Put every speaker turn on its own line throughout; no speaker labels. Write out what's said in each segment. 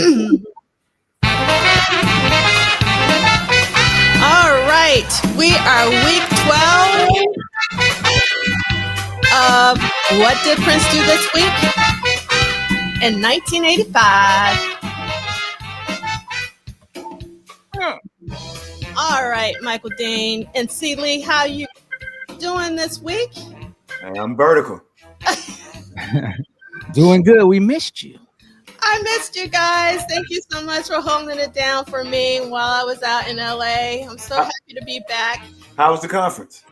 All right, we are week 12 of What Did Prince Do This Week in 1985. All right, Michael Dean and C. Lee, how you doing this week?
I'm vertical.
Doing good. We missed you.
I missed you guys. Thank you so much for holding it down for me while I was out in LA. I'm so happy to be back.
How was the conference?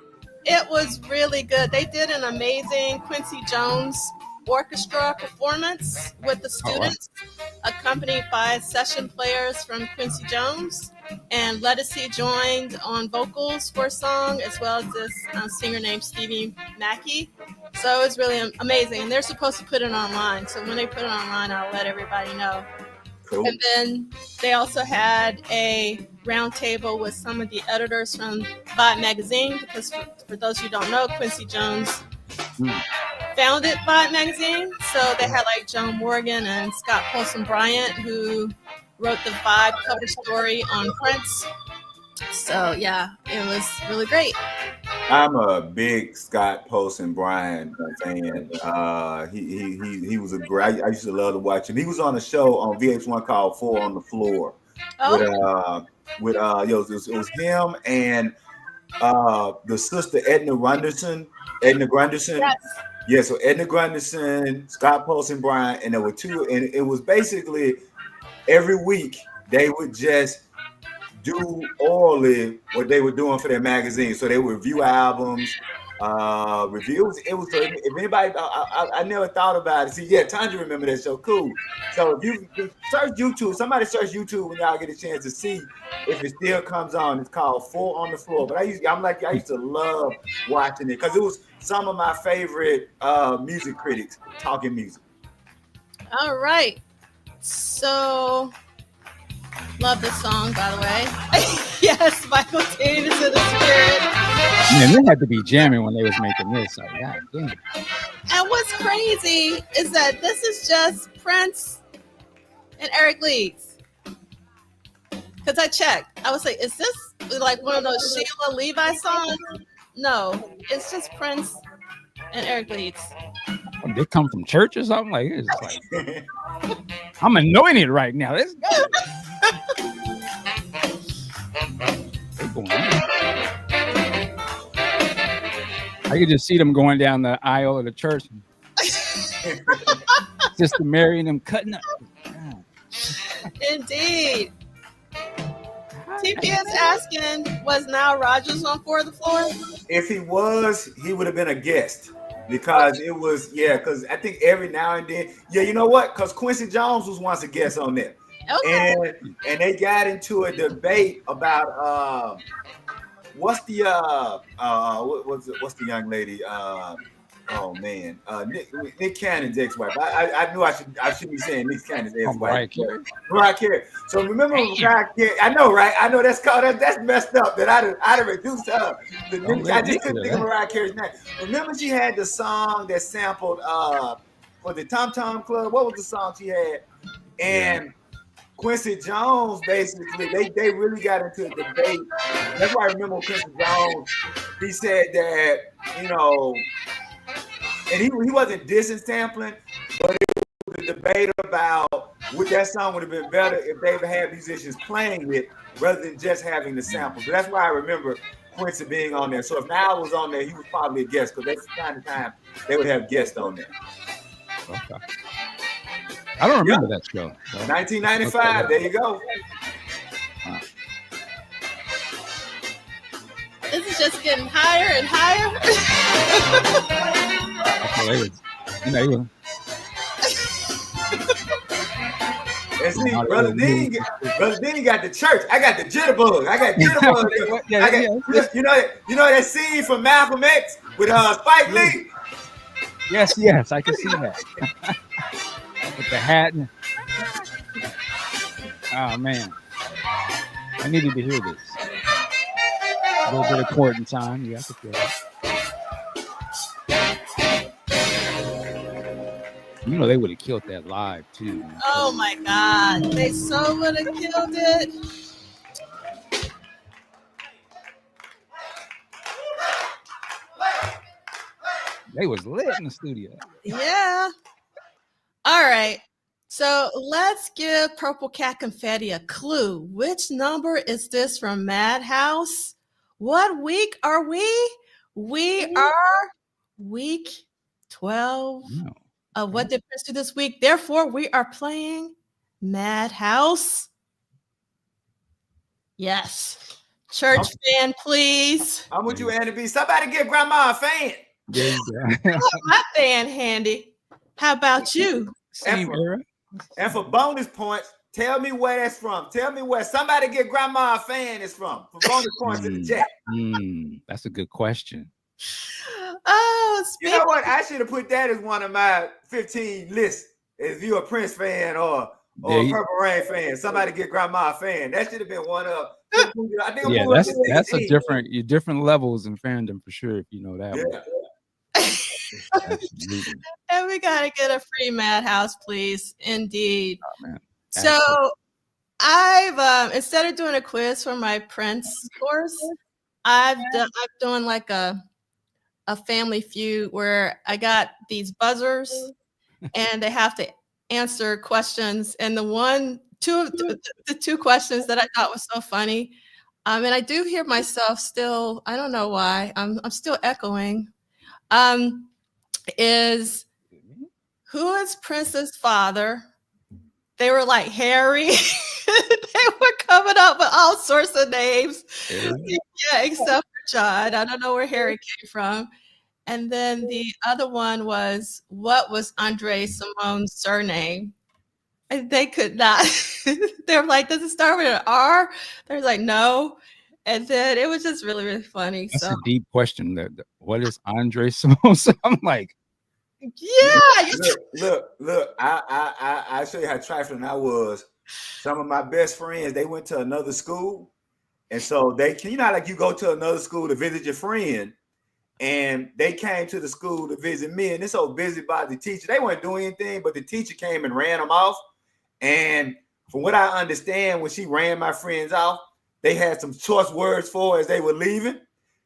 It was really good. They did an amazing Quincy Jones orchestra performance with the students, accompanied by session players from Quincy Jones. And Lettucey joined on vocals for a song, as well as this singer named Stevie Mackey. So it was really amazing. And they're supposed to put it online. So when they put it online, I'll let everybody know. Cool. And then they also had a round table with some of the editors from Vibe magazine, because for those who don't know, Quincy Jones founded Vibe magazine. So they had like Joan Morgan and Scott Polson Bryant, who wrote the Vibe cover story on Prince. So yeah, it was really great.
I'm a big Scott Polson Bryant fan. He was a great. I used to love to watch him. He was on a show on VH1 called Four on the Floor. It was him and the sister Edna Grunderson. Yes. Yeah, so Edna Grunderson, Scott Polson Bryant, and there were two, and it was basically every week they would just do orally what they were doing for their magazine. So they would review albums, reviews. It was, if anybody, I never thought about it. See, yeah, Tanja remember that show. Cool. So if you search YouTube, somebody search YouTube when y'all get a chance to see if it still comes on. It's called Four on the Floor. But I used to love watching it because it was some of my favorite music critics talking music.
All right. So, love this song, by the way. Yes, Michael Dean is in the spirit.
Man, they had to be jamming when they was making this. So, God damn.
And what's crazy is that this is just Prince and Eric Leeds. Because I checked. I was like, is this like one of those Sheila Levi songs? No, it's just Prince and Eric Leeds.
They come from church or something? Like, it's like I'm anointed right now. Let's go. I could just see them going down the aisle of the church. Sister Mary and them cutting up.
Indeed. TP is asking, was Nile Rodgers on Four the Floor?
If he was, he would have been a guest. Because it was, because I think every now and then, you know what? Because Quincy Jones was once a guest on there. Okay. And they got into a debate about what's the young lady? Nick Cannon's ex-wife. I knew I should be saying Nick Cannon's ex-wife. Mariah Carey. So remember Mariah Carey? I know, right? I know that's messed up. That I'd reduced her. I just couldn't think of Mariah Carey's name. Remember she had the song that sampled for the Tom Tom Club. What was the song she had? And Quincy Jones, basically, they really got into a debate. That's why I remember Quincy Jones. He said that, and he wasn't dissing sampling, but it was a debate about would that song would have been better if they had musicians playing it rather than just having the sample. So that's why I remember Quincy being on there. So if Nile was on there, he was probably a guest because that's the kind of time they would have guests on there.
Okay. I don't remember that show.
So. 1995. Okay. There you go.
This is just getting higher and higher.
And see, Brother Dean got the church. I got the jitterbug. You know that scene from Malcolm X with Spike Lee?
Yes, I can see that. With the hat. Oh man, I needed to hear this. A little bit of courting time. You have to feel it. You know they would have killed that live too.
Oh my God, they so would have killed it.
They was lit in the studio.
Yeah. All right. So let's give Purple Cat Confetti a clue. Which number is this from Madhouse? What week are we? We are week 12 of What Did Prince Do This Week? Therefore, we are playing Madhouse. Yes. Church fan, please.
I'm with you, Andy B. Somebody give Grandma a fan.
There you go.
My fan handy. How about you?
Same era.
And for bonus points, tell me where that's from. Tell me where somebody get Grandma a fan is from. For bonus points in the chat.
That's a good question.
Oh,
you know what? I should have put that as one of my 15 lists. If you're a Prince fan or a Purple Rain fan, somebody get Grandma a fan. That should have been one of. I think
that's a different levels in fandom for sure. If you know that one.
And we gotta get a free Madhouse, please. Indeed.
Oh, man.
So I've instead of doing a quiz for my Prince course, I'm doing like a Family Feud where I got these buzzers and they have to answer questions. And the two questions that I thought was so funny, and I do hear myself still. I don't know why. I'm still echoing. Is who is Prince's father? They were like Harry. They were coming up with all sorts of names. Yeah, except for John. I don't know where Harry came from. And then the other one was, what was Andre Simone's surname? And they could not. They were like, does it start with an R? They're like, no. And then it was just really, really funny.
That's a deep question. What is Andre Simone? So I'm like,
yeah.
Look. I show you how trifling I was. Some of my best friends, they went to another school, and so like you go to another school to visit your friend, and they came to the school to visit me. And this old busybody teacher, they weren't doing anything, but the teacher came and ran them off. And from what I understand, when she ran my friends off, they had some choice words for her as they were leaving.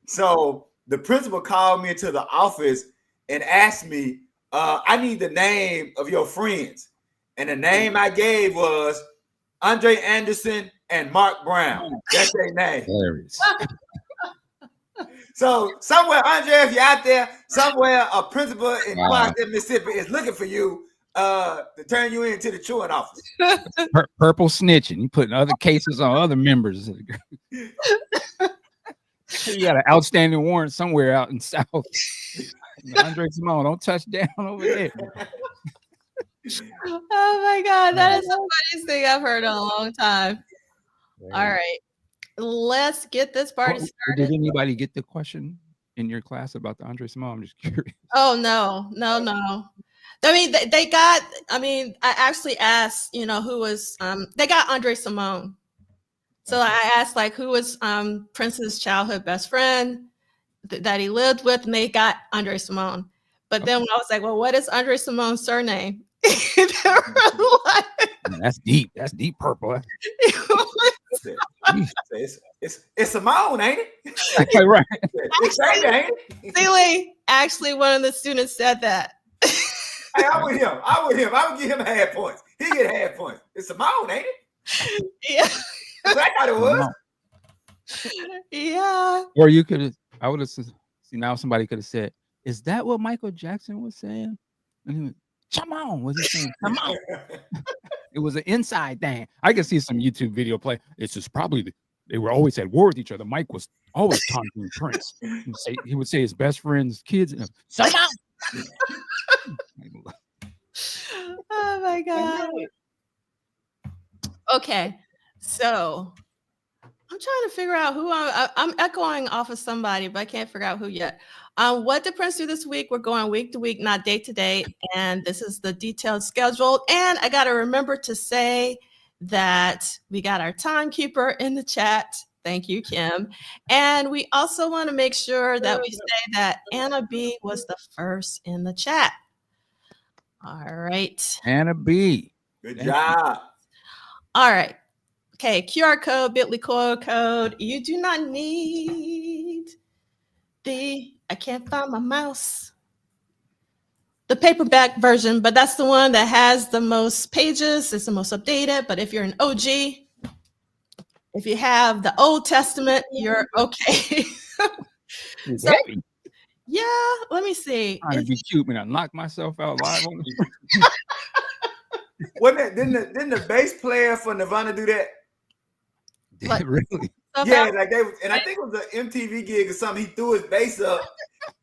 So the principal called me into the office and asked me, I need the name of your friends. And the name I gave was Andre Anderson and Mark Brown. That's their name. So somewhere, Andre, if you're out there, somewhere a principal in Mississippi is looking for you to turn you into the truant office.
Purple snitching. You putting other cases on other members. You got an outstanding warrant somewhere out in South. Andre Simone, don't touch down over there.
Oh my God, that is the funniest thing I've heard in a long time. All right, let's get this party started.
Did anybody get the question in your class about the Andre Simone? I'm just curious.
Oh no. I mean, they got. I mean, I actually asked, who was. They got Andre Simone. So I asked, like, who was Prince's childhood best friend that he lived with, and they got Andre Simone. But then when I was like, well, what is Andre Simone's surname?
That's deep. That's deep purple.
It's Simone, ain't it?
Right.
It's ain't it?
Really, actually, one of the students said that.
Hey, I'm with him. I would give him half points. He get half points. It's Simone, ain't it?
Yeah.
I thought it was.
Yeah.
Or you could have. I would have. See, now somebody could have said, "Is that what Michael Jackson was saying?" And he went, "Come on," was he saying? Come on. It was an inside thing. I can see some YouTube video play. It's just probably they were always at war with each other. Mike was always taunting Prince. He would say his best friend's kids. Come on.
Oh my God. Okay, so I'm trying to figure out who I'm echoing off of somebody, but I can't figure out who yet. What did Prince do this week? We're going week to week, not day to day, and this is the detailed schedule. And I got to remember to say that we got our timekeeper in the chat. Thank you, Kim. And we also want to make sure that we say that Anna B was the first in the chat. All right.
Hannah B.
Good
Thank
job.
All right. Okay. QR code, bit.ly code. You do not need I can't find my mouse. The paperback version, but that's the one that has the most pages. It's the most updated. But if you're an OG, if you have the Old Testament, you're okay.
It's
So,
heavy.
yeah, let me see.
Trying to be cute when I knock myself out live on the
Wasn't that, didn't the bass player for Nirvana do that?
Like,
really?
Yeah, like they was, and I think it was an MTV gig or something. He threw his bass up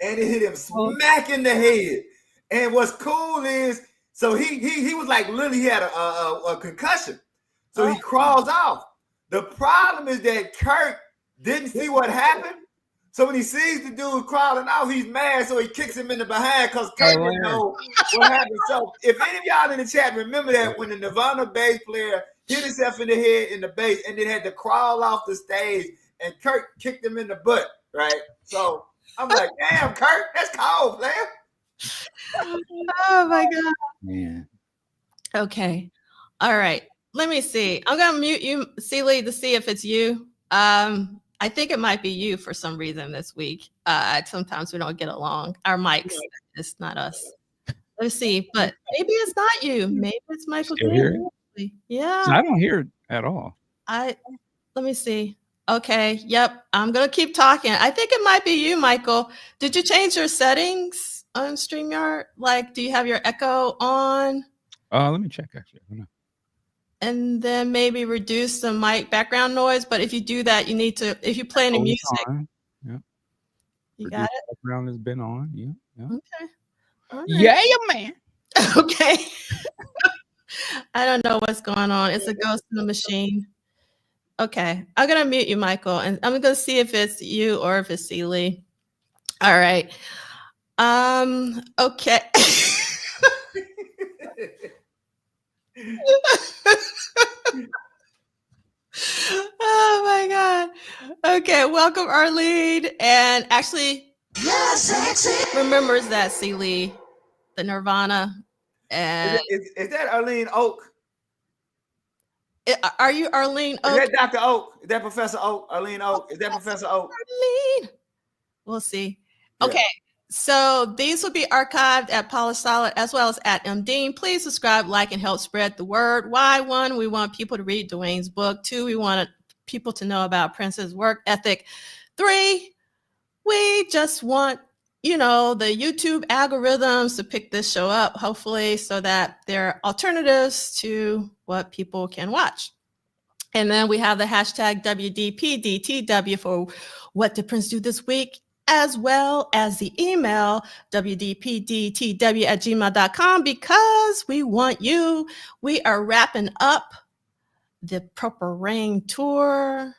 and it hit him smack in the head. And what's cool is, so he was like literally he had a concussion. So he crawls off. The problem is that Kurt didn't see what happened. So when he sees the dude crawling out, he's mad. So he kicks him in the behind because Kurt didn't know what happened. So if any of y'all in the chat remember that when the Nirvana bass player hit himself in the head in the bass and then had to crawl off the stage and Kurt kicked him in the butt, right? So I'm like, damn, Kurt, that's cold, man.
Oh my God.
Man.
Okay. All right. Let me see. I'm gonna mute you, Celie, to see if it's you. I think it might be you for some reason this week. Sometimes we don't get along. Our mics, it's not us. Let's see, but maybe it's not you. Maybe it's Michael.
Still hear it?
Yeah.
So I don't hear it at all.
Let me see. Okay. Yep. I'm gonna keep talking. I think it might be you, Michael. Did you change your settings on StreamYard? Like, do you have your echo on?
Let me check actually. I don't know.
And then maybe reduce the mic background noise. But if you do that, you need to, if you play any music.
Yeah.
You got it?
Background has been on. Yeah.
Okay. All right.
Yeah, man.
Okay. I don't know what's going on. It's a ghost in the machine. Okay. I'm going to mute you, Michael, and I'm going to see if it's you or if it's Celie. All right. Okay. Oh my God. Okay, welcome Arlene. And actually, remembers that Celie, the Nirvana. And
is that Arlene Oak?
Are you Arlene Oak?
Is that Dr. Oak? Is that Professor Oak? Arlene Oak? Is that Professor Oak?
Arlene. We'll see.
Yeah.
Okay. So these will be archived at Polished Solid as well as at MDean. Please subscribe, like, and help spread the word. Why? One, we want people to read Duane's book. Two, we want people to know about Prince's work ethic. Three, we just want, the YouTube algorithms to pick this show up, hopefully, so that there are alternatives to what people can watch. And then we have the hashtag WDPDTW for What Did Prince Do This Week, as well as the email wdpdtw@gmail.com because we want you. We are wrapping up the Purple Rain tour.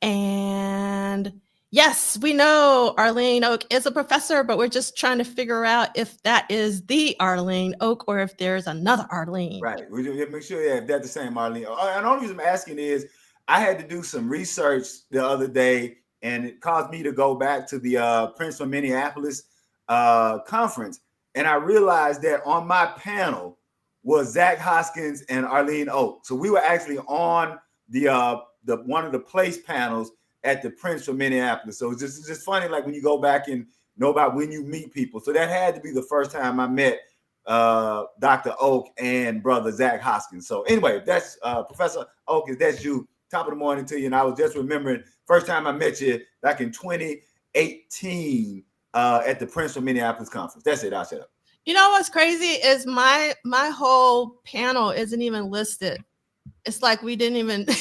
And yes, we know Arlene Oak is a professor, but we're just trying to figure out if that is the Arlene Oak or if there's another Arlene.
Right. We make sure, if that's the same Arlene. And the only reason I'm asking is I had to do some research the other day, and it caused me to go back to the Prince from Minneapolis conference. And I realized that on my panel was Zach Hoskins and Arlene Oak. So we were actually on the one of the place panels at the Prince from Minneapolis. So it's just funny, like when you go back and know about when you meet people. So that had to be the first time I met Dr. Oak and brother Zach Hoskins. So anyway, that's Professor Oak, if that's you, top of the morning to you. And I was just remembering first time I met you back in 2018 at the Prince from Minneapolis conference. That's it. I'll shut up.
You know what's crazy is my whole panel isn't even listed. It's like we didn't even do.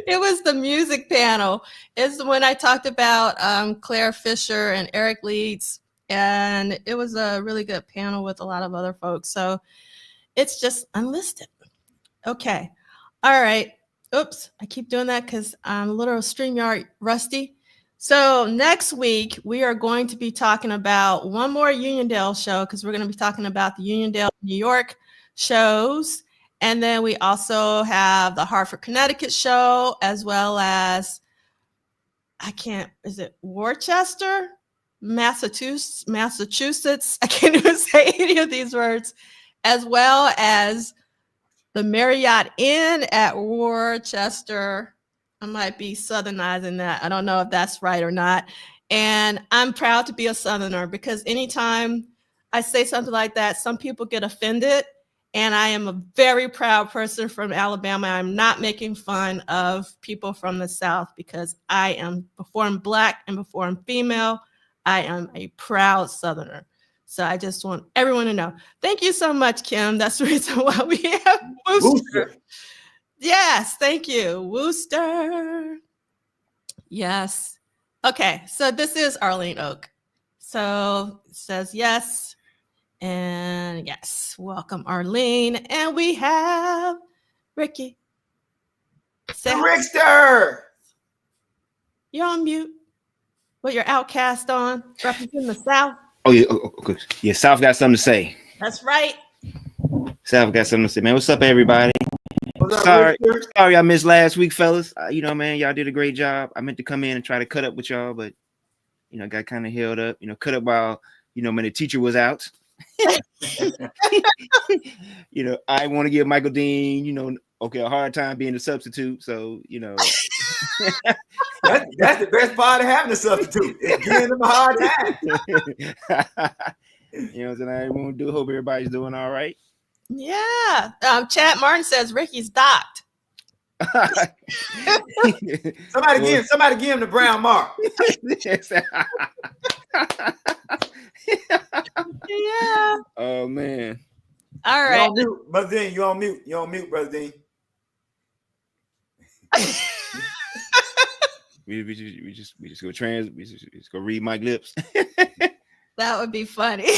It was the music panel. It's when I talked about Claire Fisher and Eric Leeds, and it was a really good panel with a lot of other folks. So it's just unlisted. Okay. All right. Oops. I keep doing that because I'm a little StreamYard rusty. So next week, we are going to be talking about one more Uniondale show because we're going to be talking about the Uniondale, New York shows. And then we also have the Hartford, Connecticut show, as well as, is it Worcester, Massachusetts. I can't even say any of these words, as well as the Marriott Inn at Worcester. I might be Southernizing that. I don't know if that's right or not. And I'm proud to be a Southerner because anytime I say something like that, some people get offended. And I am a very proud person from Alabama. I'm not making fun of people from the South because I am, before I'm Black and before I'm female, I am a proud Southerner. So I just want everyone to know. Thank you so much, Kim. That's the reason why we have Worcester. Yes, thank you. Worcester. Yes. Okay, so this is Arlene Oak. So it says yes. And yes, welcome, Arlene. And we have Ricky.
Say Rickster.
You're on mute. With your Outcast on, representing the South.
Oh, yeah. Okay. Yeah, South got something to say.
That's right.
South got something to say, man. What's up, everybody?
What's up,
sorry I missed last week, fellas. You know, man, y'all did a great job. I meant to come in and try to cut up with y'all, but, you know, got kind of held up. You know, cut up while, you know, when the teacher was out. You know, I want to give Michael Dean, you know, a hard time being a substitute. So, you know.
That's the best part of having a substitute. It's giving them a hard time.
You know what I'm saying? I won't do. Hope everybody's doing all right.
Yeah. Chad Martin says Ricky's docked.
somebody give him the brown mark.
Yeah.
Oh man.
All right.
You on mute, Brother Dean. You on mute. You on mute, Brother Dean.
we just go read Mike lips.
That would be funny.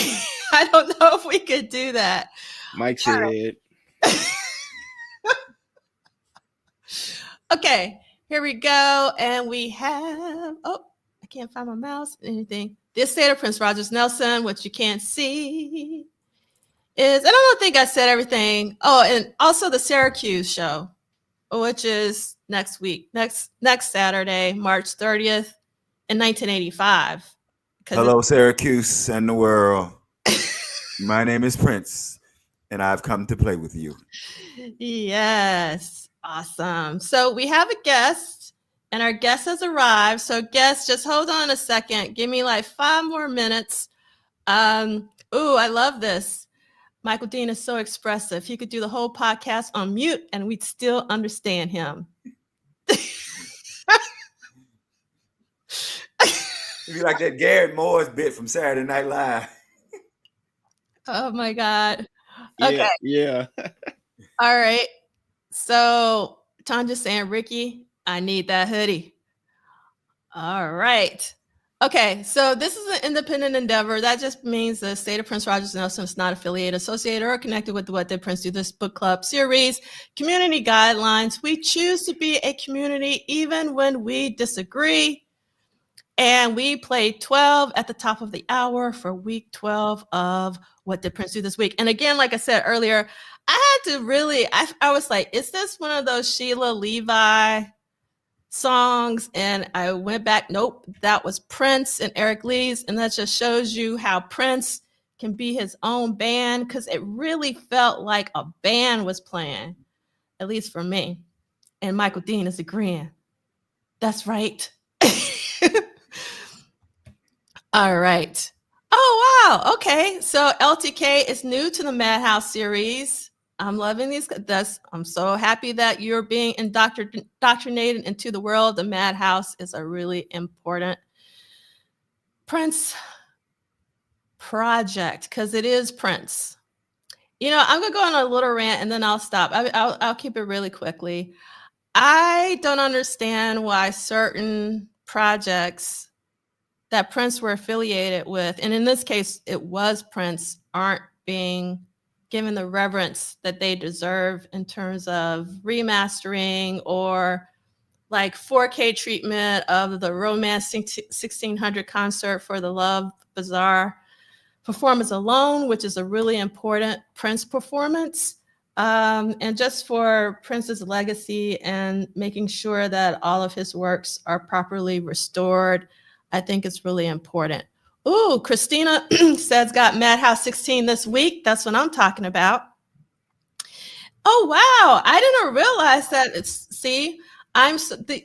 I don't know if we could do that.
Mike said. Right.
Okay, here we go. And we have, I can't find my mouse, anything. The estate of Prince Rogers Nelson, which you can't see, is, and I don't think I said everything. Oh, and also the Syracuse show, which is next week, next Saturday, March 30th in 1985.
Hello, Syracuse and the world. My name is Prince, and I've come to play with you.
Yes, awesome. So we have a guest, and our guest has arrived. So guest, just hold on a second. Give me like 5 more minutes. I love this. Michael Dean is so expressive. He could do the whole podcast on mute, and we'd still understand him.
It'd be like that Garrett Morris bit from Saturday Night Live.
Oh my God. Okay.
Yeah.
All right. So Tanja's saying, Ricky, I need that hoodie. All right. Okay. So this is an independent endeavor. That just means the State of Prince Rogers Nelson is not affiliated, associated, or connected with the What Did Prince Do This book club series. Community guidelines. We choose to be a community even when we disagree. And we played 12 at the top of the hour for week 12 of What Did Prince Do This week. And again, like I said earlier, I had to really, I was like, is this one of those Sheila Levi songs? And I went back, nope, that was Prince and Eric Lee's. And that just shows you how Prince can be his own band, because it really felt like a band was playing, at least for me. And Michael Dean is agreeing. That's right. All right. Oh, wow. Okay. So LTK is new to the Madhouse series. I'm loving these. I'm so happy that you're being indoctrinated into the world. The Madhouse is a really important Prince project, because it is Prince. You know, I'm going to go on a little rant and then I'll stop. I'll keep it really quickly. I don't understand why certain projects that Prince were affiliated with, and in this case, it was Prince, aren't being given the reverence that they deserve in terms of remastering or like 4K treatment of the Romance 1600 concert for the Love Bazaar performance alone, which is a really important Prince performance. And just for Prince's legacy and making sure that all of his works are properly restored, I think it's really important. Ooh, Christina says got Madhouse 16 this week. That's what I'm talking about. Oh, wow. I didn't realize that.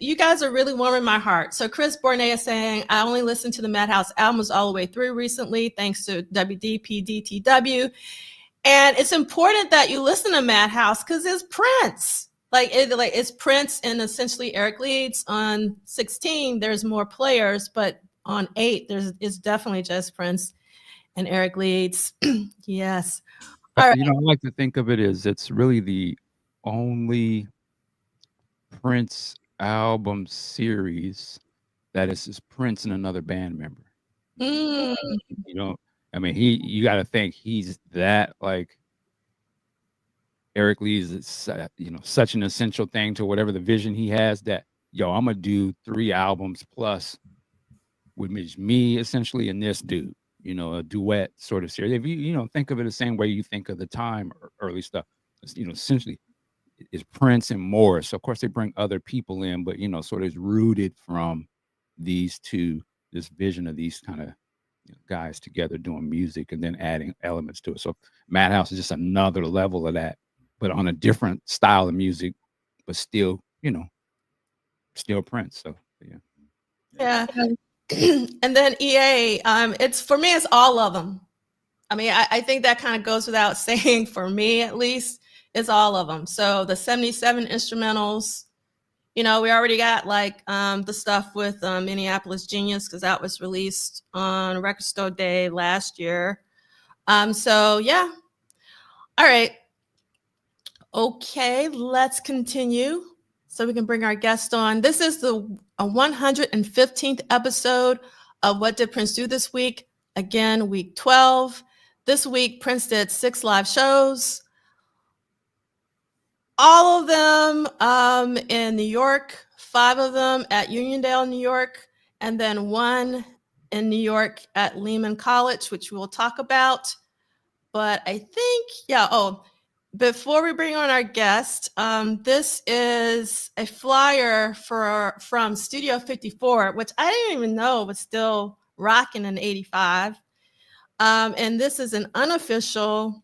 You guys are really warming my heart. So Chris Bournet is saying, I only listened to the Madhouse albums all the way through recently, thanks to WDPDTW. And it's important that you listen to Madhouse because it's Prince. It's Prince and essentially Eric Leeds. On 16, there's more players, but on 8, it's definitely just Prince and Eric Leeds. Yes. All right.
You know, I like to think of it as it's really the only Prince album series that is just Prince and another band member.
Mm.
You know, I mean, you got to think he's that like Eric Lee's is, you know, such an essential thing to whatever the vision he has that, yo, I'm going to do 3 albums plus with me essentially and this dude, you know, a duet sort of series. If you know, think of it the same way you think of the Time or early stuff, you know, essentially is Prince and Morris. Of course, they bring other people in, but, you know, sort of is rooted from these two, this vision of these kind of guys together doing music and then adding elements to it. So Madhouse is just another level of that, but on a different style of music, but still, you know, still Prince. So
yeah. And then EA, it's for me, it's all of them. I mean, I think that kind of goes without saying for me, at least, it's all of them. So the 77 instrumentals, you know, we already got like the stuff with Minneapolis Genius because that was released on Record Store Day last year. So yeah. All right. Okay, let's continue so we can bring our guest on. This is the 115th episode of What Did Prince Do This Week? Again, week 12. This week, Prince did 6 live shows. All of them in New York, 5 of them at Uniondale, New York, and then 1 in New York at Lehman College, which we'll talk about. But I think, before we bring on our guest, this is a flyer from Studio 54, which I didn't even know was still rocking in 85. And this is an unofficial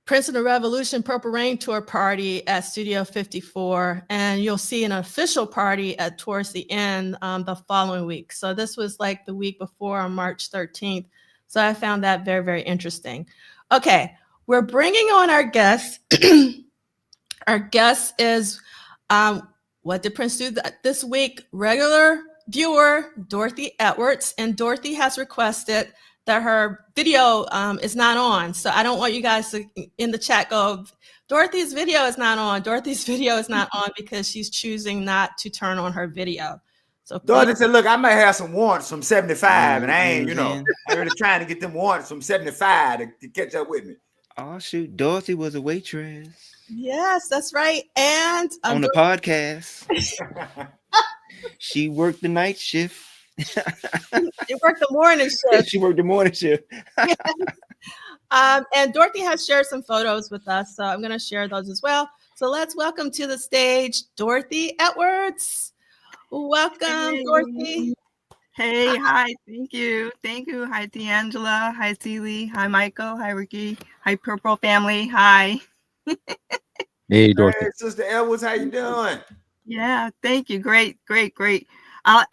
Prince of the Revolution Purple Rain Tour party at Studio 54. And you'll see an official party towards the end the following week. So this was like the week before on March 13th. So I found that very, very interesting. Okay, we're bringing on our guest. Our guest is What Did Prince Do This Week? Regular viewer, Dorothy Edwards. And Dorothy has requested that her video is not on. So I don't want you guys to, in the chat, go, Dorothy's video is not on. Dorothy's video is not on because she's choosing not to turn on her video. So
Dorothy said, look, I might have some warrants from 75, and I ain't, you know, I'm really trying to get them warrants from 75 to catch up with me.
Oh, shoot. Dorothy was a waitress.
Yes, that's right. And
on the podcast, she worked the night shift.
She worked the morning shift.
She worked the morning shift.
And Dorothy has shared some photos with us, so I'm going to share those as well. So let's welcome to the stage Dorothy Edwards. Welcome, hey. Dorothy.
Hey, hi, thank you. Hi, D'Angela. Hi, Celie. Hi, Michael. Hi, Ricky. Hi, Purple family. Hi.
Hey, Dorothy.
Hey, Sister Edwards, how you doing?
Yeah, thank you. Great. I'll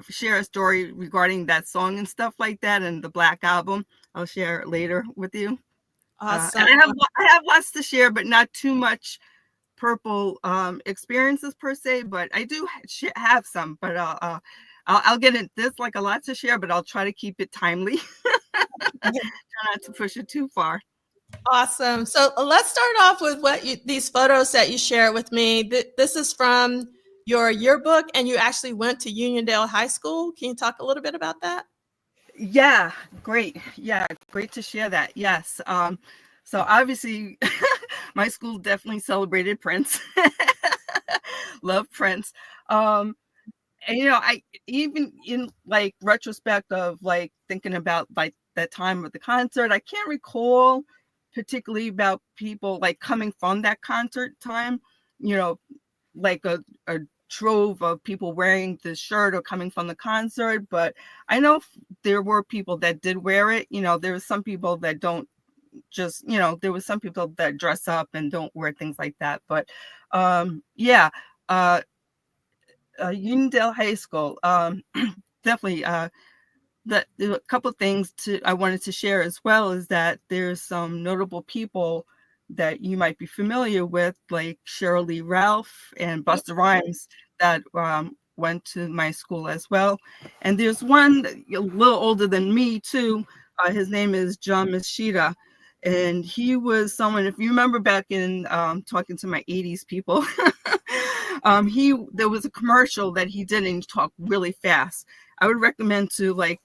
share a story regarding that song and stuff like that and the Black album. I'll share it later with you.
Awesome.
And I have lots to share, but not too much Purple experiences per se, but I do have some, but I'll get it. There's like a lot to share, but I'll try to keep it timely. Try not to push it too far.
Awesome. So let's start off with these photos that you shared with me. This is from your yearbook, and you actually went to Uniondale High School. Can you talk a little bit about that?
Yeah, great. Yeah, great to share that. Yes. So obviously, my school definitely celebrated Prince. Love Prince. And I even in like retrospect of like thinking about like that time of the concert, I can't recall particularly about people like coming from that concert time, like a trove of people wearing the shirt or coming from the concert, but I know there were people that did wear it. You know, there were some people that don't just, you know, there was some people that dress up and don't wear things like that. But yeah, Uniondale High School, definitely. That a couple of things I wanted to share as well is that there's some notable people that you might be familiar with, like Cheryl Lee Ralph and Busta Rhymes, that went to my school as well. And there's one a little older than me too. His name is John Machida. And he was someone, if you remember back in talking to my 80s people, there was a commercial that he did and he talked really fast. I would recommend to like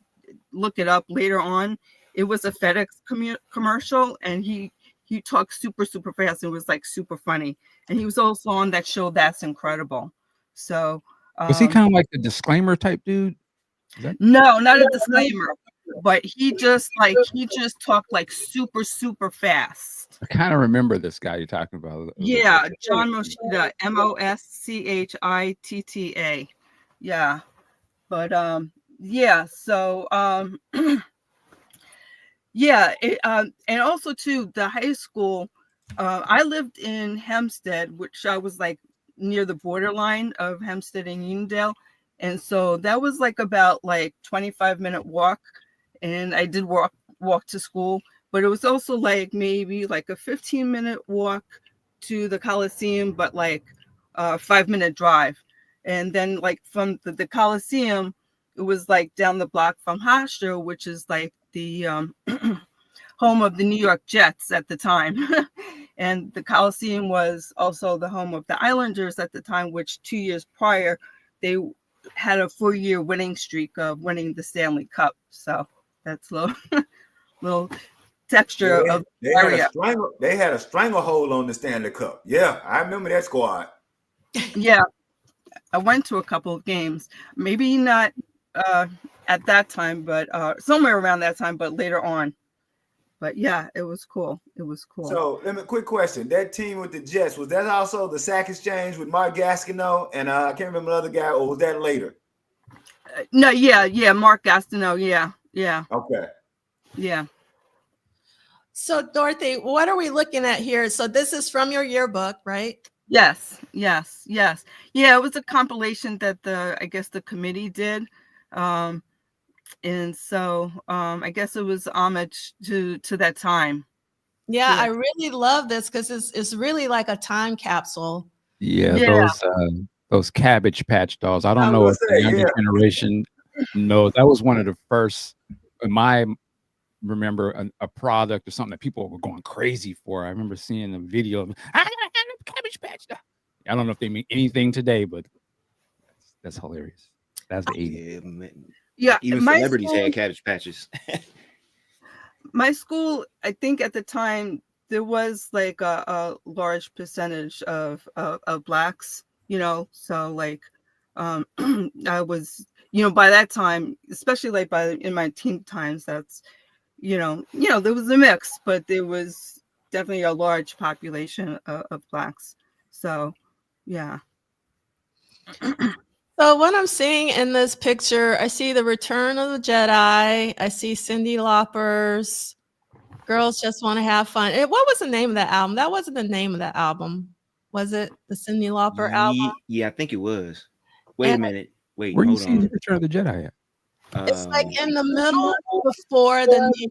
look it up later on. It was a FedEx commercial, and he talked super fast. It was like super funny, and he was also on that show That's Incredible. So
was he kind of like the disclaimer type dude?
No, not a disclaimer, but he just talked like super fast.
I kind of remember this guy you're talking about.
Yeah, John Moschida, Moschita. Yeah, but yeah, so yeah, and also too, the high school, I lived in Hempstead, which I was like near the borderline of Hempstead and Uniondale, and so that was like about like 25-minute walk, and I did walk to school, but it was also like maybe like a 15-minute walk to the Coliseum, but like a 5-minute drive, and then like from the Coliseum, it was like down the block from Hofstra, which is like the home of the New York Jets at the time. And the Coliseum was also the home of the Islanders at the time, which 2 years prior, they had a 4-year winning streak of winning the Stanley Cup. So that's a little texture of the area.
They had a stranglehold on the Stanley Cup. Yeah, I remember that squad.
Yeah, I went to a couple of games. Maybe not at that time, but somewhere around that time, but later on. But yeah, it was cool. It was cool.
So let me quick question. That team with the Jets, was that also the Sack Exchange with Mark Gastineau and I can't remember the other guy, or was that later?
No, yeah, Mark Gastineau, yeah.
Okay.
Yeah.
So Dorothy, what are we looking at here? So this is from your yearbook, right?
Yes. Yeah, it was a compilation that I guess the committee did. And so I guess it was homage to that time.
Yeah, I really love this because it's really like a time capsule.
Yeah. Those Cabbage Patch dolls. I don't know if the younger generation knows. That was one of the first, remember a product or something that people were going crazy for. I remember seeing a video of Cabbage Patch doll. I don't know if they mean anything today, but that's hilarious. That's the 80s.
Yeah,
even celebrities had Cabbage Patches.
My school, I think at the time there was like a large percentage of Blacks, so like I was, by that time, especially like in my teen times, that's there was a mix, but there was definitely a large population of Blacks. So yeah.
So what I'm seeing in this picture, I see the Return of the Jedi. I see Cyndi Lauper's Girls Just Want to Have Fun. What was the name of that album? That wasn't the name of that album. Was it the Cyndi Lauper album?
Yeah, I think it was. Wait a minute. Wait,
where
hold
you
on.
see Return of the Jedi at?
It's like in the middle before the New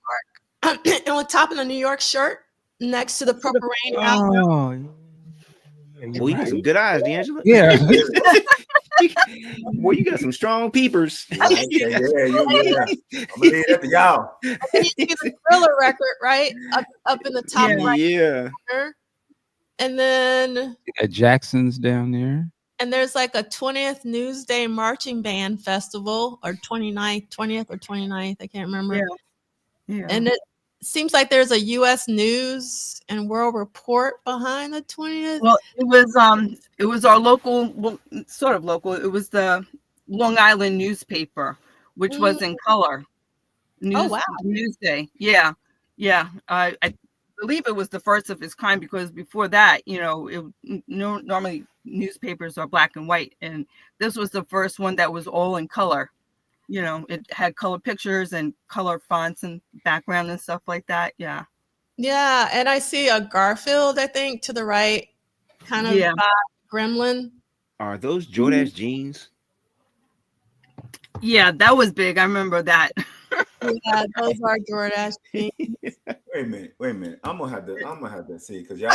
York, on top of the New York shirt, next to the Purple Rain album.
Well, you got some good eyes, D'Angela.
Yeah.
Boy, you got some strong peepers.
Yeah. I'm gonna leave that to y'all.
And you see the Thriller record, right? Up in the top right corner. And then
Jackson's down there.
And there's like a 20th Newsday Marching Band Festival, or 20th or 29th. I can't remember.
Yeah.
And it seems like there's a U.S. News and World Report behind the 20th.
Well, it was our local, well, sort of local. It was the Long Island newspaper, which was in color.
Oh, wow.
Newsday. Yeah. believe it was the first of its kind, because before that, normally newspapers are black and white, and this was the first one that was all in color. It had color pictures and color fonts and background and stuff like that. Yeah.
Yeah, and I see a Garfield, I think, to the right, kind of gremlin.
Are those Jordache jeans?
Yeah, that was big. I remember that.
Yeah, those are Jordache jeans.
Wait a minute. I'm gonna have to see, because y'all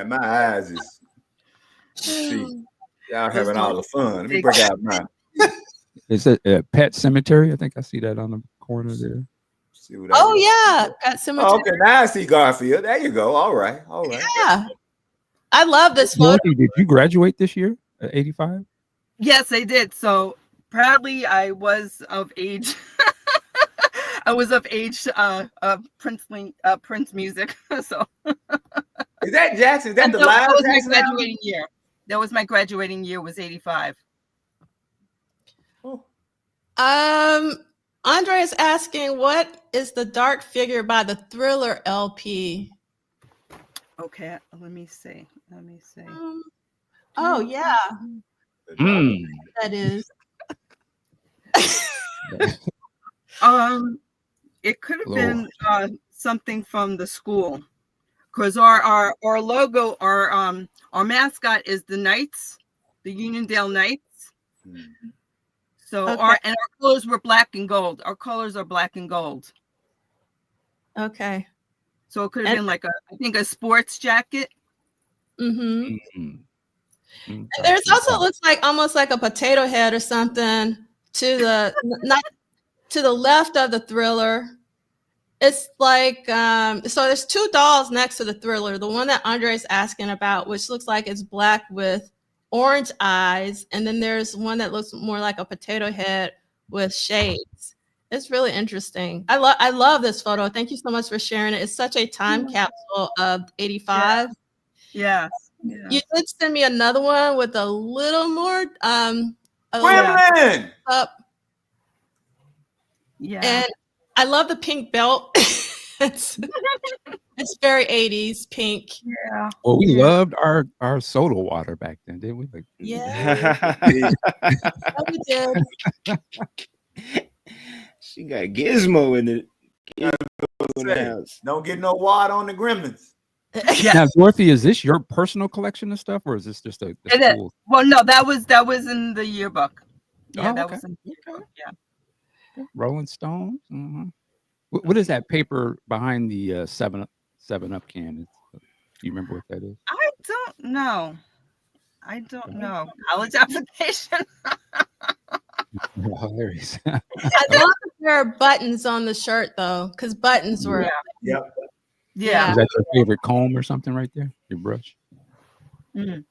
my eyes is see. Y'all having all the fun. Let me break out mine.
Is it Pet Cemetery? I think I see that on the corner there.
See what
yeah, Pet Cemetery.
Oh, okay, now I see Garfield. There you go. All right.
Yeah, I love this photo.
Dorothy, did you graduate this year at 85?
Yes, I did. So proudly, I was of age. I was of age Prince music. So
is that Jackson? Is that the
that
live
was my
Jackson
graduating year. That was my graduating year, was 85.
Oh.
Andre is asking, what is the dark figure by the Thriller LP?
Okay, let me see.
Oh yeah, that is.
It could have been something from the school, because our logo, our mascot is the Knights, the Uniondale Knights. So our colors were black and gold. Our colors are black and gold.
Okay.
So it could have been like a sports jacket.
Mm-hmm. There's also looks like almost like a potato head or something to the left of the Thriller. It's like so there's two dolls next to the Thriller. The one that Andre's asking about, which looks like it's black with orange eyes, and then there's one that looks more like a potato head with shades. It's really interesting. I love this photo. Thank you so much for sharing it. It's such a time capsule of 85.
Yeah.
You did send me another one with a little more
Gremlin!
up.
Yeah.
And I love the pink belt. it's very 80s pink.
Yeah.
Well, we loved our soda water back then, didn't we? Like,
yeah. We did.
She got Gizmo in it.
Don't get no water on the gremlins.
Now, Dorothy, is this your personal collection of stuff, or is this just a school?
Well, no, that was in the yearbook. Yeah,
that
was in the yearbook. Yeah.
Rolling Stones. Mm-hmm. What is that paper behind the 7 Up can? Do you remember what that is?
I don't know. College application.
Hilarious.
I love that there are buttons on the shirt though, because buttons were.
Yep.
Yeah.
Is that your favorite comb or something right there? Your brush?
Mm-hmm.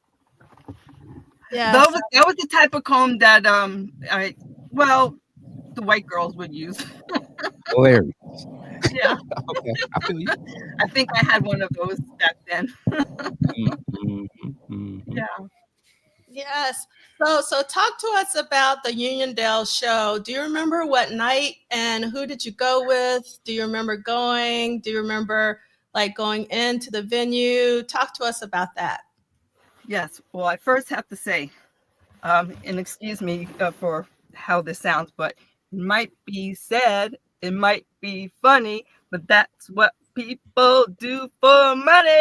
Yeah.
That was the type of comb that the white girls would use.
Hilarious.
Yeah.
Okay. I feel you.
I think I had one of those back then. Yeah.
Yes. So talk to us about the Uniondale show. Do you remember what night and who did you go with? Do you remember going? Do you remember like going into the venue? Talk to us about that.
Yes. Well, I first have to say, and excuse me for how this sounds, but it might be sad, it might be funny, but that's what people do for money.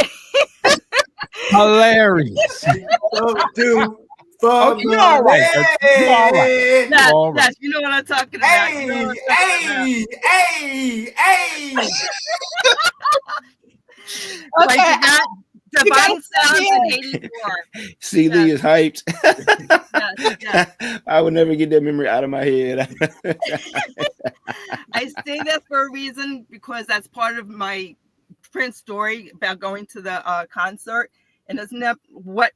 Hilarious.
Do for
okay, you're all right. You're all right.
Yes, you know what I'm talking about.
Hey.
Okay. Like that divine sounds in 84.
See, Lee is hyped.
Yes.
I would never get that memory out of my head.
I say that for a reason, because that's part of my Prince story about going to the concert, and it's not what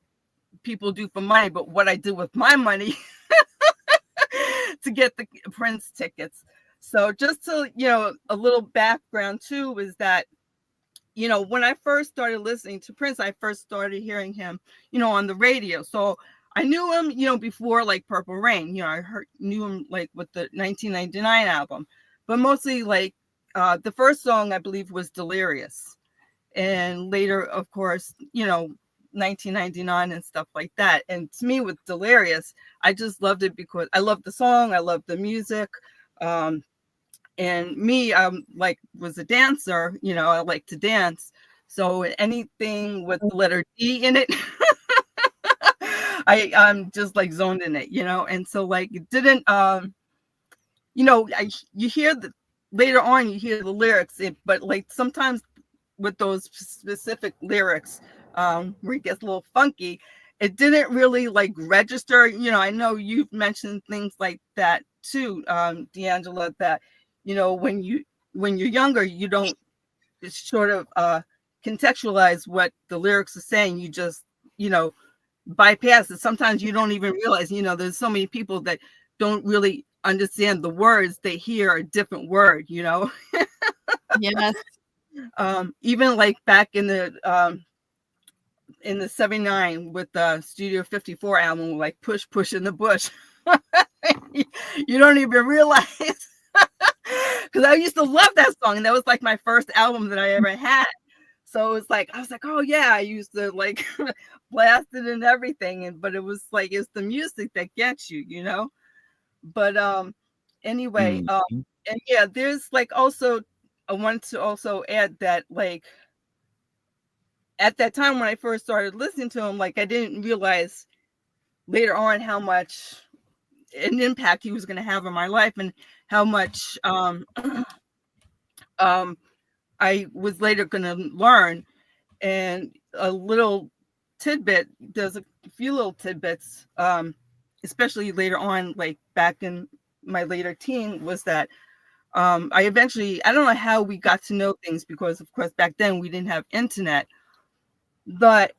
people do for money, but what I do with my money to get the Prince tickets. So just to, a little background too, is that, when I first started listening to Prince, I first started hearing him, on the radio. So I knew him, before like Purple Rain, I knew him like with the 1999 album, but mostly like the first song I believe was Delirious, and later, of course, 1999 and stuff like that. And to me, with Delirious, I just loved it because I loved the song, I loved the music. And me, was a dancer, I like to dance. So anything with the letter D in it, I'm just like zoned in it, and so like it didn't, you hear later on, you hear the lyrics, but like sometimes with those specific lyrics, where it gets a little funky, it didn't really like register. I know you've mentioned things like that too, D'Angela, that, when you're younger, you don't sort of contextualize what the lyrics are saying. You just, bypass it. Sometimes you don't even realize, there's so many people that don't really understand the words. They hear a different word, Yes. Even like back in the 79 with the Studio 54 album, like Push in the Bush. You don't even realize, because I used to love that song, and that was like my first album that I ever had. So it's like, I was like, oh yeah, I used to like blast it and everything, but it was like, it's the music that gets you, but anyway, and yeah, there's like also, I wanted to also add that like at that time when I first started listening to him, like I didn't realize later on how much an impact he was going to have on my life, and how much I was later going to learn. And a little tidbit, there's a few little tidbits, especially later on, like back in my later teen, was that I don't know how we got to know things, because of course back then we didn't have internet, but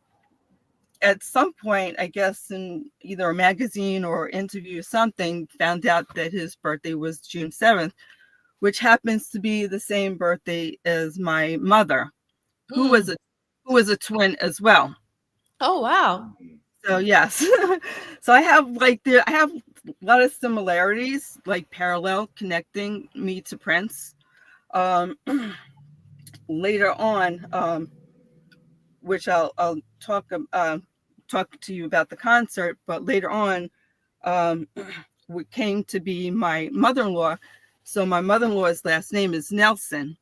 at some point, I guess in either a magazine or interview or something, found out that his birthday was June 7th, which happens to be the same birthday as my mother, who was a twin as well.
Oh, wow.
So yes. So I have a lot of similarities, like parallel, connecting me to Prince. Later on, which I'll talk to you about the concert, but later on, what came to be my mother-in-law. So my mother-in-law's last name is Nelson.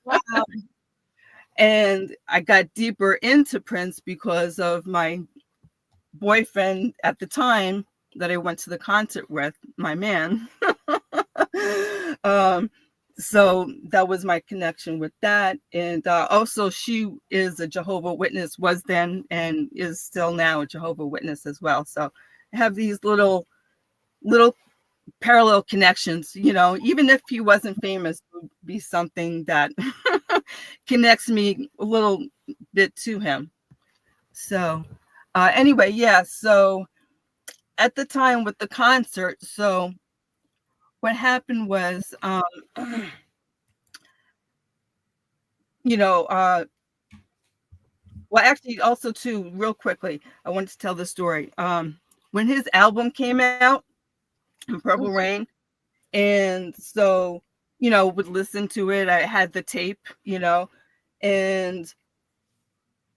Wow.
And I got deeper into Prince because of my boyfriend at the time that I went to the concert with, my man. So that was my connection with that. And also, she is a Jehovah's Witness, was then and is still now a Jehovah's Witness as well. So I have these little parallel connections, even if he wasn't famous, it would be something that connects me a little bit to him. So anyway, yeah, so at the time with the concert, so what happened was, well, actually, also too, real quickly, I wanted to tell the story. When his album came out, Purple Rain, and so, would listen to it. I had the tape, and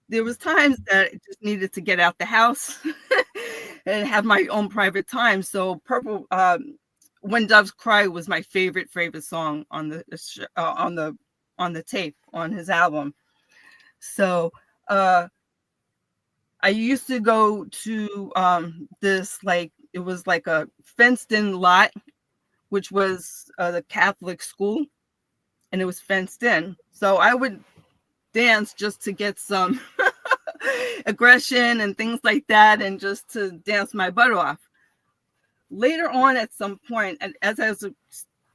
there was times that I just needed to get out the house and have my own private time. So Purple, When Doves Cry was my favorite song on the tape on his album. So I used to go to this, like, it was like a fenced in lot, which was the Catholic school, and it was fenced in. So I would dance just to get some aggression and things like that, and just to dance my butt off. Later on, at some point, and as I was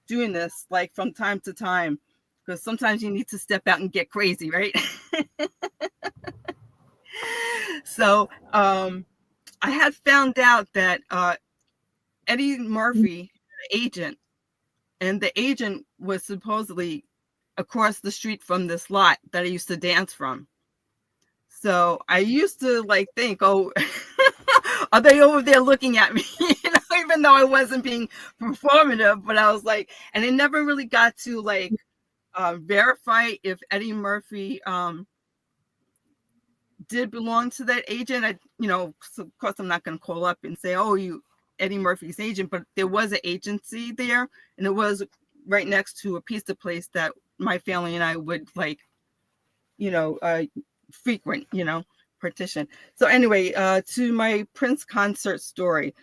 doing this, like from time to time, because sometimes you need to step out and get crazy, right? So I had found out that Eddie Murphy, the agent, and the agent was supposedly across the street from this lot that I used to dance from. So I used to like think, oh, are they over there looking at me? even though I wasn't being performative, but I was like, and it never really got to like verify if Eddie Murphy did belong to that agent. So of course I'm not going to call up and say, oh, you Eddie Murphy's agent, but there was an agency there, and it was right next to a pizza place that my family and I would like, frequent, partition. So anyway, to my Prince concert story.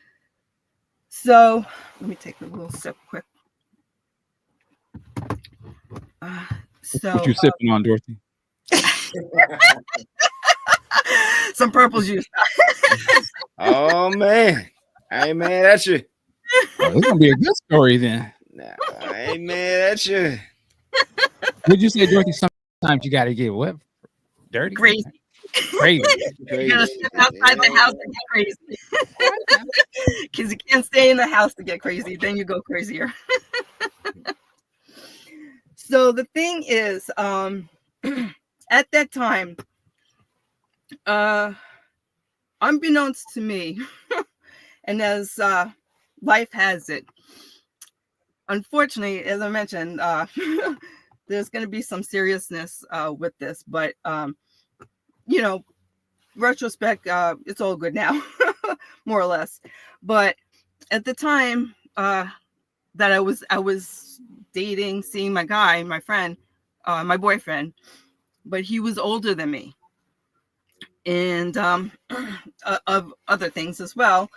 So let me take a little sip quick.
What you sipping on, Dorothy?
Some purple juice.
Oh man, I ain't mad at you.
Oh, it's gonna be a good story then.
Nah, I ain't mad at you.
Would you say, Dorothy? Sometimes you gotta get what? Dirty,
crazy.
Crazy.
You gotta step outside the house and get crazy. Because you can't stay in the house to get crazy. Then you go crazier. So the thing is, at that time, unbeknownst to me, and as life has it, unfortunately, as I mentioned, there's going to be some seriousness with this, but retrospect, it's all good now, more or less. But at the time that I was dating, seeing my friend, my boyfriend, but he was older than me, and of other things as well.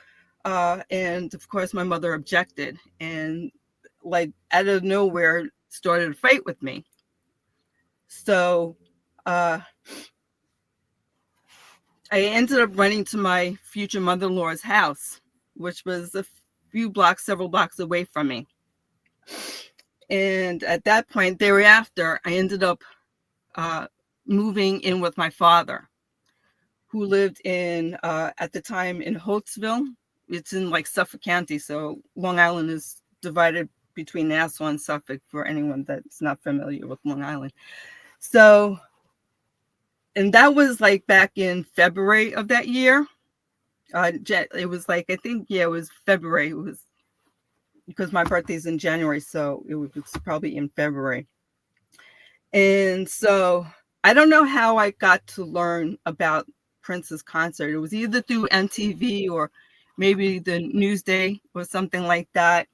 And of course, my mother objected, and like out of nowhere started a fight with me. So I ended up running to my future mother-in-law's house, which was several blocks away from me. And at that point, thereafter, I ended up moving in with my father, who lived in, at the time, in Holtzville. It's in like Suffolk County. So Long Island is divided between Nassau and Suffolk, for anyone that's not familiar with Long Island. So, and that was like back in February of that year. It was like, I think, it was February. It was because my birthday's in January, so it was probably in February. And so I don't know how I got to learn about Prince's concert. It was either through MTV or maybe the Newsday or something like that.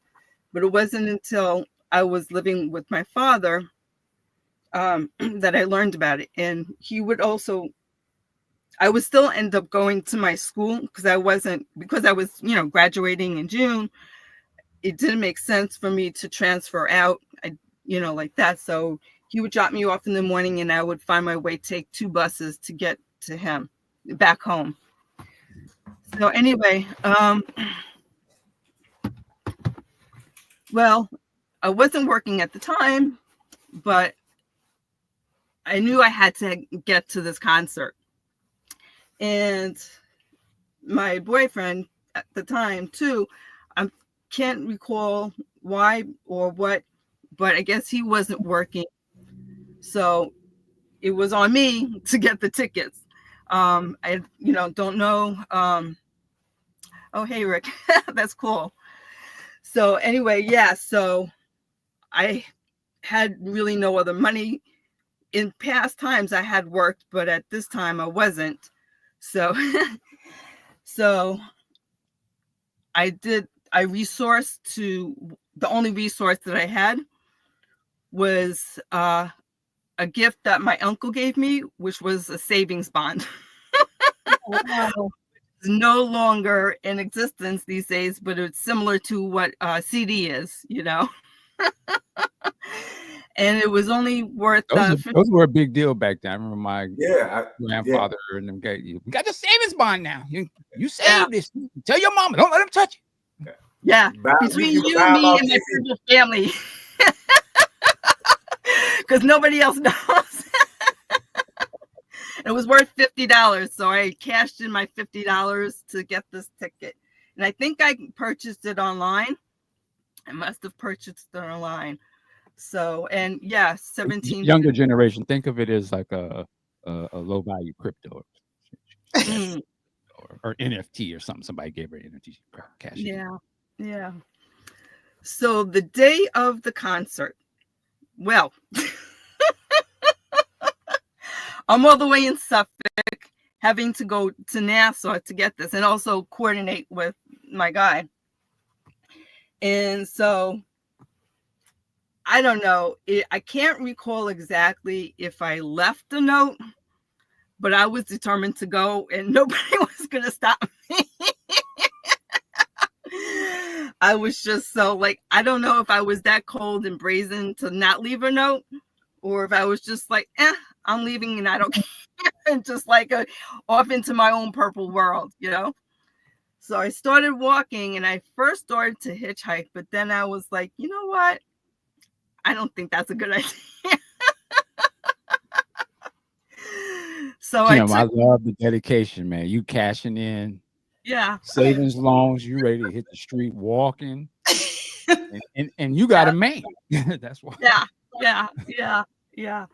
But it wasn't until I was living with my father that I learned about it. And he would also, I would still end up going to my school because I was, graduating in June. It didn't make sense for me to transfer out, like that. So he would drop me off in the morning and I would find my way, take 2 buses to get to him back home. So anyway, well, I wasn't working at the time, but I knew I had to get to this concert. And my boyfriend at the time too, I can't recall why or what, but I guess he wasn't working. So it was on me to get the tickets. I, don't know. Oh, hey, Rick, that's cool. So anyway, yeah, so I had really no other money. In past times I had worked, but at this time I wasn't. So, so I resourced to, the only resource that I had was a gift that my uncle gave me, which was a savings bond. Wow. It's no longer in existence these days, but it's similar to what CD is, And it was only worth
those were a big deal back then. I remember my grandfather and them guys. We got the savings bond now. You save this. Tell your mama, don't let them touch it.
Yeah, between you, me, and my simple family, because nobody else knows. It was worth $50, so I cashed in my $50 to get this ticket, and I think I purchased it online. I must have purchased it online. So, and yeah, 17
younger generation, think of it as like a low value crypto or NFT or something. Somebody gave her NFT cash.
Yeah. Yeah. So the day of the concert, well, I'm all the way in Suffolk, having to go to Nassau to get this and also coordinate with my guy. And so I don't know. I can't recall exactly if I left a note, but I was determined to go and nobody was going to stop me. I was just so like, I don't know if I was that cold and brazen to not leave a note or if I was just like, I'm leaving and I don't care. And just like off into my own purple world, you know? So I started walking and I first started to hitchhike, but then I was like, you know what? I don't think that's a good idea. So
I love the dedication, man. You cashing in.
Yeah.
Savings loans, you ready to hit the street walking. and you got a man. That's why.
Yeah.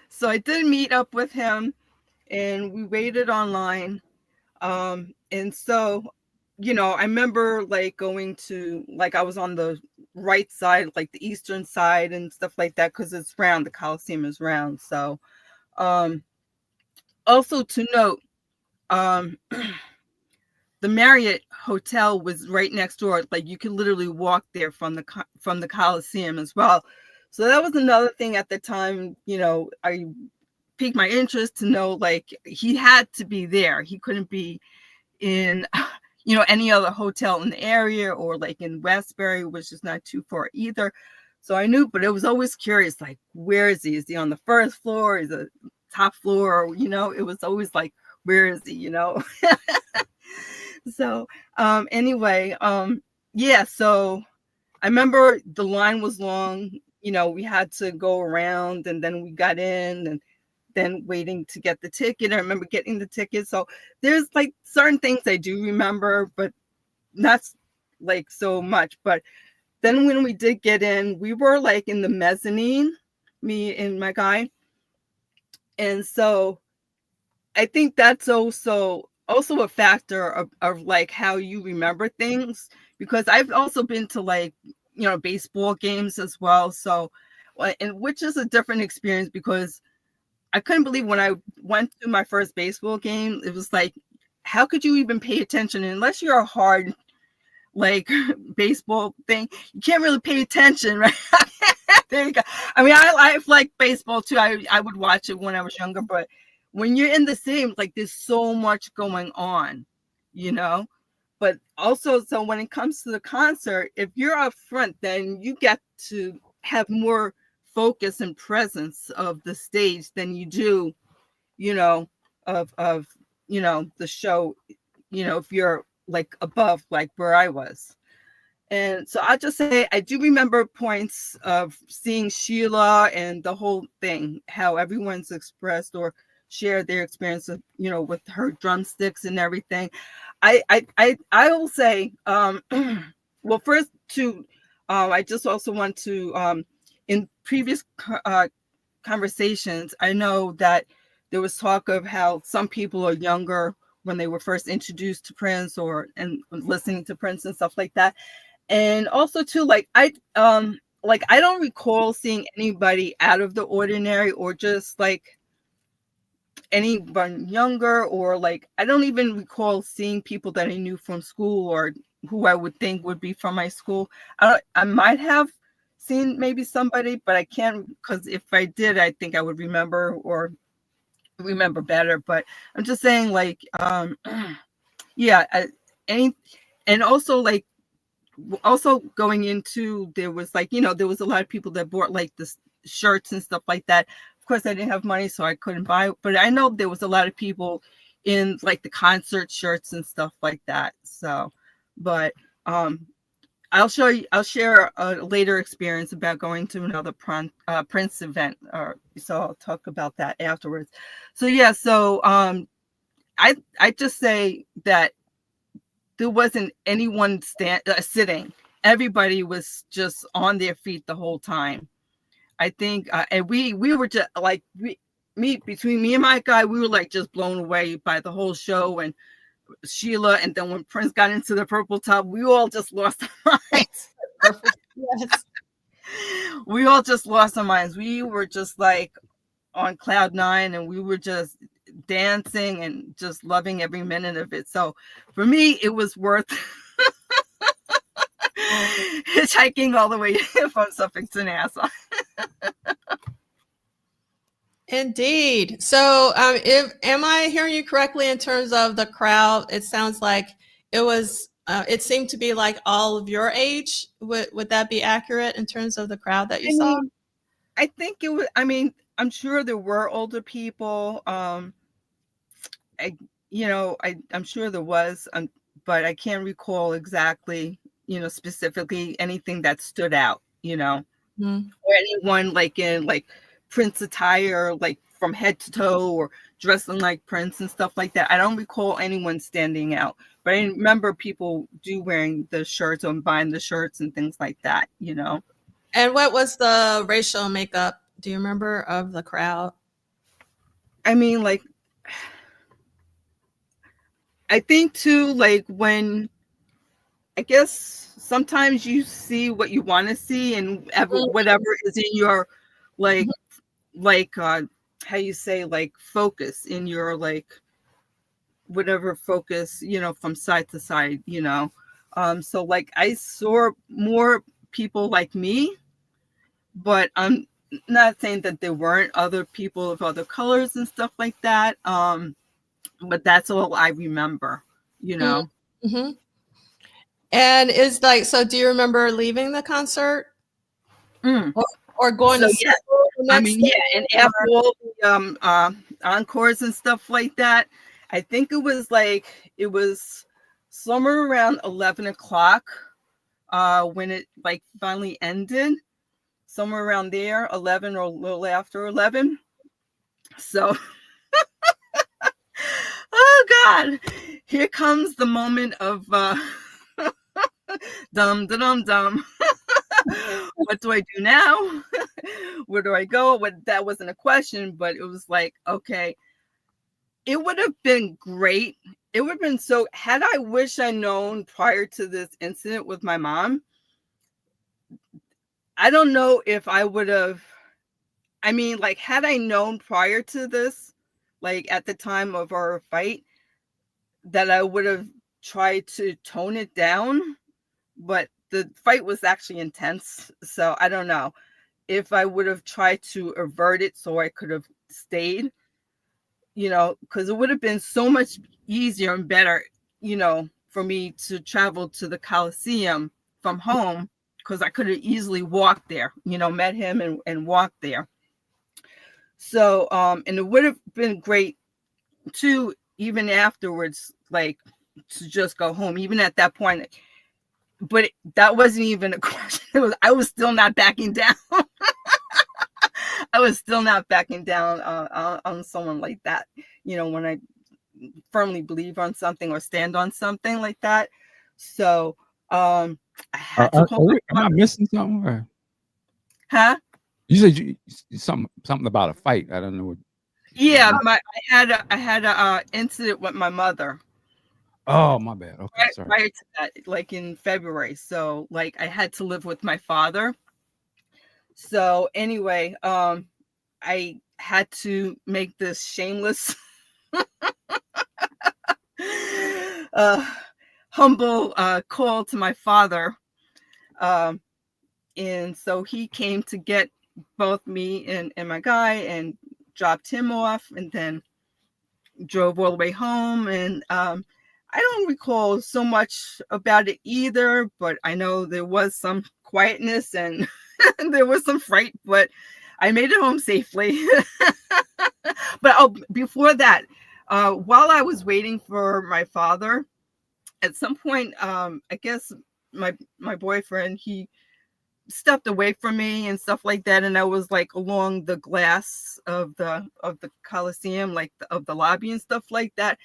So I did meet up with him and we waited online. And so, you know, I remember like going to, like I was on the right side, like the eastern side and stuff like that, because it's round, the Coliseum is round. So also to note, the Marriott Hotel was right next door. Like you could literally walk there from the Coliseum as well. So that was another thing at the time, you know, I piqued my interest to know like he had to be there. He couldn't be in, you know, any other hotel in the area or like in Westbury, which is not too far either. So I knew, but it was always curious, like, where is he? Is he on the first floor? Is it top floor? Or, you know, it was always like, where is he, you know? So anyway, yeah, so I remember the line was long, you know, we had to go around and then we got in and then waiting to get the ticket. I remember getting the ticket. So there's like certain things I do remember, but not like so much. But then when we did get in, we were like in the mezzanine, me and my guy. And so I think that's also a factor of like how you remember things, because I've also been to like, you know, baseball games as well. So, and which is a different experience because I couldn't believe when I went to my first baseball game, it was like, how could you even pay attention unless you're a hard like baseball thing? You can't really pay attention, right? There you go. I mean, I like baseball too. I would watch it when I was younger, but when you're in the same, like there's so much going on, you know? But also, so when it comes to the concert, if you're up front, then you get to have more focus and presence of the stage than you do, you know, of you know, the show, you know, if you're like above, like where I was. And so I'll just say I do remember points of seeing Sheila and the whole thing, how everyone's expressed or shared their experience of, you know, with her drumsticks and everything. I will say, well, first to, I just also want to, in previous conversations, I know that there was talk of how some people are younger when they were first introduced to Prince and listening to Prince and stuff like that. And also too, like I don't recall seeing anybody out of the ordinary or just like anyone younger, or like I don't even recall seeing people that I knew from school or who I would think would be from my school. I might have seen maybe somebody, but I can't, because if I did, I think I would remember or remember better. But I'm just saying, like, yeah, and also like also going into, there was like, you know, there was a lot of people that bought like the shirts and stuff like that. Of course I didn't have money, so I couldn't buy it, but I know there was a lot of people in like the concert shirts and stuff like that. So, but I'll share a later experience about going to another Prince event, so I'll talk about that afterwards. So yeah, so I just say that there wasn't anyone sitting. Everybody was just on their feet the whole time. I think, and we were just like, between me and my guy, we were like just blown away by the whole show. And Sheila, and then when Prince got into the purple top, we all just lost our minds.
Yes.
We all just lost our minds. We were just like on cloud nine, and we were just dancing and just loving every minute of it. So for me, it was worth hitchhiking all the way from Suffolk to Nassau.
Indeed. So, am I hearing you correctly in terms of the crowd? It sounds like it was. It seemed to be like all of your age. Would that be accurate in terms of the crowd that you saw?
I think it was. I mean, I'm sure there were older people. I'm sure there was, but I can't recall exactly, specifically anything that stood out, or anyone like in like Prince attire, like from head to toe, or dressing like Prince and stuff like that. I don't recall anyone standing out, but I remember people wearing the shirts or buying the shirts and things like that,
And what was the racial makeup? Do you remember of the crowd?
I mean, like, I think too, like when, I guess sometimes you see what you want to see, and whatever is in your, like, how you say, like, focus in your, like, whatever focus, from side to side, so like I saw more people like me, but I'm not saying that there weren't other people of other colors and stuff like that. But that's all I remember,
Mm-hmm. And is like, so do you remember leaving the concert or going to
yeah. I mean, yeah, and after all the encores and stuff like that, I think it was somewhere around 11 o'clock when it like finally ended, somewhere around there, 11 or a little after 11. So, oh God, here comes the moment of dum dum dum. What do I do now? Where do I go? That wasn't a question, but it was like, okay, it would have been great. It would have been so, had I wished I known prior to this incident with my mom, I don't know if I would have, I mean, like, had I known prior to this, like at the time of our fight, that I would have tried to tone it down, but the fight was actually intense. So I don't know if I would have tried to avert it so I could have stayed, because it would have been so much easier and better, for me to travel to the Coliseum from home, because I could have easily walked there, met him and walked there. So, and it would have been great too, even afterwards, like to just go home, even at that point. But that wasn't even a question. I was still not backing down. I was still not backing down on someone like that. When I firmly believe on something or stand on something like that. So I had to call.
Am I missing something? Or?
Huh?
You said something about a fight. I don't know what.
Yeah, I had a incident with my mother.
Oh, my bad. Okay, sorry.
Prior to that, like in February. So like I had to live with my father. So anyway, I had to make this shameless humble call to my father. And so he came to get both me and my guy and dropped him off, and then drove all the way home. And I don't recall so much about it either, but I know there was some quietness and there was some fright, but I made it home safely. But before that, while I was waiting for my father, at some point, I guess my boyfriend, he stepped away from me and stuff like that, and I was like along the glass of the Coliseum, like of the lobby and stuff like that.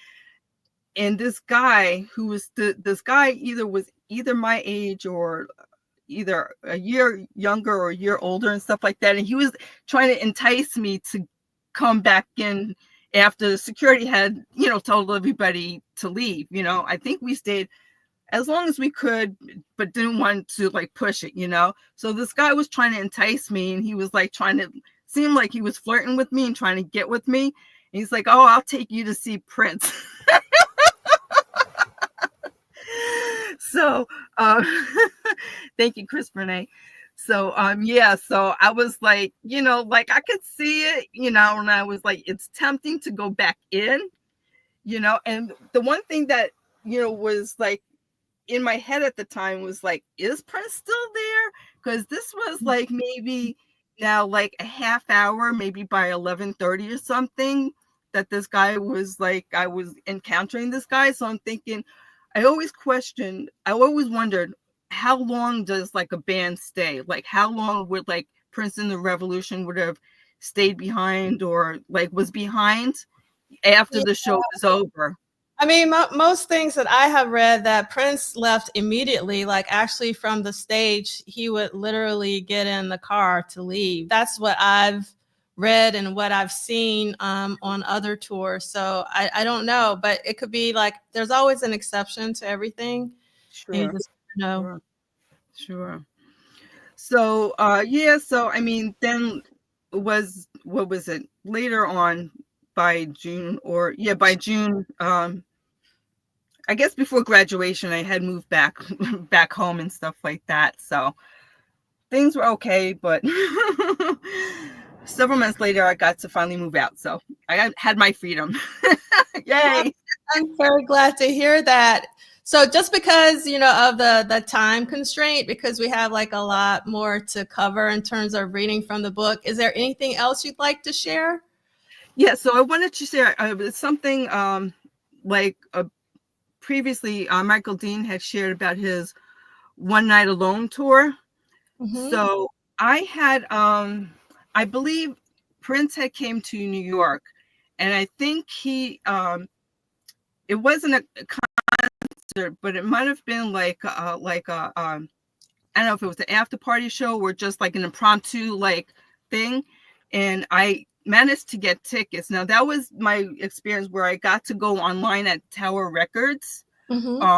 And this guy who was this guy was either my age or either a year younger or a year older and stuff like that, and he was trying to entice me to come back in after security had, told everybody to leave. I think we stayed as long as we could, but didn't want to like push it, So this guy was trying to entice me, and he was like trying to seem like he was flirting with me and trying to get with me. And he's like, "Oh, I'll take you to see Prince." So, thank you, Chris Renee. So, so I was like, like I could see it, and I was like, it's tempting to go back in, and the one thing that, was like in my head at the time was like, is Prince still there? Because this was like maybe now like a half hour, maybe by 11:30 or something, that this guy was like, I was encountering this guy. So I'm thinking, I always wondered, how long does like a band stay? Like how long would like Prince and the Revolution would have stayed behind, or like was behind after the show was over?
I mean, most things that I have read, that Prince left immediately, like actually from the stage, he would literally get in the car to leave. That's what I've read and what I've seen on other tours. So I don't know, but it could be like, there's always an exception to everything.
Sure.
You just know.
Sure. So, so I mean, then what was it later on by June by June, I guess before graduation, I had moved back home and stuff like that. So things were okay, but several months later, I got to finally move out. So I had my freedom. Yay.
I'm very glad to hear that. So just because, of the time constraint, because we have like a lot more to cover in terms of reading from the book, is there anything else you'd like to share?
Yeah, so I wanted to share something previously, Michael Dean had shared about his One Night Alone tour. Mm-hmm. So I had, I believe Prince had came to New York, and I think he, it wasn't a concert, but it might have been like I don't know if it was an after party show or just like an impromptu like thing. And I managed to get tickets. Now that was my experience where I got to go online at Tower Records. Mm-hmm.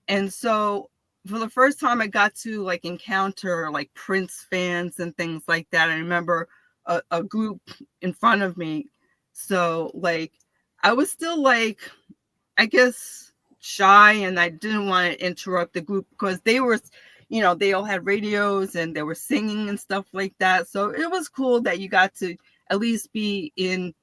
And so for the first time I got to like encounter like Prince fans and things like that. I remember a group in front of me. So like I was still like, I guess shy, and I didn't want to interrupt the group because they were, they all had radios and they were singing and stuff like that. So it was cool that you got to at least be in,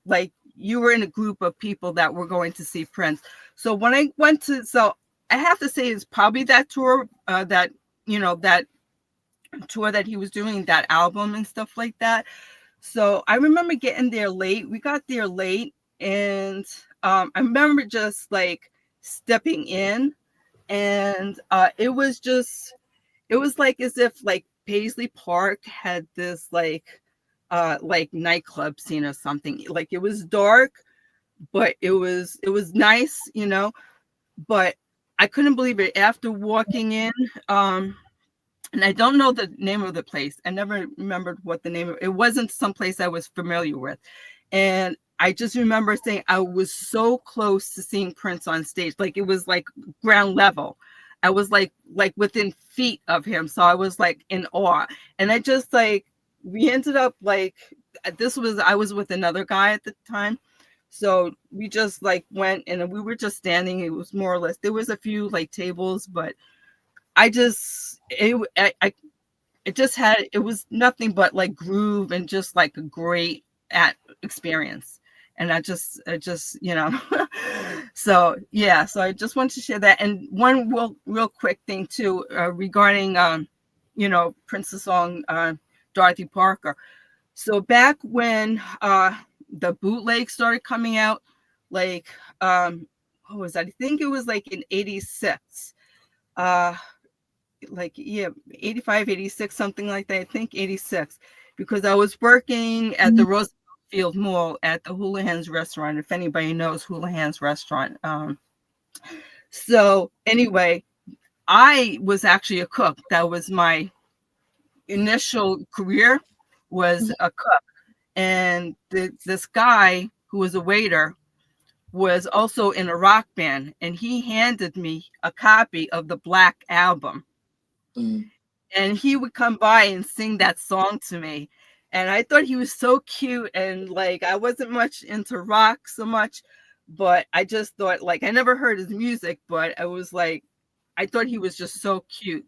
like you were in a group of people that were going to see Prince. So when I went to, so I have to say it's probably that tour, that tour that he was doing, that album and stuff like that. So I remember getting there late. We got there late, and I remember just like stepping in, and it was like as if like Paisley Park had this like nightclub scene or something. Like it was dark, but it was nice, but I couldn't believe it after walking in. And I don't know the name of the place. I never remembered what the name of it. It wasn't someplace I was familiar with. And I just remember saying I was so close to seeing Prince on stage. Like it was like ground level. I was like within feet of him. So I was like in awe. And I just like, we ended up like, I was with another guy at the time. So we just like went and we were just standing. It was more or less, there was a few like tables, but it was nothing but like groove and just like a great experience. And I just, so yeah, so I just wanted to share that. And one real quick thing too, regarding, Prince's song, Dorothy Parker. So back when the bootleg started coming out, like, what was that? I think it was like in 86. 85, 86, something like that. I think 86, because I was working at the Roosevelt Field Mall at the Houlihan's restaurant, if anybody knows Houlihan's restaurant. So anyway, I was actually a cook. That was my initial career, was a cook. and this guy who was a waiter was also in a rock band, and he handed me a copy of the Black album. And he would come by and sing that song to me. And I thought he was so cute. And like, I wasn't much into rock so much, but I just thought, like, I never heard his music, but I was like, I thought he was just so cute.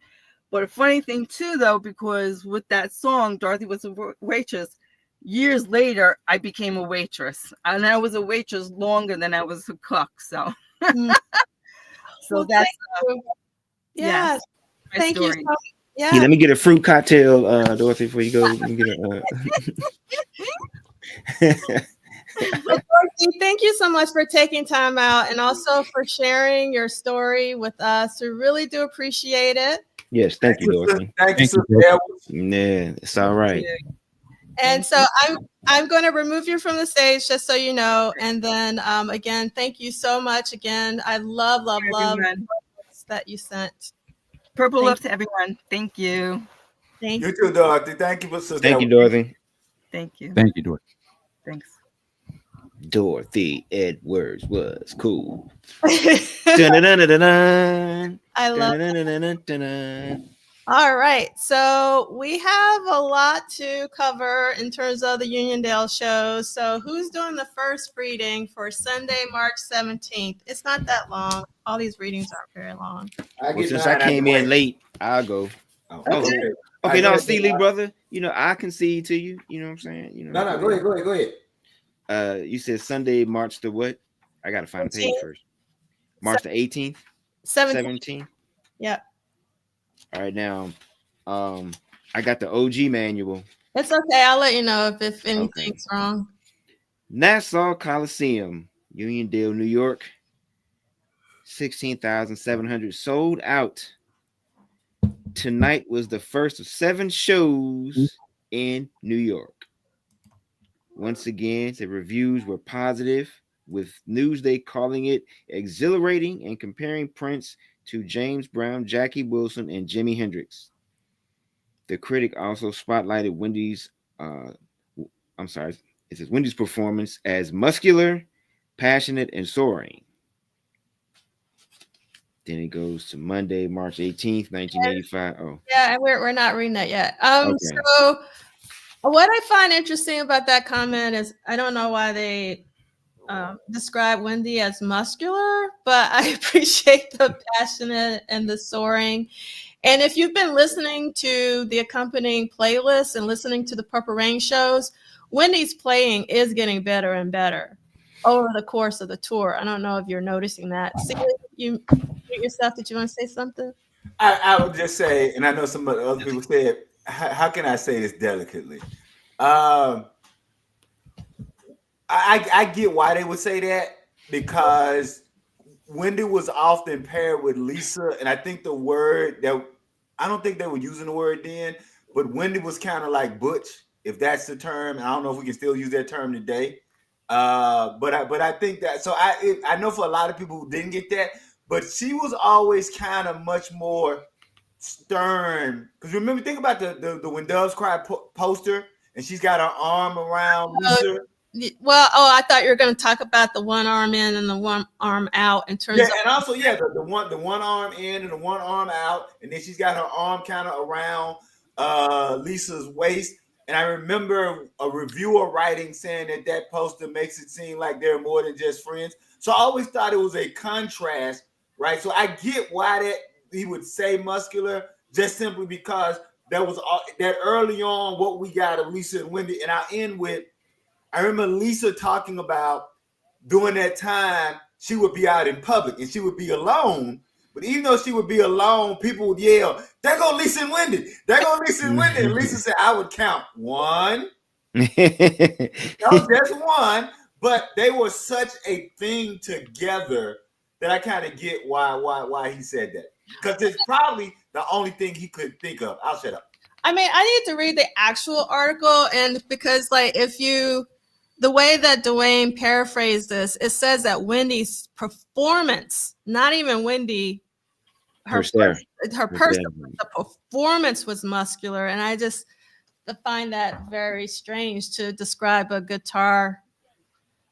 But a funny thing too, though, because with that song, Dorothy was a waitress. Years later, I became a waitress, and I was a waitress longer than I was a cook. So, so
Well,
that's
yes. Thank you.
story.
Yeah, let me get a fruit cocktail, Dorothy, before you go. Let me get a.
Dorothy, thank you so much for taking time out and also for sharing your story with us. We really do appreciate it.
Yes, thank you, Dorothy.
Thank you, Sister Edwards.
Yeah, it's all right.
And so I'm going to remove you from the stage just so you know. And then again, thank you so much. Again, I love that you sent.
Purple love to everyone. Thank you.
Thank
you too, Dorothy. Thank you for Sister
Thank you, Dorothy.
Thank you.
Thank you, Dorothy.
Thanks.
Dorothy Edwards was cool.
I love it. All right. So we have a lot to cover in terms of the Uniondale shows. So who's doing the first reading for Sunday, March 17th? It's not that long. All these readings aren't very long.
Well, since I came in late, I'll go. Okay, no, Steely, brother. You know, I concede to you. You know what I'm saying? You know.
No, go ahead.
You said Sunday, March the what? I gotta find the page first. March the 18th? 17th?
Yep.
All right, now I got the OG manual.
It's okay. I'll let you know if anything's wrong.
Nassau Coliseum, Uniondale, New York. 16,700 sold out. Tonight was the first of 7 shows in New York. Once again, the reviews were positive, with Newsday calling it exhilarating and comparing Prince to James Brown, Jackie Wilson, and Jimi Hendrix. The critic also spotlighted Wendy's performance as muscular, passionate, and soaring. Then it goes to Monday, March 18th, 1985. Oh.
Yeah, and we're not reading that yet. So what I find interesting about that comment is I don't know why they describe Wendy as muscular, but I appreciate the passionate and the soaring. And if you've been listening to the accompanying playlist and listening to the Purple Rain shows, Wendy's playing is getting better and better over the course of the tour. I don't know if you're noticing that. See, you yourself, did you want to say something?
I would just say, and I know some other people said, how can I say this delicately? I get why they would say that, because Wendy was often paired with Lisa, and I think the word that I don't think they were using the word then, but Wendy was kind of like Butch, if that's the term. I don't know if we can still use that term today. But I think that, so I know for a lot of people who didn't get that, but she was always kind of much more stern. Because remember, think about the When Doves Cry poster, and she's got her arm around Lisa.
Well, I thought you were going to talk about the one arm in and the one arm out in terms of.
And also, the one arm in and the one arm out, and then she's got her arm kind of around Lisa's waist. And I remember a reviewer writing saying that poster makes it seem like they're more than just friends. So I always thought it was a contrast, right? So I get why that he would say muscular, just simply because that was that early on what we got of Lisa and Wendy. And I'll end with, I remember Lisa talking about during that time, she would be out in public and she would be alone. But even though she would be alone, people would yell, "There go Lisa and Wendy! There go Lisa and Wendy!" And Lisa said, "I would count 1." That was just 1. But they were such a thing together that I kind of get why he said that. Because it's probably the only thing he could think of. I'll shut up.
I mean, I need to read the actual article, and because the way that Duane paraphrased this, it says that Wendy's performance, not even Wendy, her person, the performance was muscular. And I just, find that very strange to describe a guitar.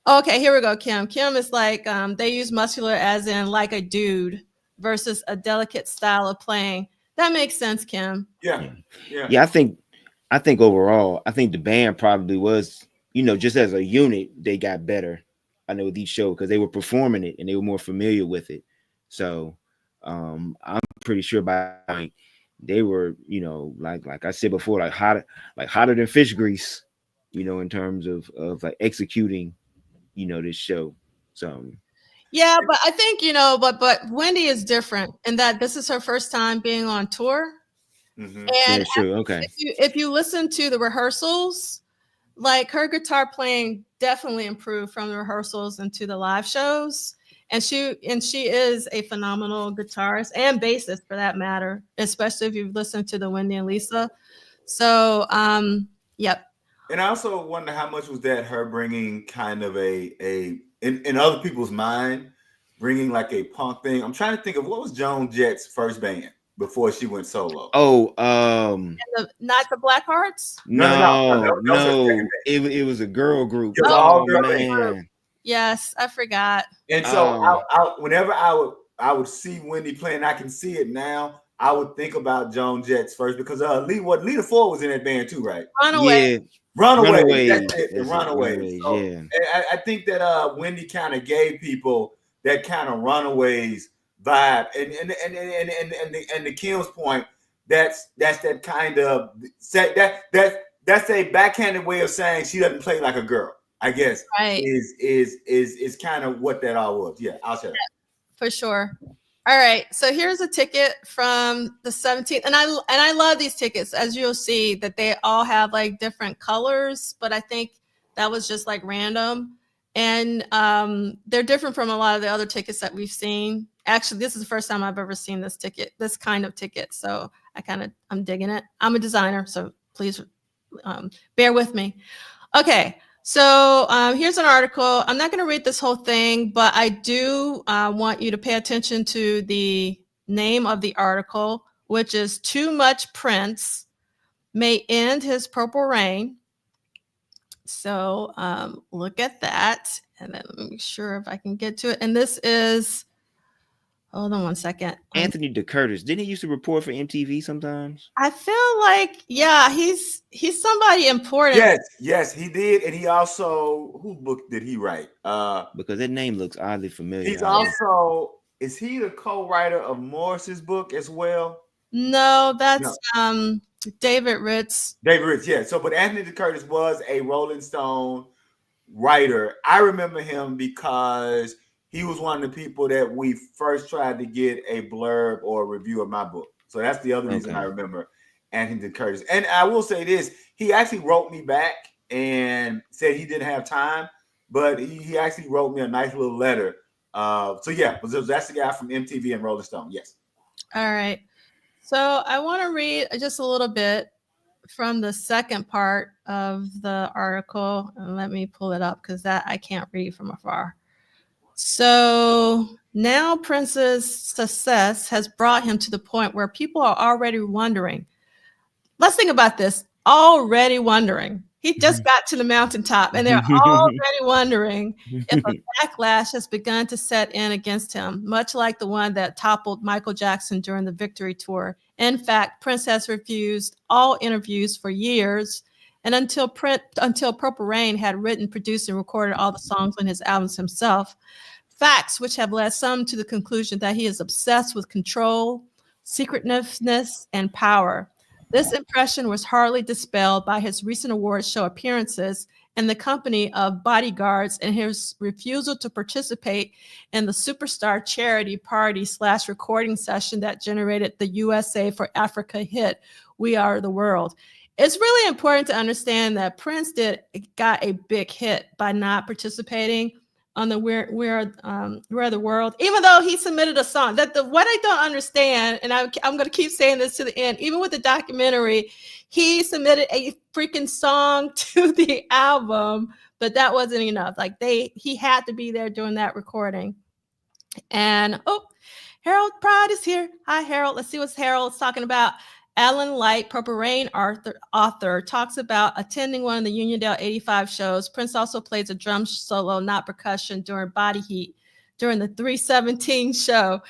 Okay, here we go, Kim. Kim is like, they use muscular as in like a dude versus a delicate style of playing. That makes sense, Kim.
Yeah.
I think overall, I think the band probably was, just as a unit, they got better. I know with each show because they were performing it and they were more familiar with it. So I'm pretty sure by like, they were, like I said before, like hotter than fish grease, in terms of like executing, this show. So
yeah, but I think but Wendy is different in that this is her first time being on tour.
Mm-hmm.
And
that's true. Okay.
If you listen to the rehearsals, like her guitar playing definitely improved from the rehearsals into the live shows. And she is a phenomenal guitarist and bassist for that matter, especially if you've listened to the Wendy and Lisa. So, yep.
And I also wonder how much was that her bringing kind of in other people's mind, bringing like a punk thing. I'm trying to think of what was Joan Jett's first band before she went solo.
Oh,
not the Black Hearts.
No. It was a girl group.
It was all girl band.
Yes, I forgot.
And so whenever I would see Wendy playing, I can see it now. I would think about Joan Jett's first because Lita Ford was in that band too, right?
Runaway.
Yeah.
Runaway. That's it. Runaway. So,
yeah.
I think that Wendy kind of gave people that kind of Runaways vibe, and to Kim's point, that's that kind of that's a backhanded way of saying she doesn't play like a girl. I guess
right.
is kind of what that all was. Yeah, I'll say that.
For sure. All right, so here's a ticket from the 17th, and I love these tickets. As you'll see, that they all have like different colors, but I think that was just like random, and they're different from a lot of the other tickets that we've seen. Actually, this is the first time I've ever seen this kind of ticket. So I'm digging it. I'm a designer, so please bear with me. Okay. So here's an article. I'm not going to read this whole thing, but I do want you to pay attention to the name of the article, which is Too Much Prince May End His Purple Reign. So look at that. And then let me make sure if I can get to it. And this is, hold on one second.
Anthony DeCurtis. Didn't he used to report for MTV sometimes?
I feel like, yeah, he's somebody important.
Yes, he did. And he also, whose book did he write?
Because that name looks oddly familiar.
He's also, is he the co-writer of Morris's book as well?
No, that's David Ritz.
David Ritz, yeah. So, but Anthony DeCurtis was a Rolling Stone writer. I remember him because he was one of the people that we first tried to get a blurb or a review of my book. So that's the other reason I remember Anthony DeCurtis. And I will say this, he actually wrote me back and said he didn't have time, but he actually wrote me a nice little letter. So yeah, that's the guy from MTV and Rolling Stone. Yes.
All right. So I want to read just a little bit from the second part of the article. And let me pull it up because that I can't read from afar. So now Prince's success has brought him to the point where people are already wondering. Let's think about this. Already wondering. He just got to the mountaintop and they're already wondering if a backlash has begun to set in against him, much like the one that toppled Michael Jackson during the Victory Tour. In fact, Prince has refused all interviews for years. And until Purple Rain had written, produced, and recorded all the songs on his albums himself, facts which have led some to the conclusion that he is obsessed with control, secretiveness, and power. This impression was hardly dispelled by his recent award show appearances in the company of bodyguards and his refusal to participate in the superstar charity party / recording session that generated the USA for Africa hit, We Are the World. It's really important to understand that Prince got a big hit by not participating on the We're the World, even though he submitted a song. What I don't understand, and I'm going to keep saying this to the end, even with the documentary, he submitted a freaking song to the album, but that wasn't enough. Like he had to be there doing that recording. And Harold Pride is here. Hi, Harold. Let's see what Harold's talking about. Alan Light, Purple Rain author, talks about attending one of the Uniondale 85 shows. Prince also plays a drum solo, not percussion, during Body Heat, during the 317 show.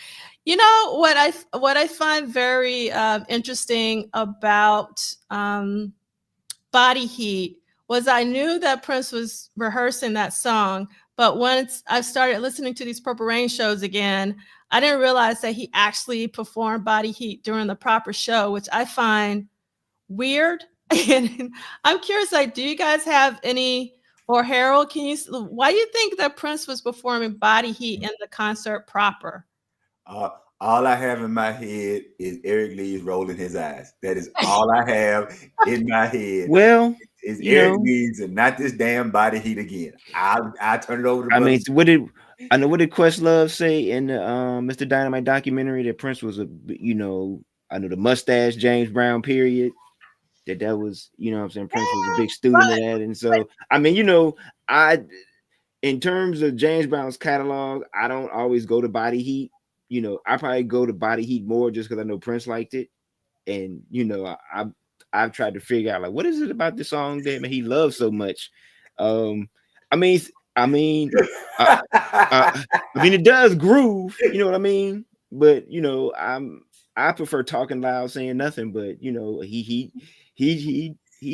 You know what I find very interesting about Body Heat was I knew that Prince was rehearsing that song, but once I started listening to these Purple Rain shows again, I didn't realize that he actually performed Body Heat during the proper show, which I find weird. And I'm curious, like, do you guys have any, or Harold, why do you think that Prince was performing Body Heat in the concert proper?
All I have in my head is Eric Lee's rolling his eyes. That is all I have in my head.
Well,
is Eric Lee's and not this damn Body Heat again. I turn it over to.
I mean, what did Questlove say in the Mr. Dynamite documentary that Prince was I know the mustache James Brown period. That was, what I'm saying, Prince was a big student of that, and so I mean, in terms of James Brown's catalog, I don't always go to Body Heat. I probably go to Body Heat more just because I know Prince liked it, and I've tried to figure out, like, what is it about this song that he loves so much. I mean, it does groove, you know what I mean? But I prefer talking loud, saying nothing. But he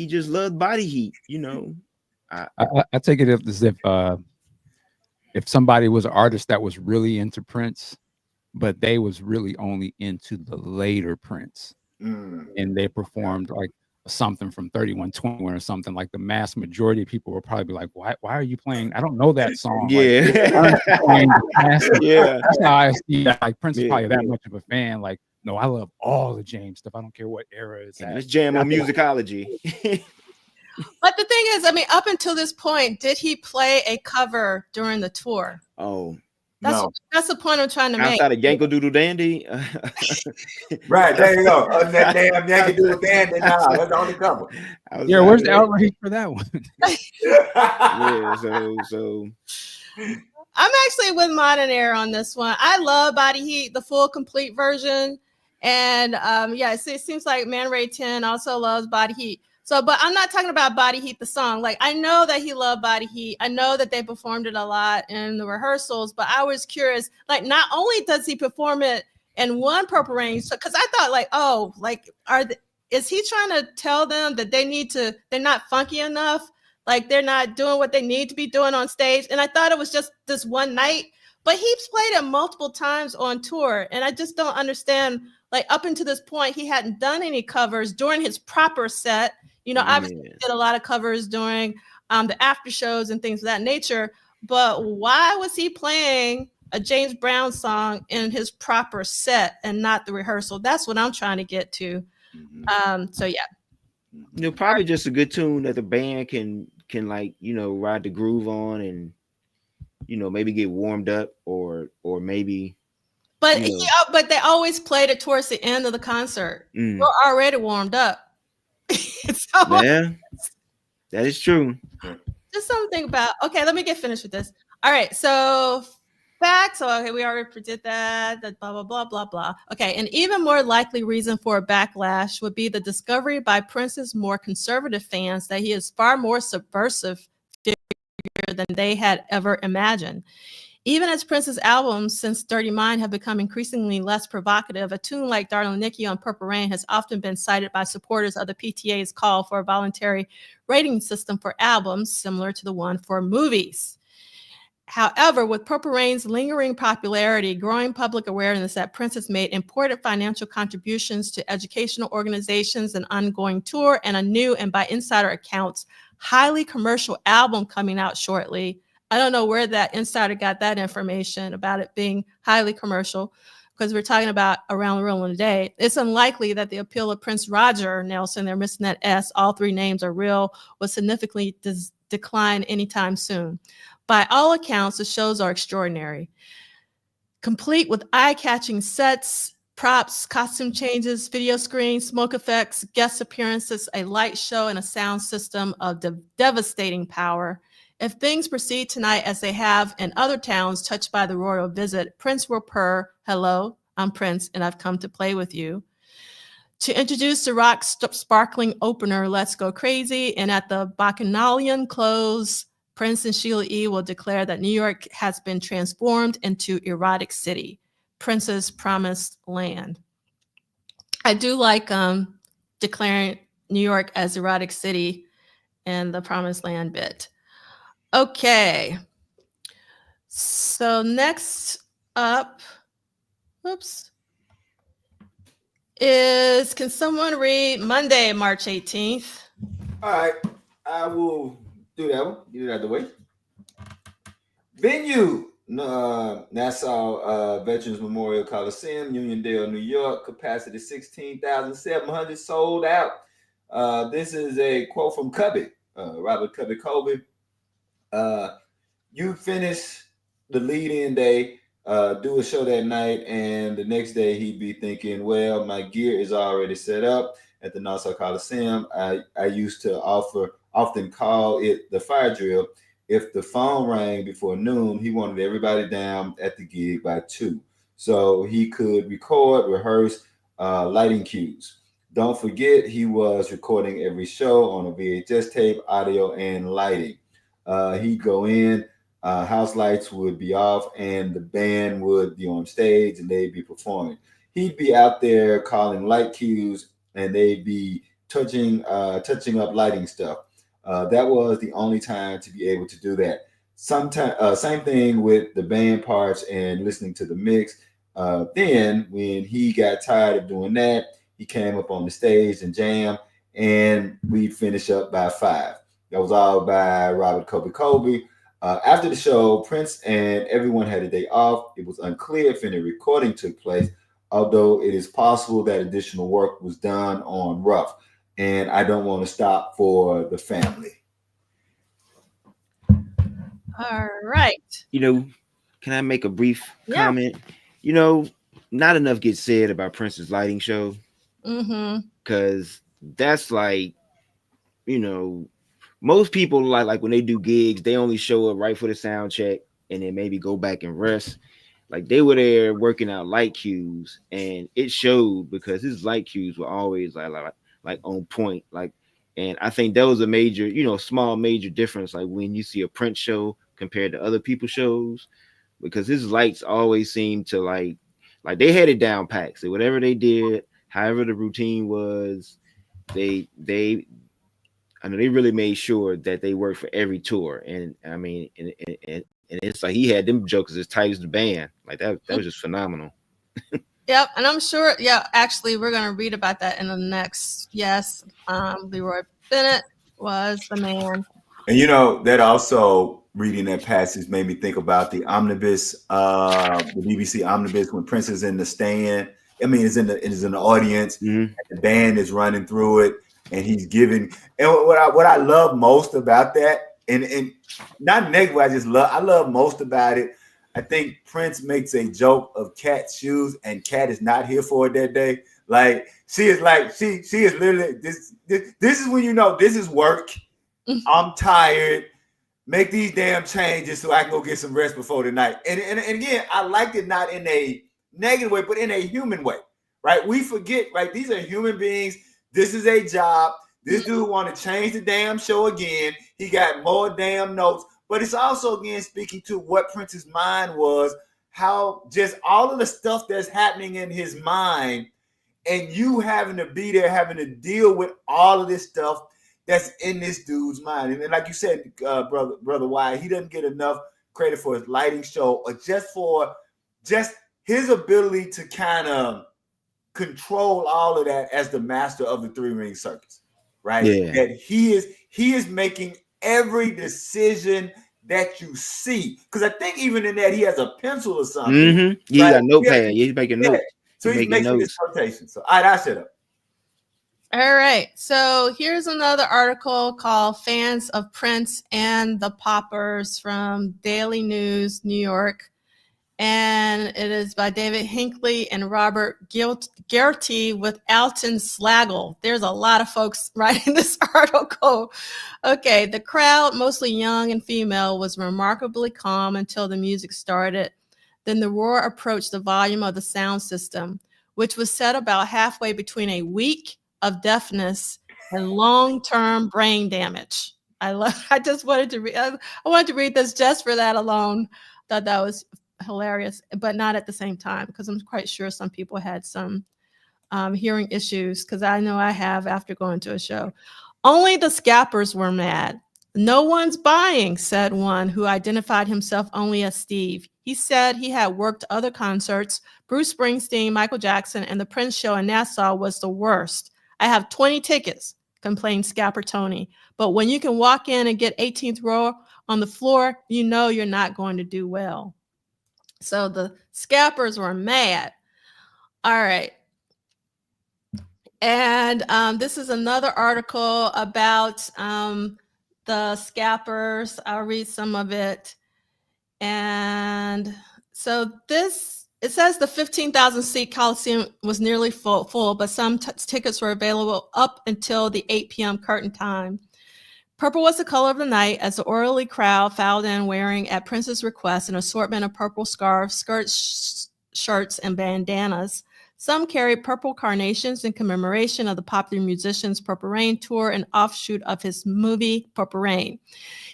just loved Body Heat,
I take it as if somebody was an artist that was really into Prince, but they was really only into the later Prince, and they performed like something from 3121 or something, like the mass majority of people will probably be like, why are you playing? I don't know that song.
Yeah.
Yeah. That's how I see that. Like, Prince is probably that much of a fan. Like, no, I love all the James stuff. I don't care what era it's at.
Let's jam on musicology.
But the thing is, I mean, up until this point, did he play a cover during the tour?
Oh,
that's the point I'm trying to make.
Outside of Yankee Doodle Dandy.
Right, there you go. Other than that damn Yankee Doodle Dandy, that's the only cover.
Yeah, where's the outrage for that one?
Yeah, so
I'm actually with Modern Air on this one. I love Body Heat, the full complete version. And it seems like Man Ray 10 also loves Body Heat. So, but I'm not talking about Body Heat, the song. Like, I know that he loved Body Heat. I know that they performed it a lot in the rehearsals, but I was curious, like, not only does he perform it in one Purple Rain, because I thought, like, is he trying to tell them that they're not funky enough? Like, they're not doing what they need to be doing on stage. And I thought it was just this one night, but he's played it multiple times on tour. And I just don't understand, like, up until this point, he hadn't done any covers during his proper set. Obviously he did a lot of covers during the after shows and things of that nature. But why was he playing a James Brown song in his proper set and not the rehearsal? That's what I'm trying to get to.
Probably just a good tune that the band can like, ride the groove on and, maybe get warmed up or maybe.
But but they always played it towards the end of the concert. We're already warmed up.
Yeah, that is true.
Just something about, okay, let me get finished with this. All right, so facts. So, okay, we already predicted that blah, blah, blah, blah, blah. Okay, an even more likely reason for a backlash would be the discovery by Prince's more conservative fans that he is far more subversive figure than they had ever imagined. Even as Prince's albums since Dirty Mind have become increasingly less provocative, a tune like Darling Nikki on Purple Rain has often been cited by supporters of the PTA's call for a voluntary rating system for albums similar to the one for movies. However, with Purple Rain's lingering popularity, growing public awareness that Prince has made important financial contributions to educational organizations, an ongoing tour, and a new, and by insider accounts, highly commercial album coming out shortly. I don't know where that insider got that information about it being highly commercial, because we're talking about Around the World in a Day. It's unlikely that the appeal of Prince Roger Nelson, they're missing that S, all three names are real, will significantly decline anytime soon. By all accounts, the shows are extraordinary, complete with eye-catching sets, props, costume changes, video screens, smoke effects, guest appearances, a light show, and a sound system of devastating power. If things proceed tonight as they have in other towns touched by the royal visit, Prince will purr, "Hello, I'm Prince, and I've come to play with you." To introduce the rock sparkling opener, Let's Go Crazy, and at the Bacchanalian close, Prince and Sheila E. will declare that New York has been transformed into erotic city, Prince's promised land. I do like declaring New York as erotic city and the promised land bit. Okay. So next up, oops, is, can someone read Monday, March 18th?
All right, I will do that one. Get it out of the way. Venue, Nassau Veterans Memorial Coliseum, Uniondale, New York. Capacity 16,700, sold out. This is a quote from Cubby, Robert Cubby Colby. You finish the lead-in day, do a show that night, and the next day he'd be thinking, well, my gear is already set up at the Nassau Coliseum. I used to often call it the fire drill. If the phone rang before noon, he wanted everybody down at the gig by 2, so he could record, rehearse lighting cues. Don't forget, he was recording every show on a VHS tape, audio, and lighting. He'd go in, house lights would be off, and the band would be on stage, and they'd be performing. He'd be out there calling light cues, and they'd be touching up lighting stuff. That was the only time to be able to do that. Sometimes, same thing with the band parts and listening to the mix. Then, when he got tired of doing that, he came up on the stage and jammed, and we'd finish up by 5. That was all by Robert Colby. After the show, Prince and everyone had a day off. It was unclear if any recording took place, although it is possible that additional work was done on Rough. And I don't want to stop for the family.
All right.
Can I make a brief comment? Not enough gets said about Prince's lighting show. Because that's like, most people like when they do gigs, they only show up right for the sound check and then maybe go back and rest. Like, they were there working out light cues, and it showed because his light cues were always like on point. And I think that was a major, small major difference. Like when you see a Prince show compared to other people's shows, because his lights always seem to like they had it down packed. So whatever they did, however the routine was, they really made sure that they worked for every tour. And I mean, and it's like he had them jokers as tight as the band. Like that was just phenomenal.
Yep, and I'm sure. Yeah, actually, we're gonna read about that in the next. Yes, Leroy Bennett was the man.
And that also, reading that passage made me think about the omnibus, the BBC omnibus, when Prince is in the stand. I mean, is in the audience.
Mm-hmm.
The band is running through it, and he's giving. And what I love most about that, and not negative, I love most about it. I think Prince makes a joke of Kat's shoes, and Kat is not here for it that day. Like, she is literally this is when this is work. I'm tired. Make these damn changes so I can go get some rest before the night. And again, I liked it not in a negative way, but in a human way, right? We forget, right? These are human beings. This is a job. This dude want to change the damn show again. He got more damn notes. But it's also, again, speaking to what Prince's mind was, how just all of the stuff that's happening in his mind, and you having to be there, having to deal with all of this stuff that's in this dude's mind. And like you said, brother Wyatt, he doesn't get enough credit for his lighting show, or just his ability to kind of control all of that as the master of the 3-ring circus, right?
Yeah.
That he is making every decision that you see. Because I think even in that, he has a pencil or something.
Mm-hmm. Yeah,
right?
He got a notepad. He's making notes.
So he's making his notation. So all right, I shut up.
All right. So here's another article called Fans of Prince and the Poppers from Daily News, New York. And it is by David Hinckley and Robert Gertie with Alton Slagle. There's a lot of folks writing this article. Okay, the crowd, mostly young and female, was remarkably calm until the music started. Then the roar approached the volume of the sound system. which was said about halfway between a week of deafness and long-term brain damage. I just wanted to read. I wanted to read this just for that alone. Thought that was hilarious, but not at the same time, because I'm quite sure some people had some hearing issues, because I know I have after going to a show. Only the scalpers were mad. No one's buying, said one who identified himself only as Steve. He said he had worked other concerts. Bruce Springsteen, Michael Jackson, and the Prince show in Nassau was the worst. I have 20 tickets, complained Scalper Tony. But when you can walk in and get 18th row on the floor, you know you're not going to do well. So the scalpers were mad. All right. And this is another article about the scalpers. I'll read some of it. And so it says the 15,000 seat Coliseum was nearly full, but some tickets were available up until the 8 p.m. curtain time. Purple was the color of the night as the orderly crowd filed in wearing, at Prince's request, an assortment of purple scarves, skirts, shirts, and bandanas. Some carried purple carnations in commemoration of the popular musician's Purple Rain tour, an offshoot of his movie Purple Rain.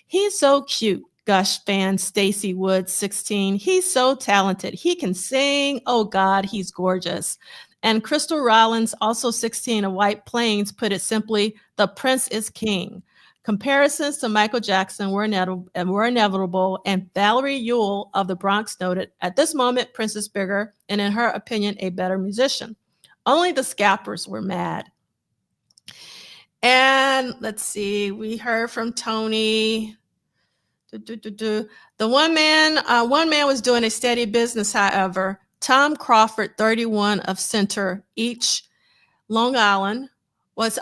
He's so cute, gushed fan Stacy Woods, 16. He's so talented. He can sing. Oh, God, he's gorgeous. And Crystal Rollins, also 16, of White Plains, put it simply, the Prince is king. Comparisons to Michael Jackson were inevitable, and Valerie Ewell of the Bronx noted, at this moment, Prince is bigger, and in her opinion, a better musician. Only the scalpers were mad. And let's see, we heard from Tony. The one man was doing a steady business, however. Tom Crawford, 31, of Center Reach, Long Island, was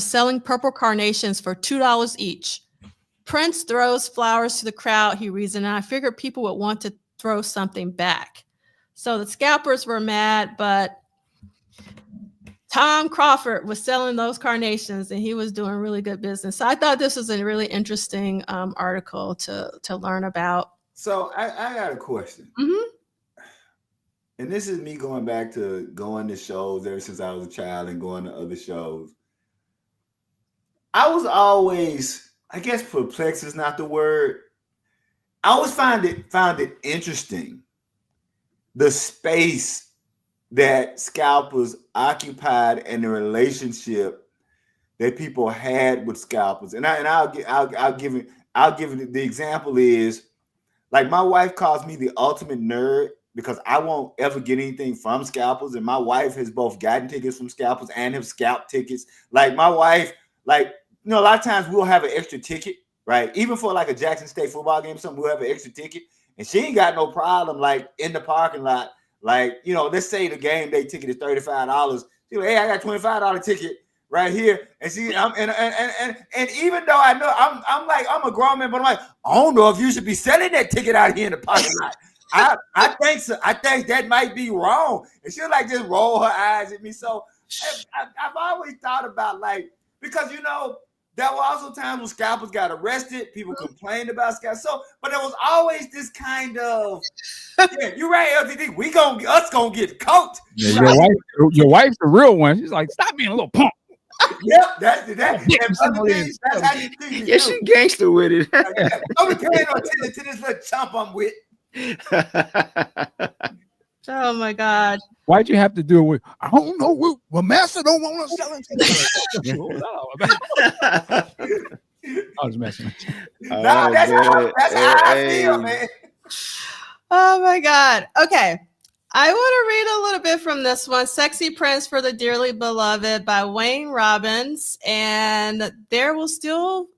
selling purple carnations for $2 each. Prince throws flowers to the crowd, he reasoned, and I figured people would want to throw something back. So the scalpers were mad, but Tom Crawford was selling those carnations and he was doing really good business. So I thought this was a really interesting article to learn about.
So I got a question.
Mm-hmm.
And this is me going back to going to shows ever since I was a child and going to other shows. I was always, I guess perplexed is not the word. I always found it interesting, the space that scalpers occupied and the relationship that people had with scalpers. And I'll give it the example is, like, my wife calls me the ultimate nerd, because I won't ever get anything from scalpers. And my wife has both gotten tickets from scalpers and have scalped tickets. Like, my wife, like, you know, a lot of times we'll have an extra ticket, right? Even for like a Jackson State football game, something, we'll have an extra ticket. And she ain't got no problem, like, in the parking lot. Like, you know, let's say the game day ticket is $35. She's like, hey, I got a $25 ticket right here. And she, and even though I know I'm a grown man, but I'm like, I don't know if you should be selling that ticket out here in the parking lot. I think so. I think that might be wrong. And she'll like just roll her eyes at me. So I've always thought about, like, because, you know, there were also times when scalpers got arrested. People complained about scalpers. So, but there was always this kind of, yeah, you're right, LTD. Us gonna get caught.
Yeah, your wife's the real one. She's like, stop being a little punk.
Yep, that's how you think.
Yeah, she gangster with it.
Don't be paying no attention to this little chump I'm with.
Oh my God.
Why'd you have to do it with, I don't know, well, master don't want to sell it. I was messing with you.
No, that's how I feel, man.
Oh my God. Okay. I want to read a little bit from this one, Sexy Prince for the Dearly Beloved by Wayne Robbins. And there were still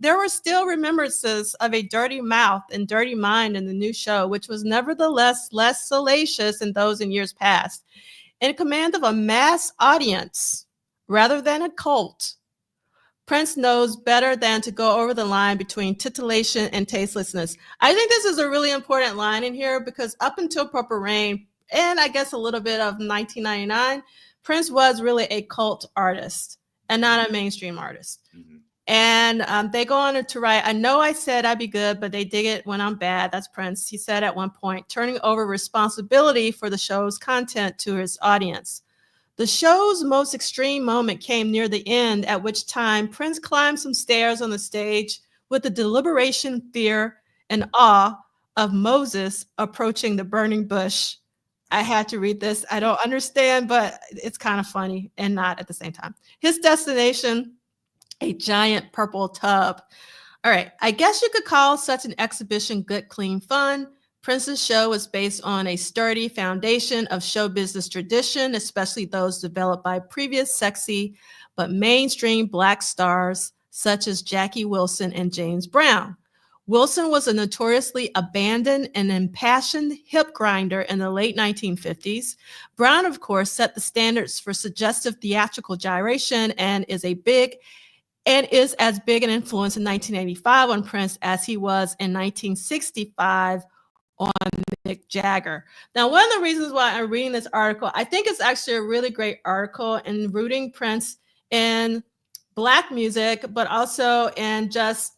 remembrances of a dirty mouth and dirty mind in the new show, which was nevertheless less salacious than those in years past. In command of a mass audience rather than a cult, Prince knows better than to go over the line between titillation and tastelessness. I think this is a really important line in here, because up until Purple Rain, and I guess a little bit of 1999, Prince was really a cult artist and not a mainstream artist. Mm-hmm. And they go on to write, I know I said I'd be good, but they dig it when I'm bad. That's Prince. He said at one point, turning over responsibility for the show's content to his audience. The show's most extreme moment came near the end, at which time Prince climbed some stairs on the stage with the deliberation, fear, and awe of Moses approaching the burning bush. I had to read this. I don't understand, but it's kind of funny and not at the same time. His destination, a giant purple tub. All right, I guess you could call such an exhibition good, clean fun. Prince's show is based on a sturdy foundation of show business tradition, especially those developed by previous sexy but mainstream Black stars such as Jackie Wilson and James Brown. Wilson was a notoriously abandoned and impassioned hip grinder in the late 1950s. Brown, of course, set the standards for suggestive theatrical gyration and is as big an influence in 1985 on Prince as he was in 1965 on Mick Jagger. Now, one of the reasons why I'm reading this article, I think it's actually a really great article in rooting Prince in Black music, but also in just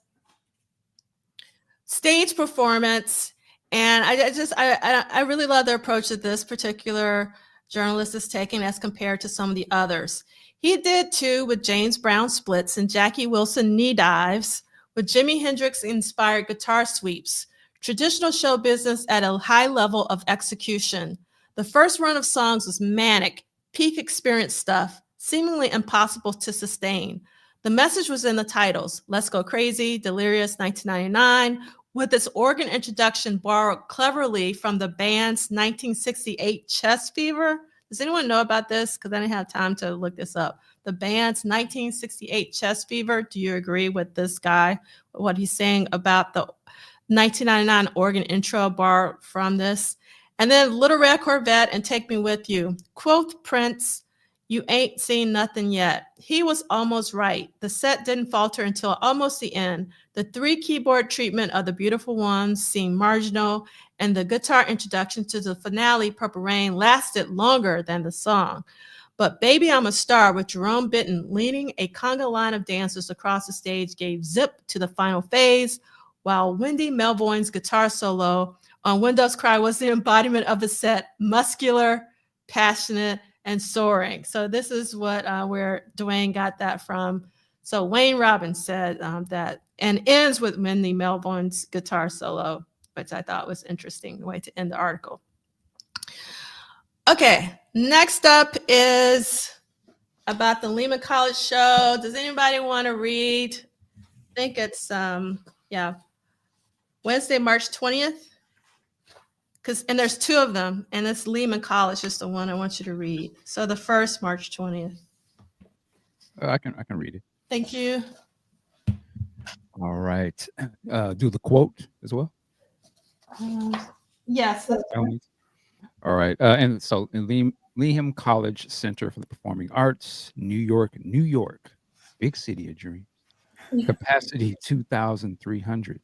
stage performance. And I really love the approach that this particular journalist is taking as compared to some of the others. He did too with James Brown splits and Jackie Wilson knee dives, with Jimi Hendrix inspired guitar sweeps. Traditional show business at a high level of execution. The first run of songs was manic, peak experience stuff, seemingly impossible to sustain. The message was in the titles, Let's Go Crazy, Delirious 1999, with its organ introduction borrowed cleverly from the band's 1968 Chest Fever. Does anyone know about this? Because I didn't have time to look this up. The band's 1968 Chest Fever. Do you agree with this guy, what he's saying about the 1999 organ intro borrowed from this? And then Little Red Corvette and Take Me With You. Quote Prince, you ain't seen nothing yet. He was almost right. The set didn't falter until almost the end. The 3-keyboard treatment of The Beautiful Ones seemed marginal, and the guitar introduction to the finale, Purple Rain, lasted longer than the song. But Baby I'm a Star with Jerome Benton leading a conga line of dancers across the stage gave zip to the final phase, while Wendy Melvoin's guitar solo on Windows Cry was the embodiment of the set, muscular, passionate, and soaring. So this is what where Duane got that from. So Wayne Robbins said that, and ends with Wendy Melvoin's guitar solo, which I thought was interesting, the way to end the article. Okay, next up is about the Lehman College show. Does anybody want to read? I think it's Wednesday, March 20th. And there's 2 of them, and it's Lehman College is the one I want you to read. So the first, March 20th.
I can read it.
Thank you.
All right. Do the quote as well?
Yes.
All right. And so in Lehman College Center for the Performing Arts, New York, big city of dreams. Capacity 2,300.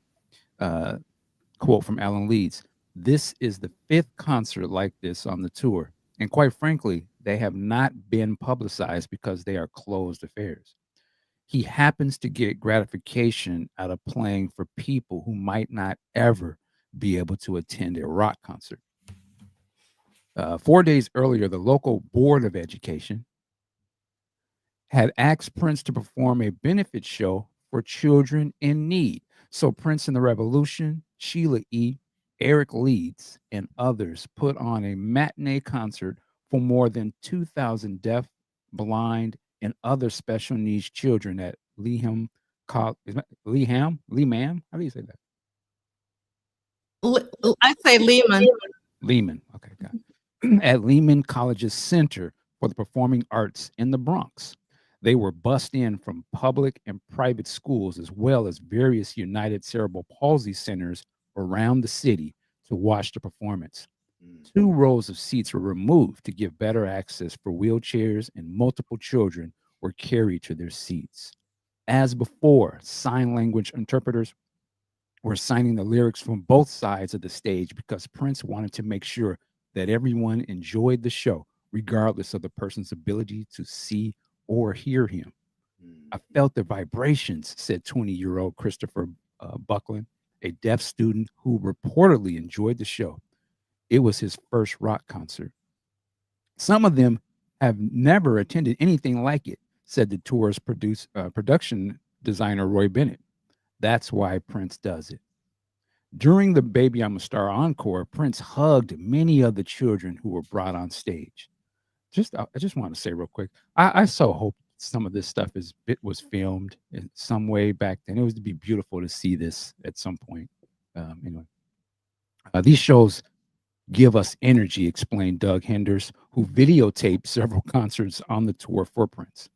Quote from Alan Leeds. This is the 5th concert like this on the tour. And quite frankly, they have not been publicized because they are closed affairs. He happens to get gratification out of playing for people who might not ever be able to attend a rock concert. 4 days earlier, the local Board of Education had asked Prince to perform a benefit show for children in need. So Prince and the Revolution, Sheila E., Eric Leeds, and others put on a matinee concert for more than 2,000 deaf, blind, and other special needs children at Lehman? How do you say that?
I say Lehman.
Lehman. Okay, got it. At Lehman College's Center for the Performing Arts in the Bronx. They were bussed in from public and private schools, as well as various United Cerebral Palsy centers around the city to watch the performance. 2 rows of seats were removed to give better access for wheelchairs, and multiple children were carried to their seats. As before, sign language interpreters were signing the lyrics from both sides of the stage because Prince wanted to make sure that everyone enjoyed the show, regardless of the person's ability to see or hear him. I felt the vibrations, said 20-year-old Christopher Buckland, a deaf student who reportedly enjoyed the show. It was his first rock concert. Some of them have never attended anything like it, said the tour's production designer Roy Bennett. That's why Prince does it. During the Baby I'm a Star encore, Prince hugged many of the children who were brought on stage. I just want to say real quick, I so hope some of this stuff was filmed in some way back then. It was to be beautiful to see this at some point. Anyway, these shows give us energy, explained Doug Henders, who videotaped several concerts on the tour for Prince.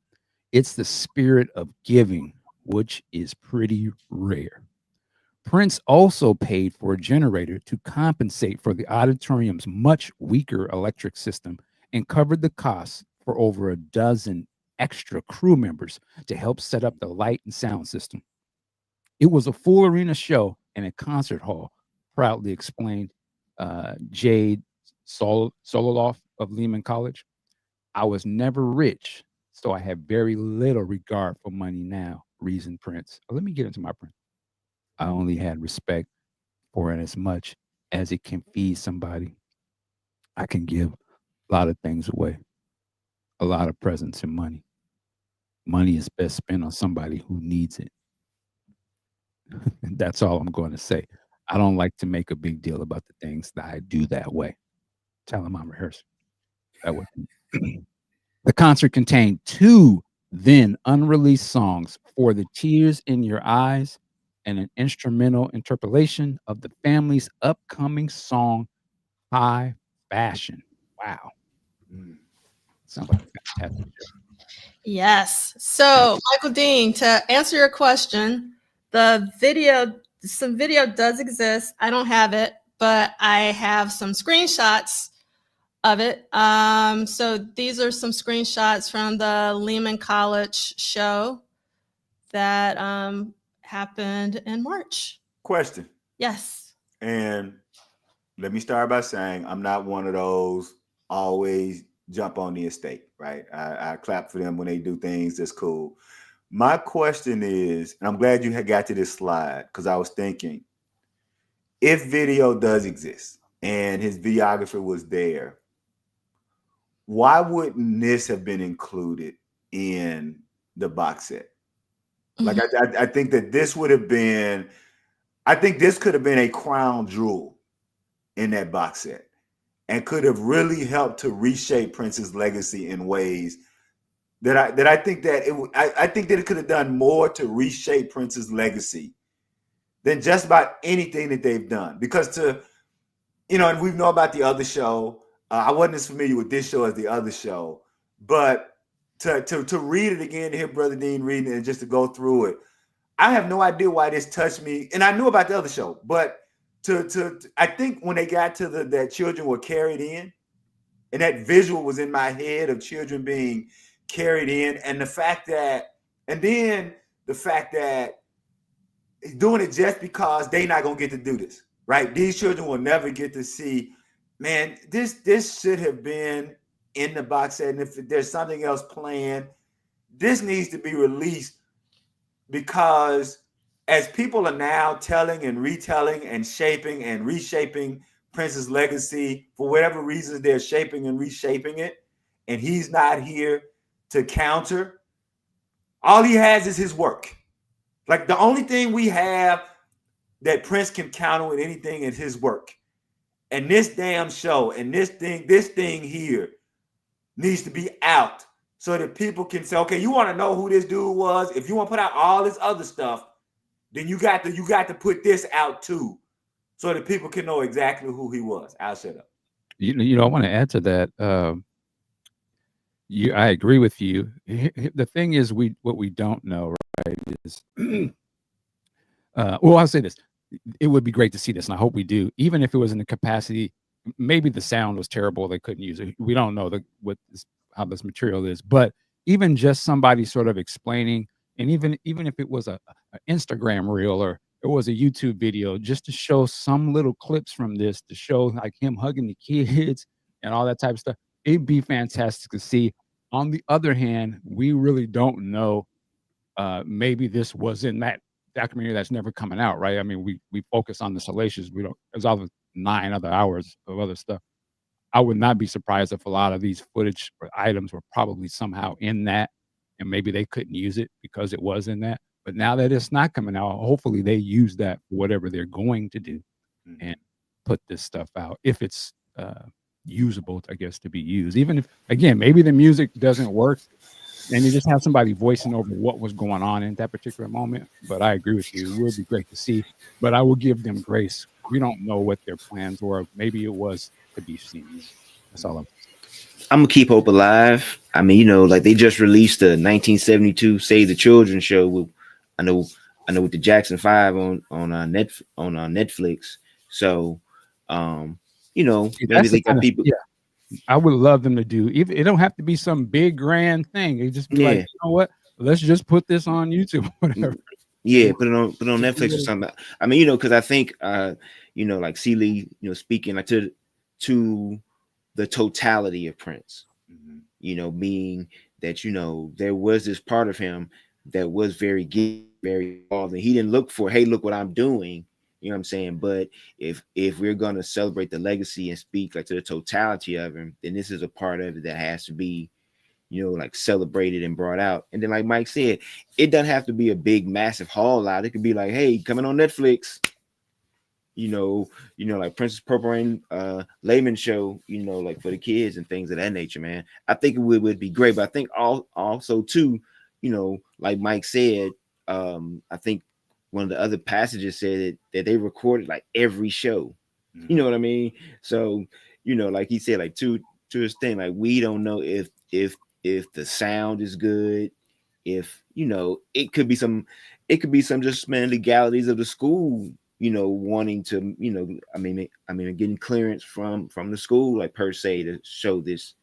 It's the spirit of giving, which is pretty rare. Prince also paid for a generator to compensate for the auditorium's much weaker electric system and covered the costs for over a dozen extra crew members to help set up the light and sound system. It was a full arena show and a concert hall, proudly explained Jade Sololoff of Lehman College. I was never rich, so I have very little regard for money now, reasoned Prince. Let me get into my Prince. I only had respect for it as much as it can feed somebody. I can give a lot of things away, a lot of presents and money. Money is best spent on somebody who needs it. And that's all I'm going to say. I don't like to make a big deal about the things that I do that way. Tell him I'm rehearsing that way. The concert contained 2 then unreleased songs, For the Tears in Your Eyes and an instrumental interpolation of the family's upcoming song, High Fashion. Wow. Sounds like a fantastic show.
Yes. So, Michael Dean, to answer your question, some video does exist. I don't have it, but I have some screenshots of it. So these are some screenshots from the Lehman College show that happened in March.
Question.
Yes.
And let me start by saying I'm not one of those always jump on the estate, right? I clap for them when they do things that's cool. My question is, and I'm glad you had got to this slide because I was thinking, if video does exist and his videographer was there, why wouldn't this have been included in the box set? Like, I think that this would have been, I think this could have been a crown jewel in that box set and could have really helped to reshape Prince's legacy in ways that I think that I think that it could have done more to reshape Prince's legacy than just about anything that they've done. Because and we know about the other show. I wasn't as familiar with this show as the other show, but to read it again, to hear Brother Dean reading it, and just to go through it, I have no idea why this touched me. And I knew about the other show, but I think when they got to that children were carried in, and that visual was in my head of children being carried in, and the fact that he's doing it just because they're not gonna get to do this, right? These children will never get to see. Man, this should have been in the box set, and if there's something else planned, this needs to be released, because as people are now telling and retelling and shaping and reshaping Prince's legacy, for whatever reasons they're shaping and reshaping it, and he's not here to counter. All he has is his work. Like, the only thing we have that Prince can counter with anything is his work. And this damn show and this thing here needs to be out so that people can say, okay, you want to know who this dude was? If you want to put out all this other stuff, then you got to put this out too, so that people can know exactly who he was. I'll shut up.
I want to add to that. I agree with you. The thing is, what we don't know, right, is, I'll say this. It would be great to see this, and I hope we do, even if it was in the capacity, maybe the sound was terrible, they couldn't use it. We don't know how this material is, but even just somebody sort of explaining, and even if it was a Instagram reel or it was a YouTube video, just to show some little clips from this, to show like him hugging the kids and all that type of stuff, it'd be fantastic to see. On the other hand, we really don't know maybe this was in that documentary that's never coming out, right? I mean, we focus on the Salacious. We don't. There's all 9 other hours of other stuff. I would not be surprised if a lot of these footage or items were probably somehow in that, and maybe they couldn't use it because it was in that. But now that it's not coming out, hopefully they use that for whatever they're going to do and put this stuff out if it's usable, I guess, to be used. Even if, again, maybe the music doesn't work and you just have somebody voicing over what was going on in that particular moment. But I agree with you. It would be great to see. But I will give them grace. We don't know what their plans were. Maybe it was to be seen. That's all
I'm gonna keep hope alive. I mean, like they just released the 1972 Save the Children show with, I know with the Jackson 5 on Netflix. So maybe they got people.
Yeah, I would love them to do. Even it don't have to be some big grand thing. It just be like, you know what? Let's just put this on YouTube, whatever.
Yeah, put it on Netflix or something. I mean, because I think like Celie, speaking like to the totality of Prince, meaning that there was this part of him that was very involved, and he didn't look for, hey, look what I'm doing. You know what I'm saying? But if we're gonna celebrate the legacy and speak like to the totality of him, then this is a part of it that has to be, like celebrated and brought out. And then, like Mike said, it doesn't have to be a big, massive haul out. It could be like, hey, coming on Netflix. Like Princess Purple Rain, Lehman show, like for the kids and things of that nature, man. I think it would be great. But I think also too, like Mike said, I think one of the other passages said that they recorded like every show. You know what I mean? So, like he said, like to his thing, like we don't know if the sound is good, if it could be some just legalities of the school, wanting to, getting clearance from the school, like per se, to show this,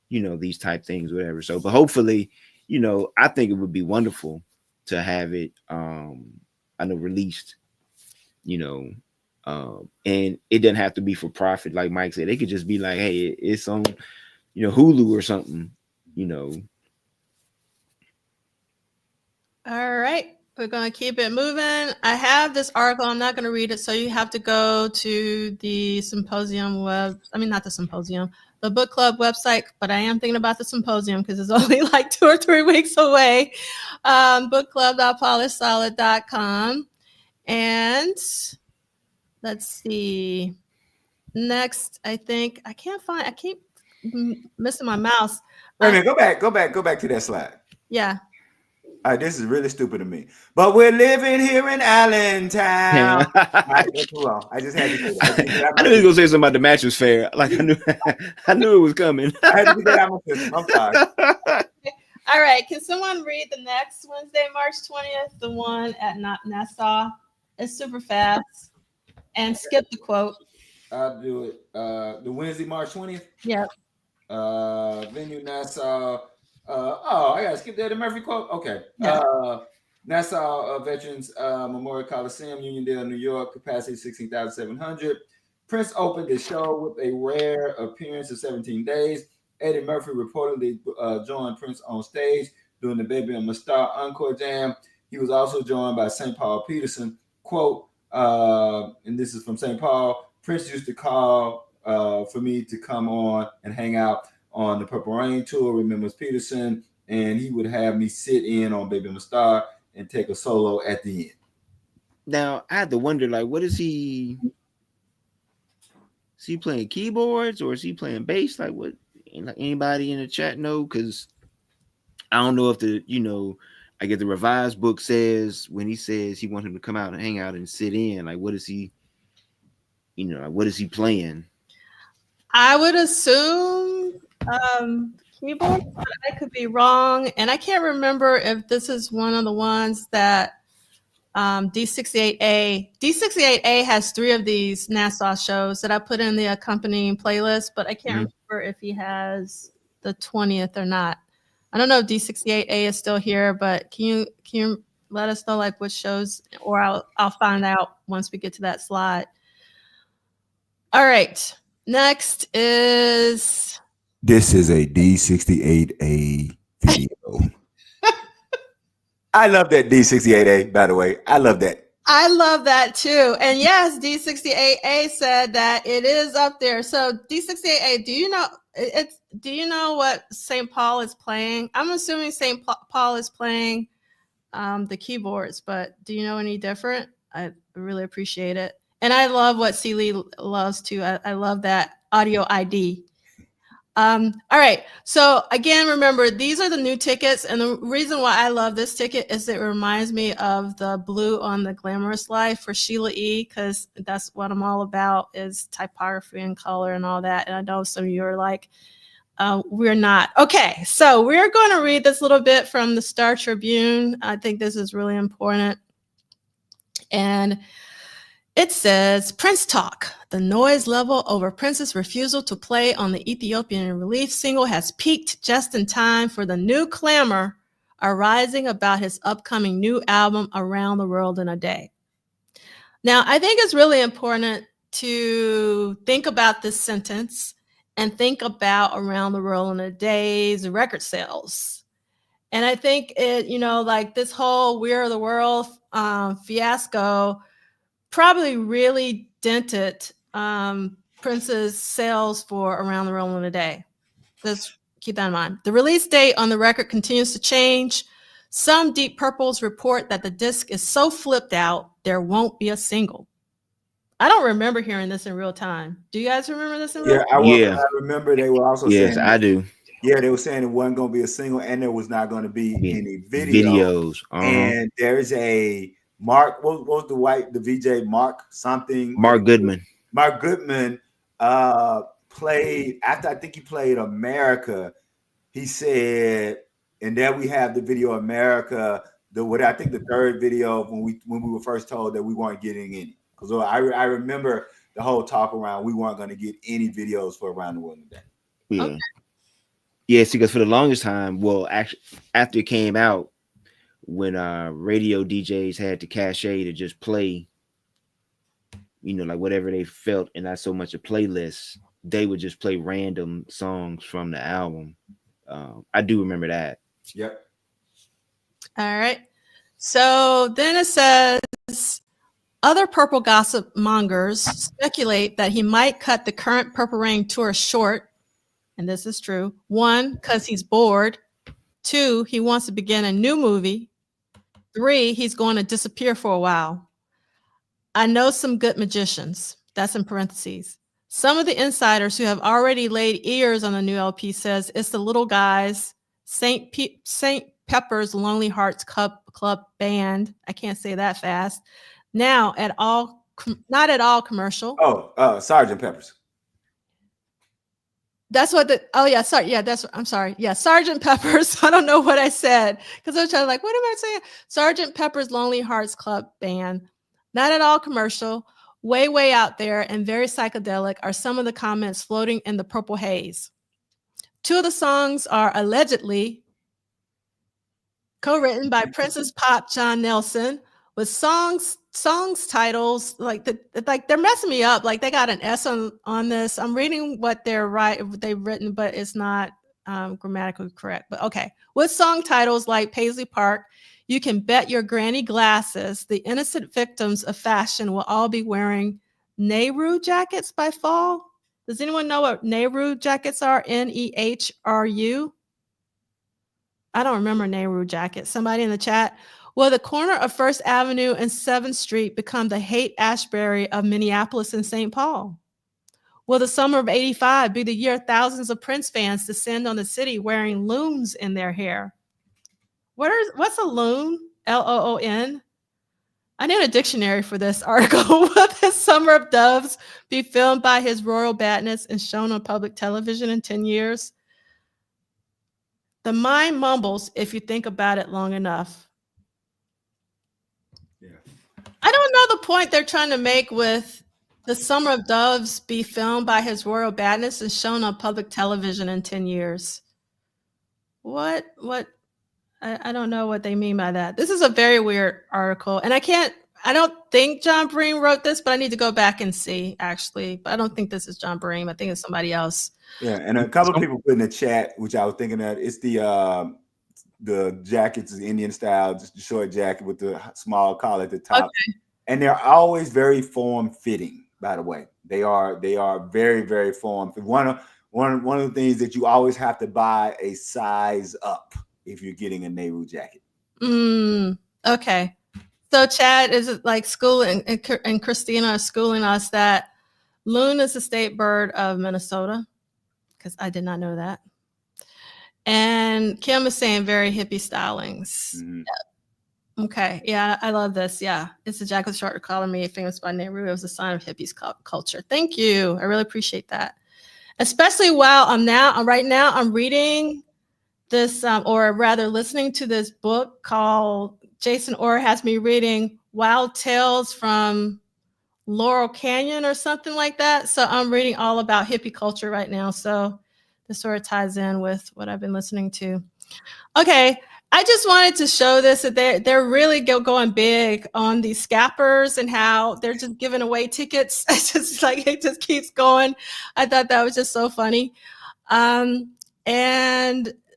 these type things, whatever. So, but hopefully, I think it would be wonderful to have it, released, and it doesn't have to be for profit, like Mike said. It could just be like, hey, it's on, Hulu or something,
All right. We're going to keep it moving. I have this article. I'm not going to read it. So you have to go to the symposium the book club website. But I am thinking about the symposium because it's only like 2 or 3 weeks away. Bookclub.polishsolid.com. And let's see. Next, I think I keep missing my mouse.
Wait a minute. Go back to that slide.
Yeah.
This is really stupid to me, but we're living here in Allentown. I just had to say that.
I knew he was gonna say something about the mattress fair. Like I knew it was coming.
I had to get that out of my system. I'm sorry.
All right. Can someone read the next Wednesday, March 20th, the one at Nassau? It's super fast. And skip the quote.
I'll do it. The Wednesday, March 20th?
Yep.
Venue Nassau. I gotta skip that. The Murphy quote. Okay.
Yeah.
Nassau Veterans Memorial Coliseum, Uniondale, New York. Capacity 16,700. Prince opened the show with a rare appearance of 17 days. Eddie Murphy reportedly joined Prince on stage during the Baby on My Star Encore Jam. He was also joined by St. Paul Peterson. Quote, and this is from St. Paul. Prince used to call for me to come on and hang out on the Purple Rain tour, remembers Peterson, and he would have me sit in on Baby My Star and take a solo at the end.
Now, I had to wonder, like, what is he? Is he playing keyboards or is he playing bass? Like, what? Like, anybody in the chat know? Because I don't know if I get the revised book says when he says he wants him to come out and hang out and sit in. Like, what is he? What is he playing?
I would assume keyboard, but I could be wrong. And I can't remember if this is one of the ones that D68A has 3 of these Nassau shows that I put in the accompanying playlist, but I can't remember if he has the 20th or not. I don't know if D68A is still here, but can you let us know like which shows, or I'll find out once we get to that slide. All right. Next is...
This is a D68A video. I love that D68A, by the way. I love that.
I love that too. And yes, D68A said that it is up there. So D68A, do you know what St. Paul is playing? I'm assuming St. Paul is playing the keyboards, but do you know any different? I really appreciate it. And I love what Celie loves too. I love that audio ID. All right. So again, remember, these are the new tickets. And the reason why I love this ticket is it reminds me of the blue on The Glamorous Life for Sheila E., because that's what I'm all about, is typography and color and all that. And I know some of you are like, we're not. Okay. So we're going to read this little bit from the Star Tribune. I think this is really important. And it says, Prince Talk. The noise level over Prince's refusal to play on the Ethiopian Relief single has peaked just in time for the new clamor arising about his upcoming new album, Around the World in a Day. Now, I think it's really important to think about this sentence and think about Around the World in a Day's record sales. And I think it, like this whole We Are the World fiasco probably really dented Prince's sales for Around the World in a Day. Let's keep that in mind. The release date on the record continues to change. Some Deep Purples report that the disc is so flipped out, there won't be a single. I don't remember hearing this in real time. Do you guys remember this in real time?
I remember they were also saying.
Yes, I do.
Yeah, they were saying it wasn't going to be a single, and there was not going to be any videos. And there's a Mark, what was the VJ? Mark something?
Mark Goodman.
Mark Goodman played, after I think he played America, he said, and there we have the video America, I think the third video when we were first told that we weren't getting any. Because I remember the whole talk around we weren't going to get any videos for Around the World today.
Yeah.
Okay.
Yes, because for the longest time, well, actually, after it came out, when radio DJs had the cachet to just play, like whatever they felt, and not so much a playlist, they would just play random songs from the album. I do remember that.
Yep.
All right. So then it says, other Purple gossip mongers speculate that he might cut the current Purple Rain tour short. And this is true. 1, because he's bored. 2, he wants to begin a new movie. 3, he's going to disappear for a while. I know some good magicians. That's in parentheses. Some of the insiders who have already laid ears on the new LP says it's the little guys, St. Pepper's Lonely Hearts Club Band. I can't say that fast. Now not at all commercial.
Sgt. Pepper's.
That's what I'm sorry. Yeah, Sgt. Pepper's. I don't know what I said because I was trying to what am I saying? Sgt. Pepper's Lonely Hearts Club Band. Not at all commercial. Way, way out there and very psychedelic are some of the comments floating in the purple haze. 2 of the songs are allegedly co-written by Prince's Pop John Nelson with songs titles they're messing me up. They got an S on this. I'm reading what they've written, but it's not grammatically correct. But okay, with song titles like Paisley Park, You Can Bet Your Granny Glasses, the innocent victims of fashion will all be wearing Nehru jackets by fall. Does anyone know what Nehru jackets are? Nehru? I don't remember Nehru jackets. Somebody in the chat. Will the corner of First Avenue and 7th Street become the Haight-Ashbury of Minneapolis and St. Paul? Will the summer of '85 be the year thousands of Prince fans descend on the city wearing looms in their hair? What's a loon? Loon? I need a dictionary for this article. Will the Summer of Doves be filmed by His Royal Badness and shown on public television in 10 years? The mind mumbles if you think about it long enough.
Yeah.
I don't know the point they're trying to make with the Summer of Doves be filmed by His Royal Badness and shown on public television in 10 years. What? I don't know what they mean by that. This is a very weird article. And I don't think John Bream wrote this, but I need to go back and see, actually. But I don't think this is John Bream. I think it's somebody else.
Yeah, and a couple of people put in the chat, which I was thinking that it's the the jackets is Indian style, just a short jacket with the small collar at the top.
Okay.
And they're always very form fitting, by the way. They are very, very form fit. One of the things that you always have to buy a size up if you're getting a Nehru jacket.
Okay. So Chad is like schooling, and Christina is schooling us that loon is the state bird of Minnesota, because I did not know that. And Kim is saying very hippie stylings.
Mm-hmm.
Yeah. Okay. Yeah, I love this. Yeah. It's a jacket with short collar made famous by Nehru. It was a sign of hippies culture. Thank you. I really appreciate that. Especially while right now I'm reading this, or rather listening to this book called, Jason Orr has me reading Wild Tales from Laurel Canyon or something like that. So I'm reading all about hippie culture right now. So this sort of ties in with what I've been listening to. Okay. I just wanted to show this, that they're really going big on these scappers and how they're just giving away tickets. It's just like, it just keeps going. I thought that was just so funny. And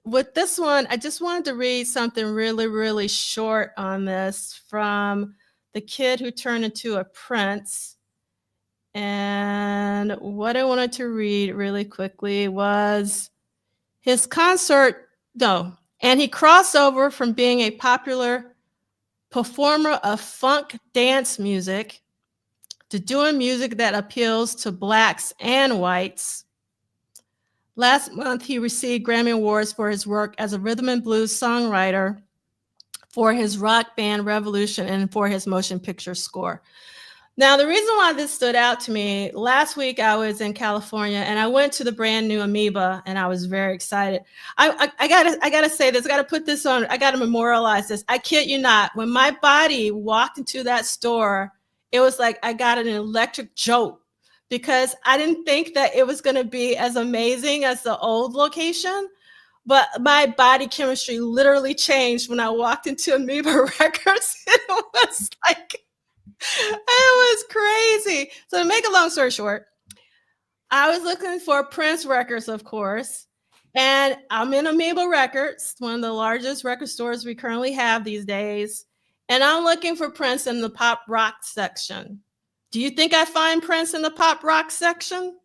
with this one, I just wanted to read something really, really short on this from the kid who turned into a prince. And what I wanted to read really quickly was his concert. And he crossed over from being a popular performer of funk dance music to doing music that appeals to Blacks and whites. Last month, he received Grammy Awards for his work as a rhythm and blues songwriter for his rock band Revolution and for his motion picture score. Now, the reason why this stood out to me, last week I was in California and I went to the brand new Amoeba and I was very excited. I gotta say this, I gotta put this on, I gotta memorialize this. I kid you not, when my body walked into that store, it was like I got an electric jolt, because I didn't think that it was gonna be as amazing as the old location. But my body chemistry literally changed when I walked into Amoeba Records. It was like, it was crazy. So to make a long story short, I was looking for Prince records, of course, and I'm in Amoeba Records, one of the largest record stores we currently have these days, and I'm looking for Prince in the pop rock section. Do you think I find Prince in the pop rock section?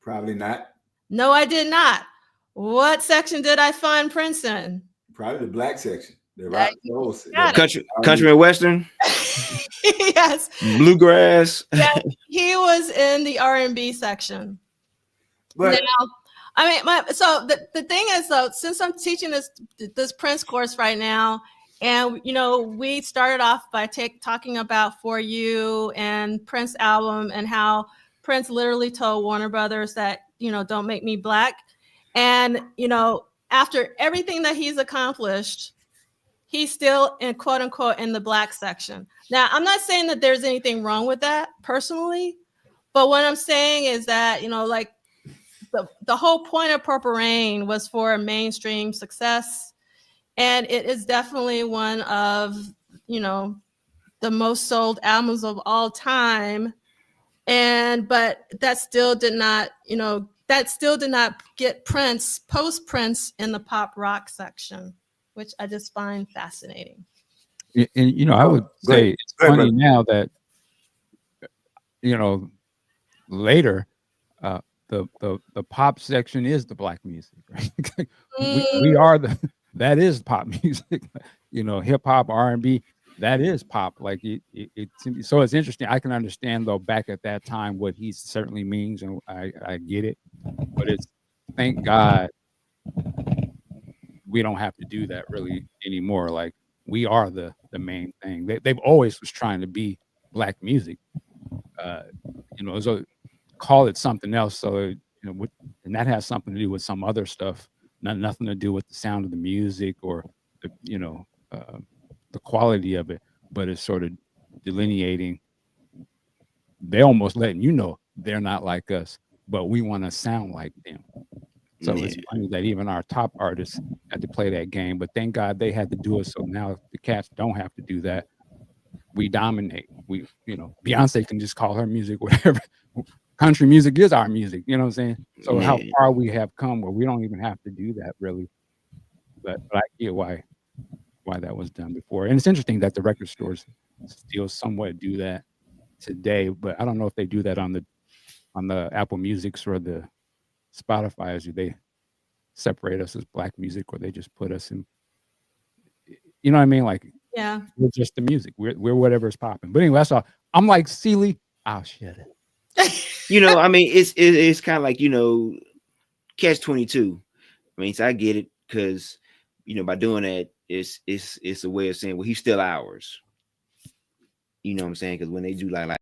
Probably not.
No, I did not. What section did I find Prince in?
Probably the black section. The rock soul.
Country and Western.
Yes.
Bluegrass.
Yeah, he was in the R&B section. But now, I mean, so the thing is, though, since I'm teaching this Prince course right now, and we started off by talking about For You and Prince album and how Prince literally told Warner Brothers that don't make me black, and after everything that he's accomplished, he's still in quote unquote in the black section. Now, I'm not saying that there's anything wrong with that personally, but what I'm saying is that, like the whole point of Purple Rain was for mainstream success. And it is definitely one of, the most sold albums of all time. But that still did not, get Prince, post Prince, in the pop rock section, which I just find fascinating.
And I would say it's funny now that later the pop section is the black music, right? we are that is pop music. Hip hop, R&B, that is pop. Like so it's interesting. I can understand though back at that time what he certainly means, and I get it. But it's, thank God we don't have to do that really anymore. Like, we are the main thing. They've always was trying to be black music. So call it something else. So and that has something to do with some other stuff. Nothing to do with the sound of the music or the quality of it, but it's sort of delineating. They're almost letting they're not like us, but we want to sound like them. So it's funny that even our top artists had to play that game, but thank God they had to do it. So now the cats don't have to do that. We dominate. We, Beyonce can just call her music whatever. Country music is our music. You know what I'm saying? So how far we have come where we don't even have to do that really. but I get why that was done before. And it's interesting that the record stores still somewhat do that today, but I don't know if they do that on the Apple Musics or the Spotify's. Do they separate us as black music, or they just put us in? You know what I mean? Like,
Yeah.
we're just the music. We're whatever's popping. But anyway, that's all. I'm like, Sealy, I'll shut it.
You know, I mean, it's kind of like, you know, catch 22. I mean, so I get it, because, you know, by doing that, it's a way of saying, well, he's still ours. You know what I'm saying? Because when they do like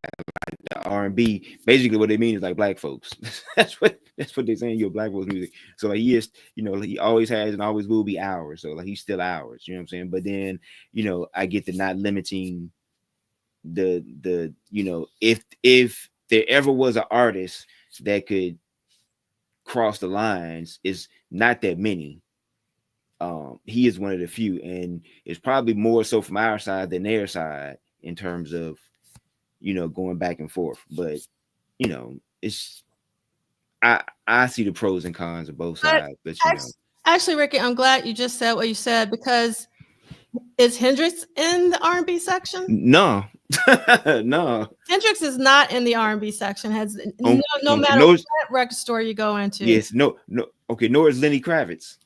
the R&B, basically what they mean is like black folks. that's what they're saying. You're black folks music. So like he is, you know, he always has and always will be ours. So like he's still ours. You know what I'm saying? But then, you know, I get the not limiting the you know, if there ever was an artist that could cross the lines, is not that many. He is one of the few, and it's probably more so from our side than their side in terms of, you know, going back and forth. But, you know, it's I see the pros and cons of both sides. But you know,
actually, Ricky, I'm glad you just said what you said, because is Hendrix in the R&B section?
no. No,
Hendrix is not in the R&B section. No matter what record store you go into.
Yes, no. Okay, nor is Lenny Kravitz.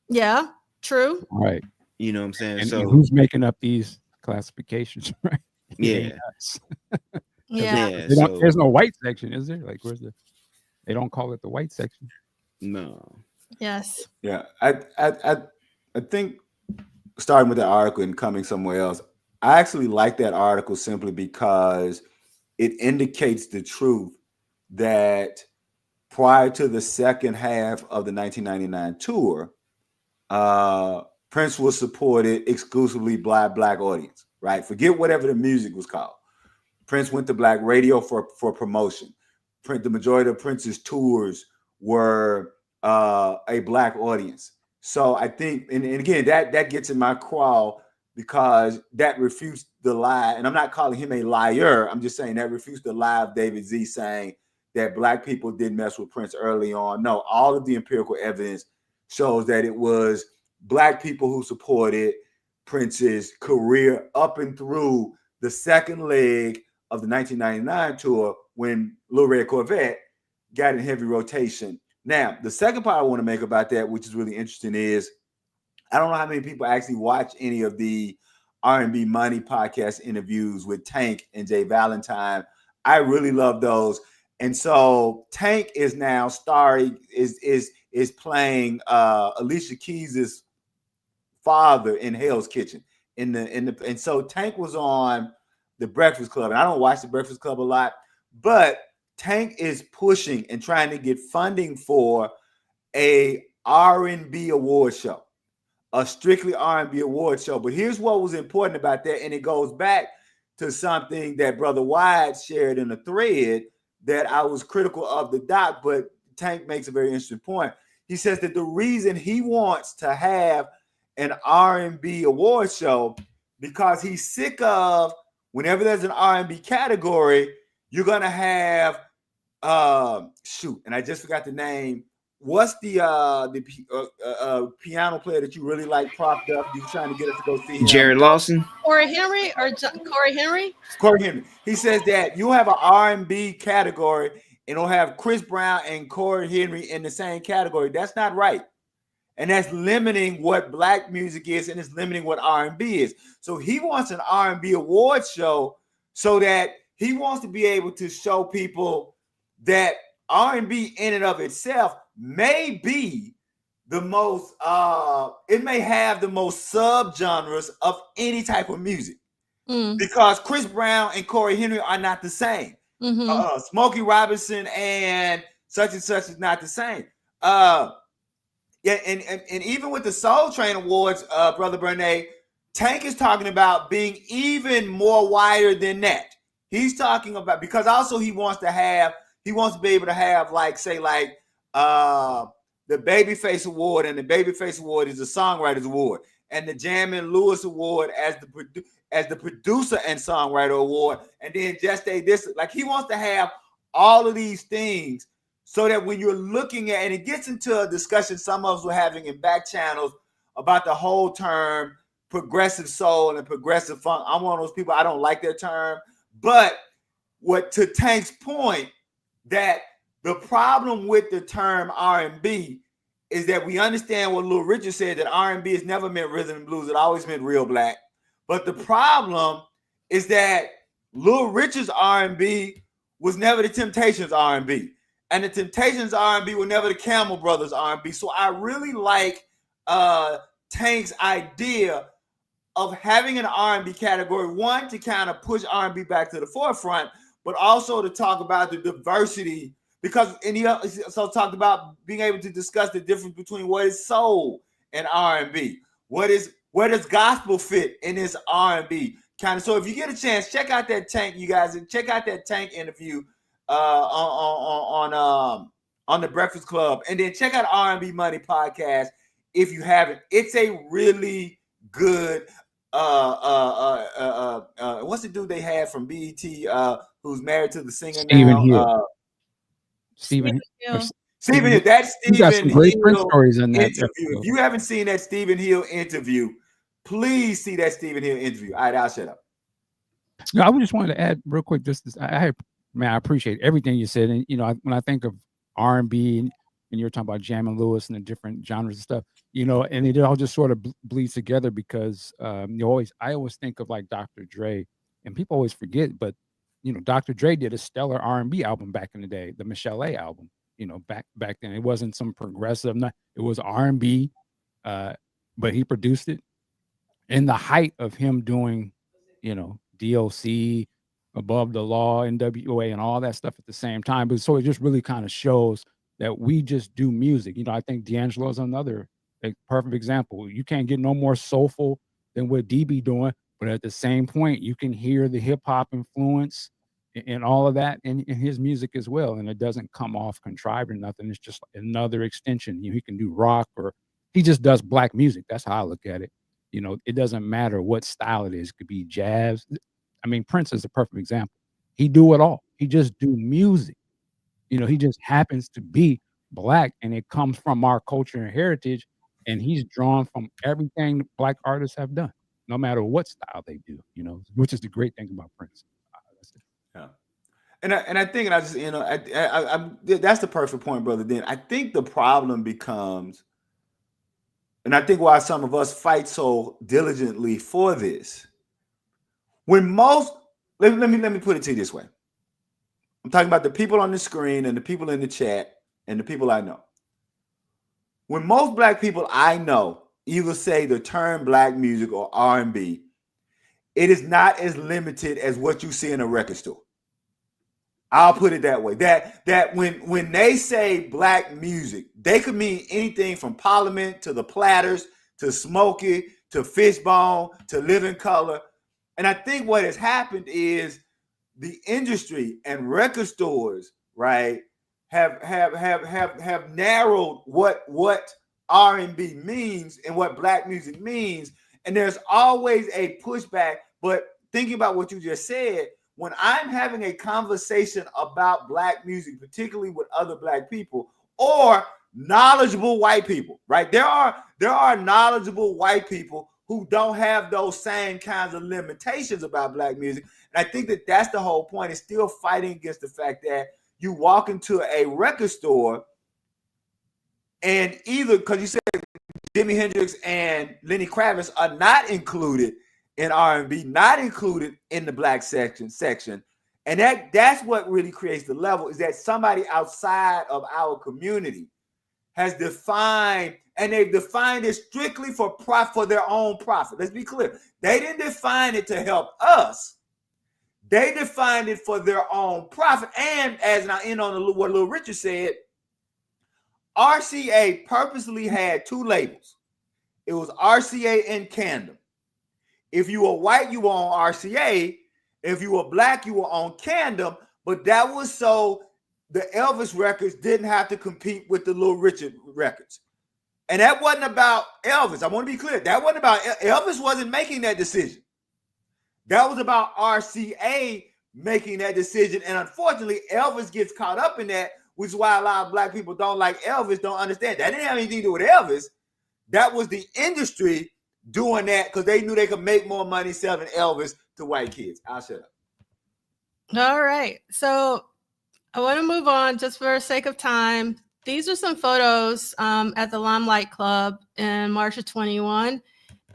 Yeah, true.
Right.
You know what I'm saying?
And
so
who's making up these classifications, right?
Yeah.
Yeah.
There's no white section, is there? Like, they don't call it the white section.
No.
Yes.
Yeah. I think, starting with the article and coming somewhere else, I actually like that article simply because it indicates the truth that prior to the second half of the 1999 tour, Prince was supported exclusively by black audience, right? Forget whatever the music was called. Prince went to black radio for promotion. The majority of Prince's tours were a black audience. So I think, and again, that gets in my crawl, because that refutes the lie. And I'm not calling him a liar. I'm just saying that refutes the lie of David Z saying that black people didn't mess with Prince early on. No, all of the empirical evidence shows that it was black people who supported Prince's career up and through the second leg of the 1999 tour, when Lil Red Corvette got in heavy rotation. Now, the second part I want to make about that, which is really interesting, is I don't know how many people actually watch any of the R&B Money podcast interviews with Tank and Jay Valentine. I really love those. And so Tank is now is playing Alicia Keys' father in Hell's Kitchen. And so Tank was on the Breakfast Club. And I don't watch the Breakfast Club a lot, but Tank is pushing and trying to get funding for a R&B award show, a strictly R&B award show. But here's what was important about that, and it goes back to something that Brother Wyatt shared in a thread that I was critical of the doc, but Tank makes a very interesting point. He says that the reason he wants to have an R&B award show, because he's sick of whenever there's an R&B category, you're gonna have and I just forgot the name. What's the piano player that you really like propped up? You trying to get us to go see him?
Jared Lawson,
Corey Henry or Corey Henry?
Corey Henry. He says that you'll have an R&B category and it'll have Chris Brown and Corey Henry in the same category. That's not right. And that's limiting what black music is, and it's limiting what R&B is. So he wants an R&B award show so that he wants to be able to show people that R&B in and of itself may be the most, it may have the most subgenres of any type of music. Because Chris Brown and Corey Henry are not the same. Smokey Robinson and such is not the same. Yeah, and even with the Soul Train Awards, Brother Bernay, Tank is talking about being even more wider than that. He's talking about, because also he wants to be able to have, like, say, like the Babyface Award, and the Babyface Award is the Songwriters Award, and the Jammin' Lewis Award as the Producer and Songwriter Award, and then Just this. Like, he wants to have all of these things so that when you're looking at, and it gets into a discussion some of us were having in back channels about the whole term progressive soul and progressive funk. I'm one of those people, I don't like that term, but what to Tank's point, that the problem with the term R&B is that we understand what Little Richard said, that R&B has never meant rhythm and blues. It always meant real black. But the problem is that Little Richard's R&B was never the Temptations R&B. And the Temptations R&B were never the Camel Brothers R&B. So I really like Tank's idea of having an R&B category, one, to kind of push R&B back to the forefront, but also to talk about the diversity, because he also talked about being able to discuss the difference between what is soul and R&B. Where does gospel fit in this R&B kind of? So if you get a chance, check out that Tank, you guys, and check out that Tank interview on the Breakfast Club, and then check out R&B Money podcast if you haven't. It's a really good what's the dude they had from BET who's married to the singer
Stephen
now?
Hill. Stephen Hill.
Stephen Hill. That's
You got
Stephen
some great
Hill
Prince stories in that
interview. If you haven't seen that Stephen Hill interview, please see that Stephen Hill interview. All right, I'll shut up.
No, I just wanted to add real quick. I appreciate everything you said, and when I think of R&B and you're talking about Jam and Lewis and the different genres and stuff, and it all just sort of bleeds together because I always think of like Dr. Dre, and people always forget, but Dr. Dre did a stellar R&B album back in the day, the Michelle A album. Back then, it wasn't some progressive, it was R&B, but he produced it in the height of him doing, DOC, Above the Law, NWA, and all that stuff at the same time. But so it just really kind of shows that we just do music. I think D'Angelo is another perfect example. You can't get no more soulful than what DB doing, but at the same point, you can hear the hip hop influence and all of that in his music as well. And it doesn't come off contrived or nothing. It's just another extension. He can do rock, or he just does black music. That's how I look at it. It doesn't matter what style it is. It could be jazz. I mean, Prince is a perfect example. He do it all. He just do music. He just happens to be black, and it comes from our culture and heritage, and he's drawn from everything black artists have done, no matter what style they do, which is the great thing about Prince.
Yeah. And I think, and I just, that's the perfect point, brother. Then I think the problem becomes, and I think why some of us fight so diligently for this, when most, let me put it to you this way. I'm talking about the people on the screen and the people in the chat and the people I know. When most black people I know either say the term black music or R&B, it is not as limited as what you see in a record store. I'll put it that way. That when they say black music, they could mean anything from Parliament to the Platters to Smokey to Fishbone to Living Color. And I think what has happened is the industry and record stores, right, have narrowed what R&B means and what black music means. And there's always a pushback. But thinking about what you just said, when I'm having a conversation about black music, particularly with other black people or knowledgeable white people, right? There are knowledgeable white people who don't have those same kinds of limitations about black music. And I think that that's the whole point, is still fighting against the fact that you walk into a record store and either, because you said Jimi Hendrix and Lenny Kravitz are not included in R&B, not included in the black section. And that's what really creates the level, is that somebody outside of our community has defined, and they've defined it strictly for their own profit. Let's be clear. They didn't define it to help us. They defined it for their own profit. And as I end on what Little Richard said, RCA purposely had two labels. It was RCA and Candom. If you were white, you were on RCA. If you were black, you were on Candom. But that was so the Elvis records didn't have to compete with the Little Richard records. And that wasn't about Elvis. I want to be clear. That wasn't about Elvis. Wasn't making that decision. That was about RCA making that decision. And unfortunately, Elvis gets caught up in that which is why a lot of black people don't like Elvis, don't understand. That didn't have anything to do with Elvis. That was the industry doing that because they knew they could make more money selling Elvis to white kids. I'll shut up.
All right. So I want to move on just for the sake of time. These are some photos at the Limelight Club in March of 21.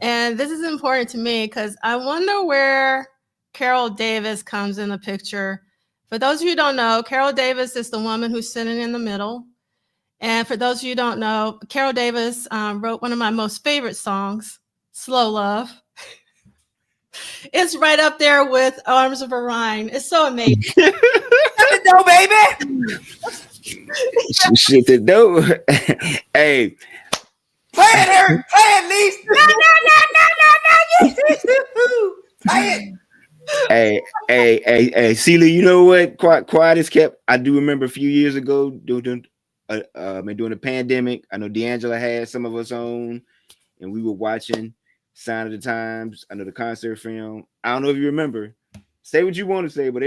And this is important to me because I wonder where Carol Davis comes in the picture. For those of you who don't know, Carol Davis is the woman who's sitting in the middle. And for those of you who don't know, Carol Davis wrote one of my most favorite songs, Slow Love. It's right up there with Arms of Orion. It's so amazing.
Shut the door, baby.
Shit the door. Hey.
Play it, Eric. Play it, Lee. No. Play it.
Hey, Celia, you know what? Quiet is kept. I do remember a few years ago during the pandemic. I know D'Angela had some of us on, and we were watching Sign of the Times. I know the concert film. I don't know if you remember. Say what you want to say, but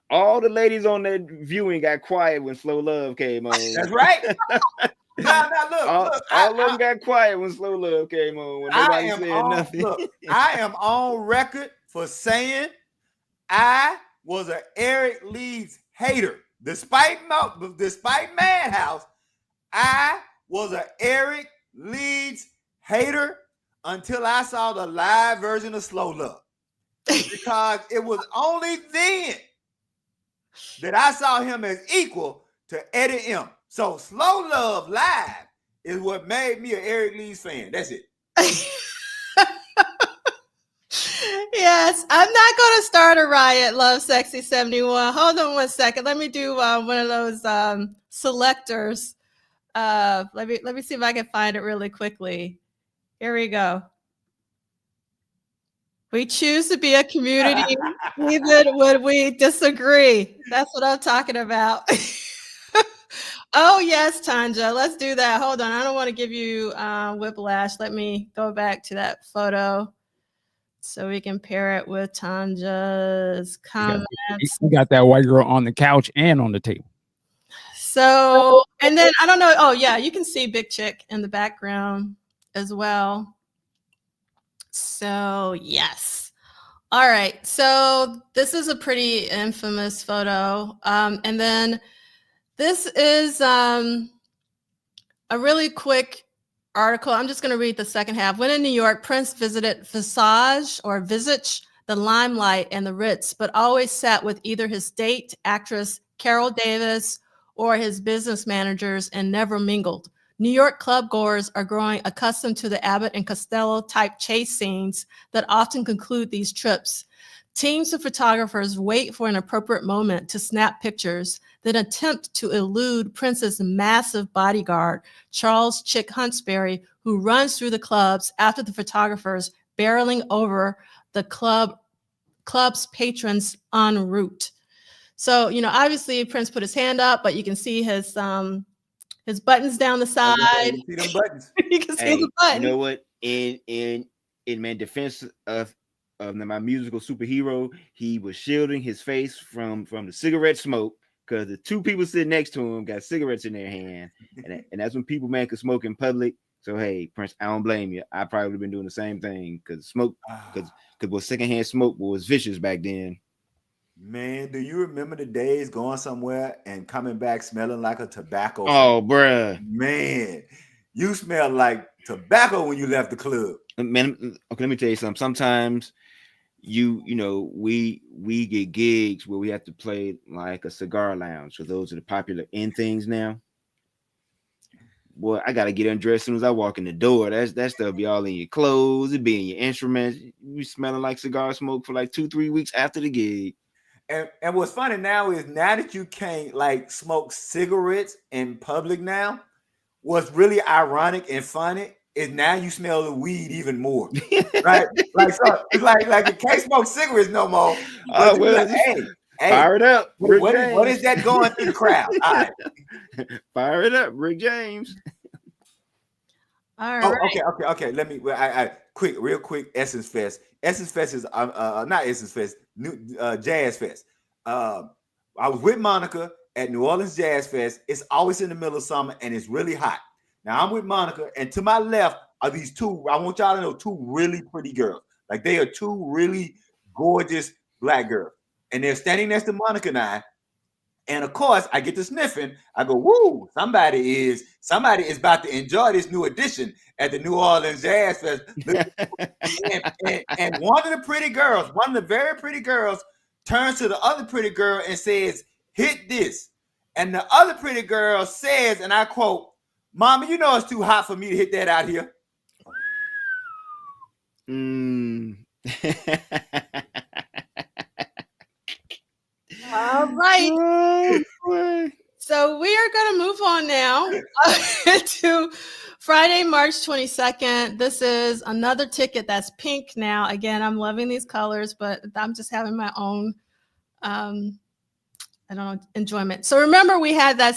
all the ladies on that viewing got quiet when Slow Love came on.
That's right. Now, look.
All of them got quiet when Slow Love came on. When nobody said nothing.
Look, I am on record for saying I was an Eric Leeds hater. Despite Madhouse, I was an Eric Leeds hater until I saw the live version of Slow Love. Because it was only then that I saw him as equal to Eddie M. So Slow Love live is what made me an Eric Leeds fan. That's it.
Yes, I'm not going to start a riot, Love Sexy 71. Hold on one second. Let me do one of those selectors. Let me see if I can find it really quickly. Here we go. We choose to be a community even when we disagree. That's what I'm talking about. Oh, yes, Tanja. Let's do that. Hold on. I don't want to give you whiplash. Let me go back to that photo so we can pair it with Tanja's comments.
You got that white girl on the couch and on the table.
So, and then I don't know. Oh, yeah, you can see Big Chick in the background as well. So, yes. All right. So this is a pretty infamous photo. And then this is a really quick article. I'm just going to read the second half. When in New York, Prince visited Visage, the Limelight, and the Ritz, but always sat with either his date, actress Carol Davis, or his business managers and never mingled. New York club goers are growing accustomed to the Abbott and Costello type chase scenes that often conclude these trips. Teams of photographers wait for an appropriate moment to snap pictures, then attempt to elude Prince's massive bodyguard, Charles Chick Huntsberry, who runs through the clubs after the photographers, barreling over the club's patrons en route. So, obviously Prince put his hand up, but you can see his buttons down the side.
You can see them buttons.
You can see the buttons.
You know what? In my defense of my musical superhero, he was shielding his face from the cigarette smoke because the two people sitting next to him got cigarettes in their hand, and that's when people could smoke in public. So hey, Prince, I don't blame you. I probably would have been doing the same thing because secondhand smoke was vicious back then.
Man, do you remember the days going somewhere and coming back smelling like a tobacco?
Oh, bruh.
Man, you smell like tobacco when you left the club.
Man, okay, let me tell you something. Sometimes we get gigs where we have to play like a cigar lounge. So those are the popular in things now. Boy, I gotta get undressed as soon as I walk in the door. That stuff be all in your clothes, it be in your instruments. You smelling like cigar smoke for like 2-3 weeks after the gig.
And what's funny now is now that you can't smoke cigarettes in public now, what's really ironic and funny is now you smell the weed even more. Right? So it's like you can't smoke cigarettes no more. Hey,
fire it up.
What is that going through the crowd? All right.
Fire it up, Rick James.
All right.
Okay. Let me real quick. Essence Fest. Essence Fest is not Essence Fest. New Jazz Fest. I was with Monica at New Orleans Jazz Fest. It's always in the middle of summer and it's really hot. Now I'm with Monica, and to my left are these two. I want y'all to know two really pretty girls. Like they are two really gorgeous black girls, and they're standing next to Monica and I. And of course, I get to sniffing. I go, "Woo! Somebody is about to enjoy this new edition at the New Orleans Jazz Fest." and one of the pretty girls, one of the very pretty girls, turns to the other pretty girl and says, "Hit this." And the other pretty girl says, and I quote, "Mama, you know it's too hot for me to hit that out here."
All right. So we are going to move on now to Friday, March 22nd. This is another ticket that's pink now. Again, I'm loving these colors, but I'm just having my own, enjoyment. So remember, we had that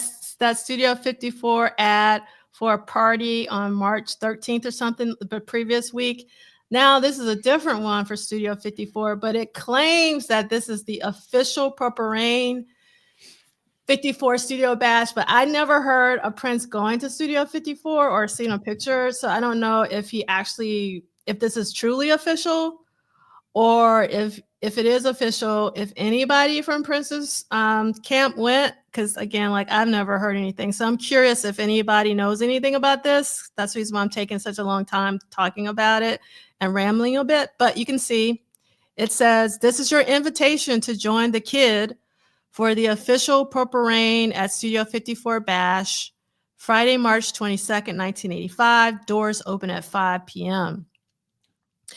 Studio 54 ad for a party on March 13th or something the previous week. Now this is a different one for Studio 54, but it claims that this is the official Purple Rain 54 Studio Bash, but I never heard of Prince going to Studio 54 or seen a picture. So I don't know if this is truly official, or if it is official, if anybody from Prince's camp went, because again, like I've never heard anything. So I'm curious if anybody knows anything about this. That's the reason why I'm taking such a long time talking about it and rambling a bit. But you can see it says, "This is your invitation to join the kid for the official Purple Rain at Studio 54 Bash, Friday, March 22nd, 1985. Doors open at 5 p.m.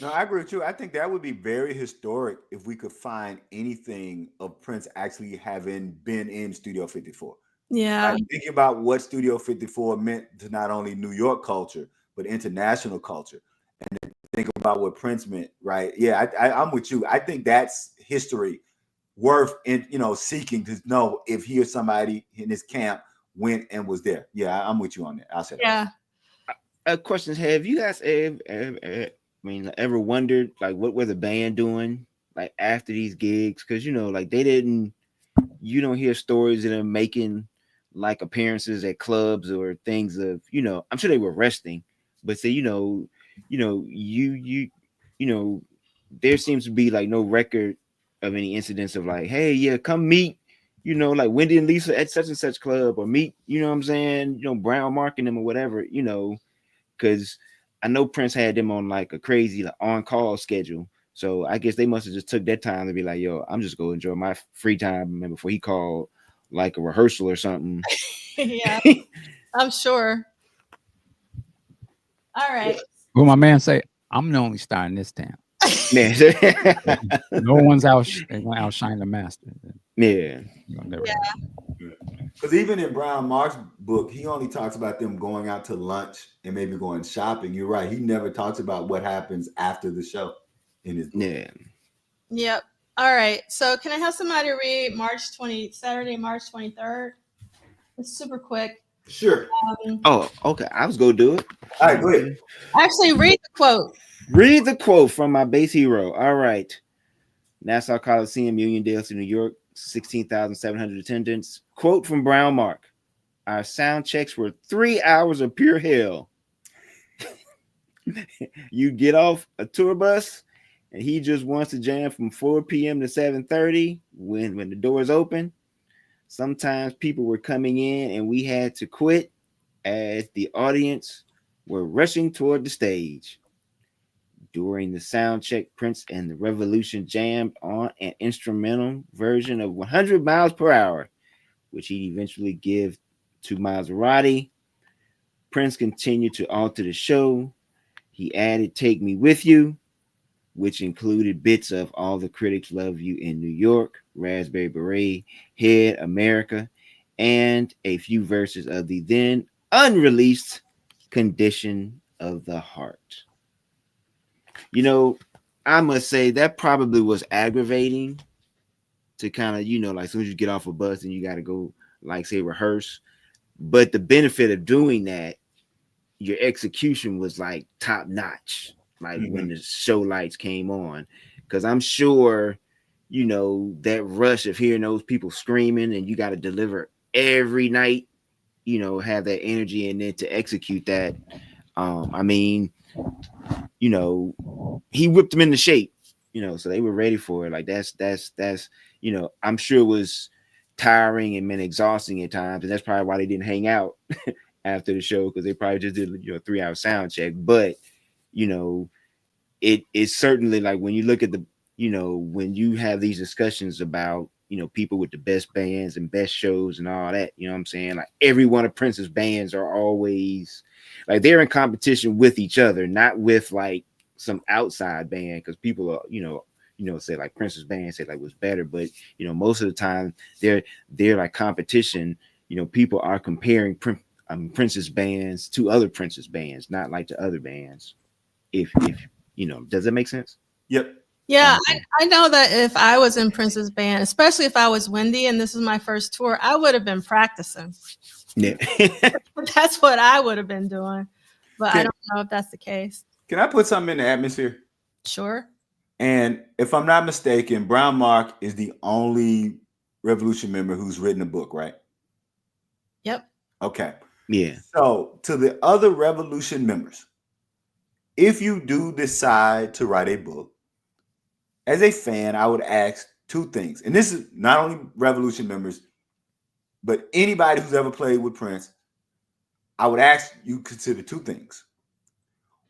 No, I agree with you. I think that would be very historic if we could find anything of Prince actually having been in Studio 54.
Yeah.
Like, thinking about what Studio 54 meant to not only New York culture, but international culture. And think about what Prince meant, right? Yeah, I'm with you. I think that's history worth seeking to know if he or somebody in his camp went and was there. Yeah, I'm with you on that. I'll say that.
Yeah. Questions: have you guys ever wondered like what were the band doing like after these gigs? Because like you don't hear stories of them making like appearances at clubs or things of I'm sure they were resting, but say there seems to be like no record of any incidents of like, hey, yeah, come meet, like Wendy and Lisa at such and such club, or meet, what I'm saying, Brown marking them or whatever, because I know Prince had them on like a crazy like, on-call schedule. So I guess they must have just took that time to be like, yo, I'm just going to enjoy my free time before he called like a rehearsal or something.
Yeah, I'm sure. All right.
Well, my man say, I'm the only star in this town. No one's outshine the master.
Yeah.
Because even in Brown Mark's book, he only talks about them going out to lunch and maybe going shopping. You're right. He never talks about what happens after the show in his book.
Yeah.
Yep. All right. So can I have somebody read Saturday, March 23rd? It's super quick.
Sure.
Okay. I was going to do it.
All right, go ahead.
Actually, read the quote.
Read the quote from my base hero. All right. Nassau Coliseum, Uniondale, New York, 16,700 attendance. Quote from Brown Mark: "Our sound checks were 3 hours of pure hell. You get off a tour bus and he just wants to jam from 4 p.m. to 7:30 when the doors open. Sometimes people were coming in and we had to quit as the audience were rushing toward the stage. During the sound check, Prince and the Revolution jammed on an instrumental version of 100 miles per hour, which he'd eventually give to Maserati. Prince continued to alter the show. He added Take Me With You, which included bits of All the Critics Love You in New York, Raspberry Beret, Head, America, and a few verses of the then unreleased Condition of the Heart." I must say that probably was aggravating to kind of, like as soon as you get off a bus and you got to go, like say, rehearse. But the benefit of doing that, your execution was like top notch, like when the show lights came on. Because I'm sure you know, that rush of hearing those people screaming and you got to deliver every night, you know, have that energy and then to execute that. I mean, you know, he whipped them into shape, you know, so they were ready for it. Like that's, you know, I'm sure it was tiring and been exhausting at times. And that's probably why they didn't hang out after the show, because they probably just did, you know, a 3-hour sound check. But, you know, it's certainly like when you look at the, you know, when you have these discussions about, you know, people with the best bands and best shows and all that, you know what I'm saying? Like every one of Prince's bands are always like they're in competition with each other, not with like some outside band, because people are, you know, say like Prince's band say like was better, but you know, most of the time they're like competition. You know, people are comparing Prince's bands to other Prince's bands, not like to other bands. If you know, does that make sense?
Yep.
Yeah, I know that if I was in Prince's band, especially if I was Wendy and this is my first tour, I would have been practicing.
Yeah.
That's what I would have been doing. But I don't know if that's the case.
Can I put something in the atmosphere?
Sure.
And if I'm not mistaken, Brown Mark is the only Revolution member who's written a book, right?
Yep.
Okay.
Yeah.
So to the other Revolution members, if you do decide to write a book, as a fan, I would ask two things. And this is not only Revolution members, but anybody who's ever played with Prince. I would ask you consider two things.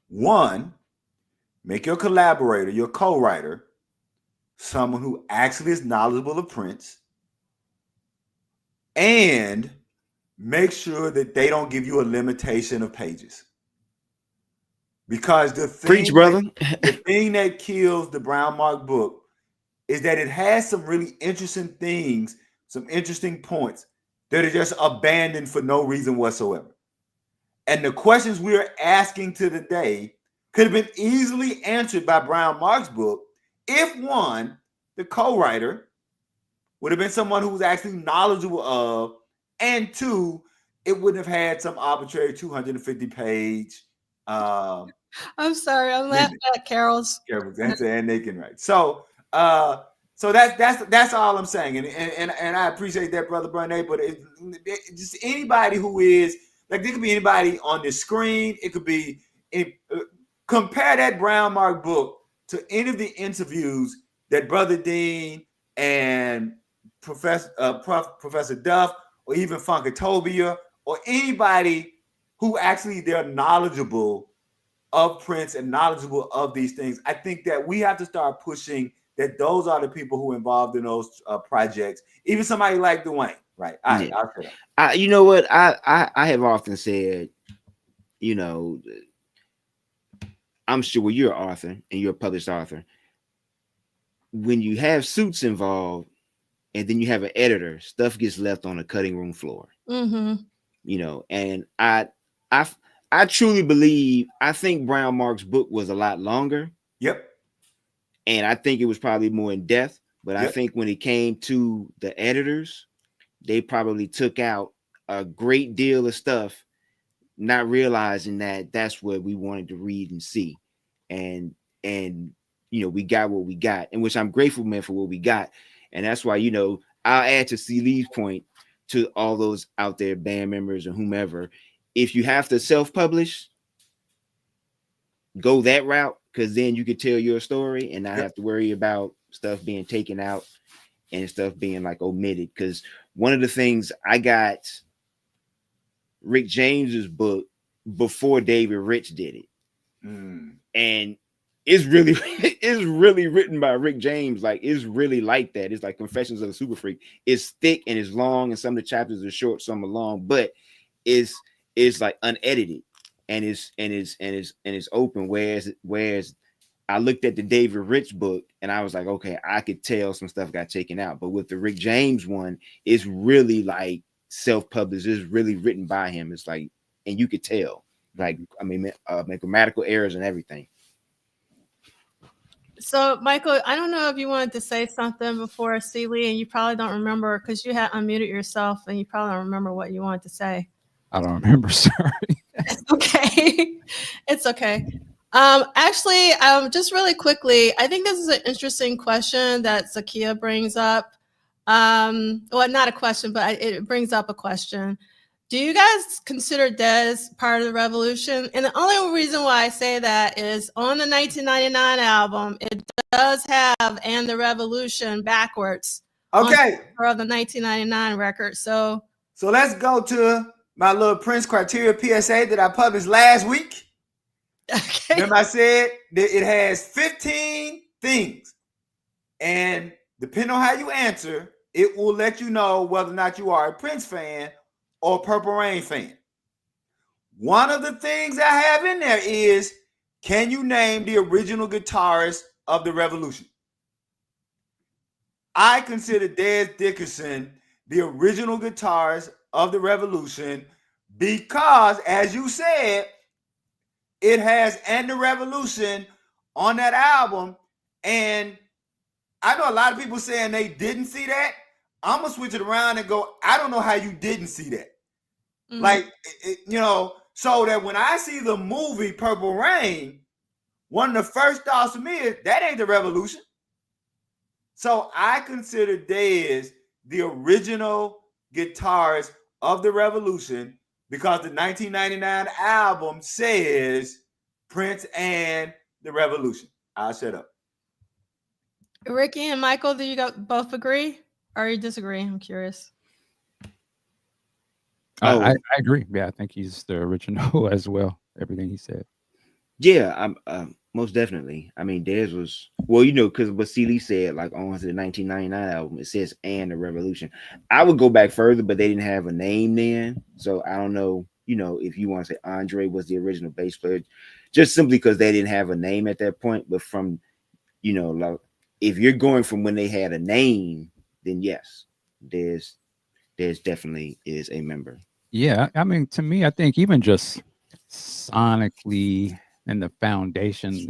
One, make your collaborator, your co-writer, someone who actually is knowledgeable of Prince, and make sure that they don't give you a limitation of pages. Because the thing that kills the Brown Mark book is that it has some really interesting things, some interesting points that are just abandoned for no reason whatsoever. And the questions we're asking to the day could have been easily answered by Brown Mark's book if one, the co-writer, would have been someone who was actually knowledgeable of, and two, it wouldn't have had some arbitrary 250-page
I'm sorry, I'm laughing at Carol's.
That's and they can write. So that's all I'm saying, and I appreciate that, Brother Burnett. But it just anybody who is like, there could be anybody on the screen. It could be compare that Brown Mark book to any of the interviews that Brother Dean and Professor Duff, or even Funkatobia, or anybody who actually they're knowledgeable of Prince and knowledgeable of these things. I think that we have to start pushing that those are the people who are involved in those projects. Even somebody like Duane, right?
You know what? I have often said, you know, I'm sure you're an author and you're a published author. When you have suits involved and then you have an editor, stuff gets left on the cutting room floor.
Mm-hmm.
You know, and I truly believe, I think Brown Mark's book was a lot longer.
Yep.
And I think it was probably more in depth. But I think when it came to the editors, they probably took out a great deal of stuff, not realizing that that's what we wanted to read and see. And you know, we got what we got, and which I'm grateful, man, for what we got. And that's why, you know, I'll add to C. Lee's point to all those out there, band members or whomever. If you have to self-publish, go that route, because then you could tell your story and not have to worry about stuff being taken out and stuff being like omitted. Because one of the things, I got Rick James's book before David Rich did it. And it's really written by Rick James. Like, it's really like that. It's like Confessions of a Super Freak. It's thick and it's long, and some of the chapters are short, some are long, but it's like unedited and it's open. Whereas I looked at the David Rich book and I was like, okay, I could tell some stuff got taken out. But with the Rick James one, it's really like self-published. It's really written by him. It's like, and you could tell, like, I mean, grammatical errors and everything.
So, Michael, I don't know if you wanted to say something before C. Lee, and you probably don't remember because you had unmuted yourself and you probably don't remember what you wanted to say.
I don't remember, sorry.
It's okay. It's okay. Actually, just really quickly, I think this is an interesting question that Zakia brings up. Well, not a question, but it brings up a question. Do you guys consider Dez part of the revolution? And the only reason why I say that is on the 1999 album, it does have "And the Revolution" backwards.
Okay.
On the 1999 record. So
let's go to my little Prince criteria PSA that I published last week.
Okay.
Remember I said that it has 15 things. And depending on how you answer, it will let you know whether or not you are a Prince fan or a Purple Rain fan. One of the things I have in there is, can you name the original guitarist of the Revolution? I consider Dez Dickerson the original guitarist of the Revolution because, as you said, it has "And the Revolution" on that album. And I know a lot of people saying they didn't see that. I'm going to switch it around and go, I don't know how you didn't see that. Mm-hmm. Like, so that when I see the movie Purple Rain, one of the first thoughts to me is, that ain't the Revolution. So I consider Dez the original guitarist of the Revolution because the 1999 album says Prince and the Revolution. I'll shut up.
Ricky and Michael, do you both agree or you disagree? I'm curious.
I agree. Yeah, I think he's the original as well. Everything he said.
Yeah, I'm most definitely. I mean, Dez was, well, because what C. Lee said, like on the 1999 album, it says "And the Revolution." I would go back further, but they didn't have a name then, so I don't know. If you want to say Andre was the original bass player, just simply because they didn't have a name at that point. But from, like, if you're going from when they had a name, then yes, Dez definitely is a member.
Yeah, I mean, to me, I think even just sonically and the foundation,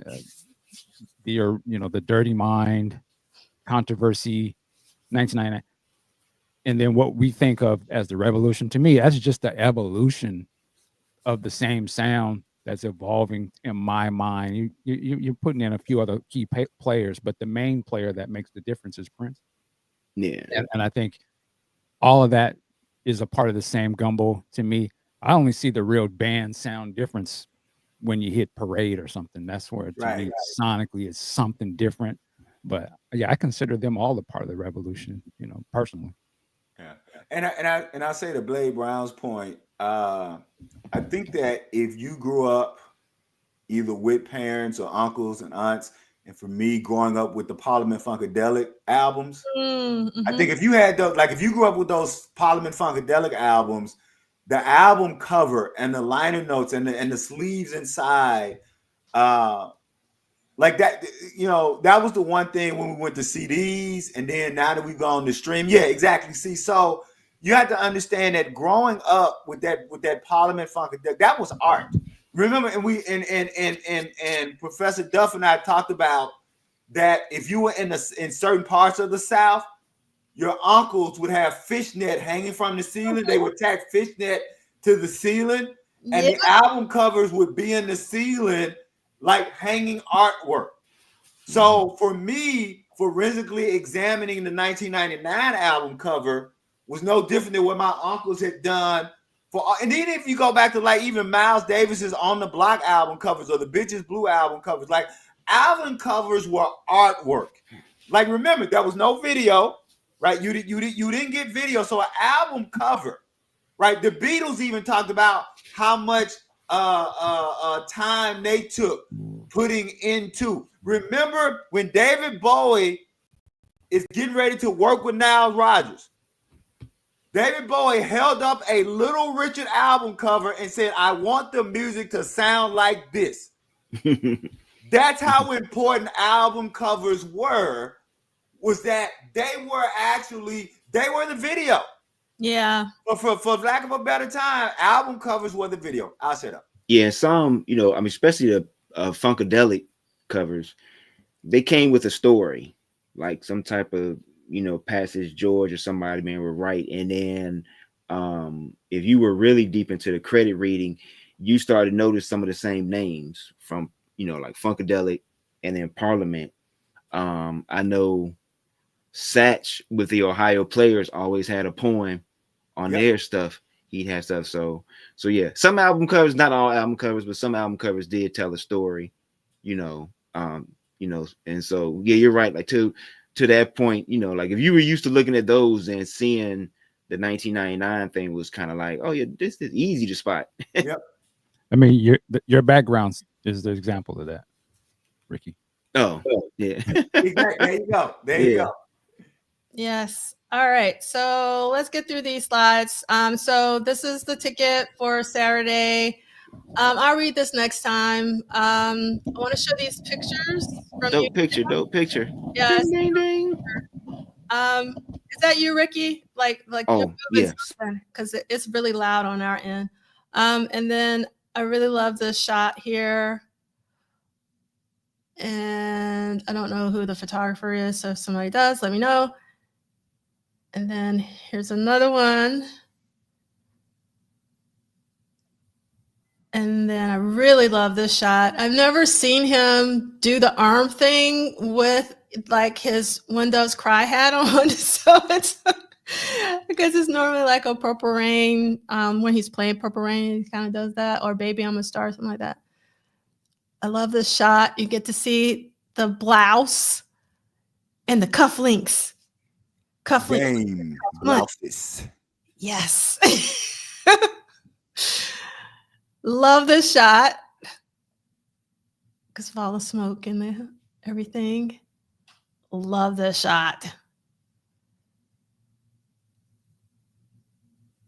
the Dirty Mind, Controversy, 1999, and then what we think of as the Revolution. To me, that's just the evolution of the same sound that's evolving in my mind. You're putting in a few other key players, but the main player that makes the difference is Prince.
Yeah,
and I think all of that is a part of the same gumbo to me. I only see the real band sound difference when you hit Parade or something. That's where to me sonically is something different. But yeah, I consider them all a part of the Revolution, personally.
Yeah, and I say to Blade Brown's point, I think that if you grew up either with parents or uncles and aunts, and for me, growing up with the Parliament Funkadelic albums, I think if you had those, like if you grew up with those Parliament Funkadelic albums, the album cover and the liner notes and the sleeves inside, like that, that was the one thing when we went to CDs, and then now that we've gone to stream, yeah, exactly. See, so you have to understand that growing up with that Parliament Funkadelic, that was art. Remember, and we and Professor Duff and I talked about that if you were in certain parts of the South, your uncles would have fishnet hanging from the ceiling. They would tack fishnet to the ceiling, and the album covers would be in the ceiling like hanging artwork. So for me, forensically examining the 1999 album cover was no different than what my uncles had done. And then if you go back to like even Miles Davis's On the Block album covers or the Bitches Blue album covers, like album covers were artwork. Like remember, there was no video, right? You didn't get video, so an album cover, right? The Beatles even talked about how much time they took putting into. Remember when David Bowie is getting ready to work with Nile Rodgers? David Bowie held up a Little Richard album cover and said, "I want the music to sound like this." That's how important album covers were, was that they were the video.
Yeah.
But for lack of a better time, album covers were the video. I'll shut up.
Yeah, some, especially the Funkadelic covers, they came with a story, like some type of, Passage George or somebody would write. And then if you were really deep into the credit reading, you started to notice some of the same names from, like Funkadelic, and then Parliament. I know Satch with the Ohio Players always had a poem on their stuff. He'd have stuff. So yeah, some album covers, not all album covers, but some album covers did tell a story, and so yeah, you're right. Like to that point, like if you were used to looking at those and seeing the 1999 thing was kind of like, oh yeah, this is easy to spot.
Yep.
I mean, your background is the example of that, Ricky.
Oh yeah.
There you go. There you go.
Yes. All right. So let's get through these slides. So this is the ticket for Saturday. I'll read this next time. I want to show these pictures from
Dope picture.
Yes.
Ding, ding, ding.
Is that you, Ricky? Like
Oh yes,
because it's really loud on our end. And then I really love this shot here. And I don't know who the photographer is, so if somebody does, let me know. And then here's another one. And then I really love this shot. I've never seen him do the arm thing with like his Windows Cry hat on. So it's because it's normally like a Purple Rain. When he's playing Purple Rain, he kind of does that, or Baby I'm a Star, something like that. I love this shot. You get to see the blouse and the cufflinks.
Game blouses.
Yes. Love this shot because of all the smoke and everything. Love this shot.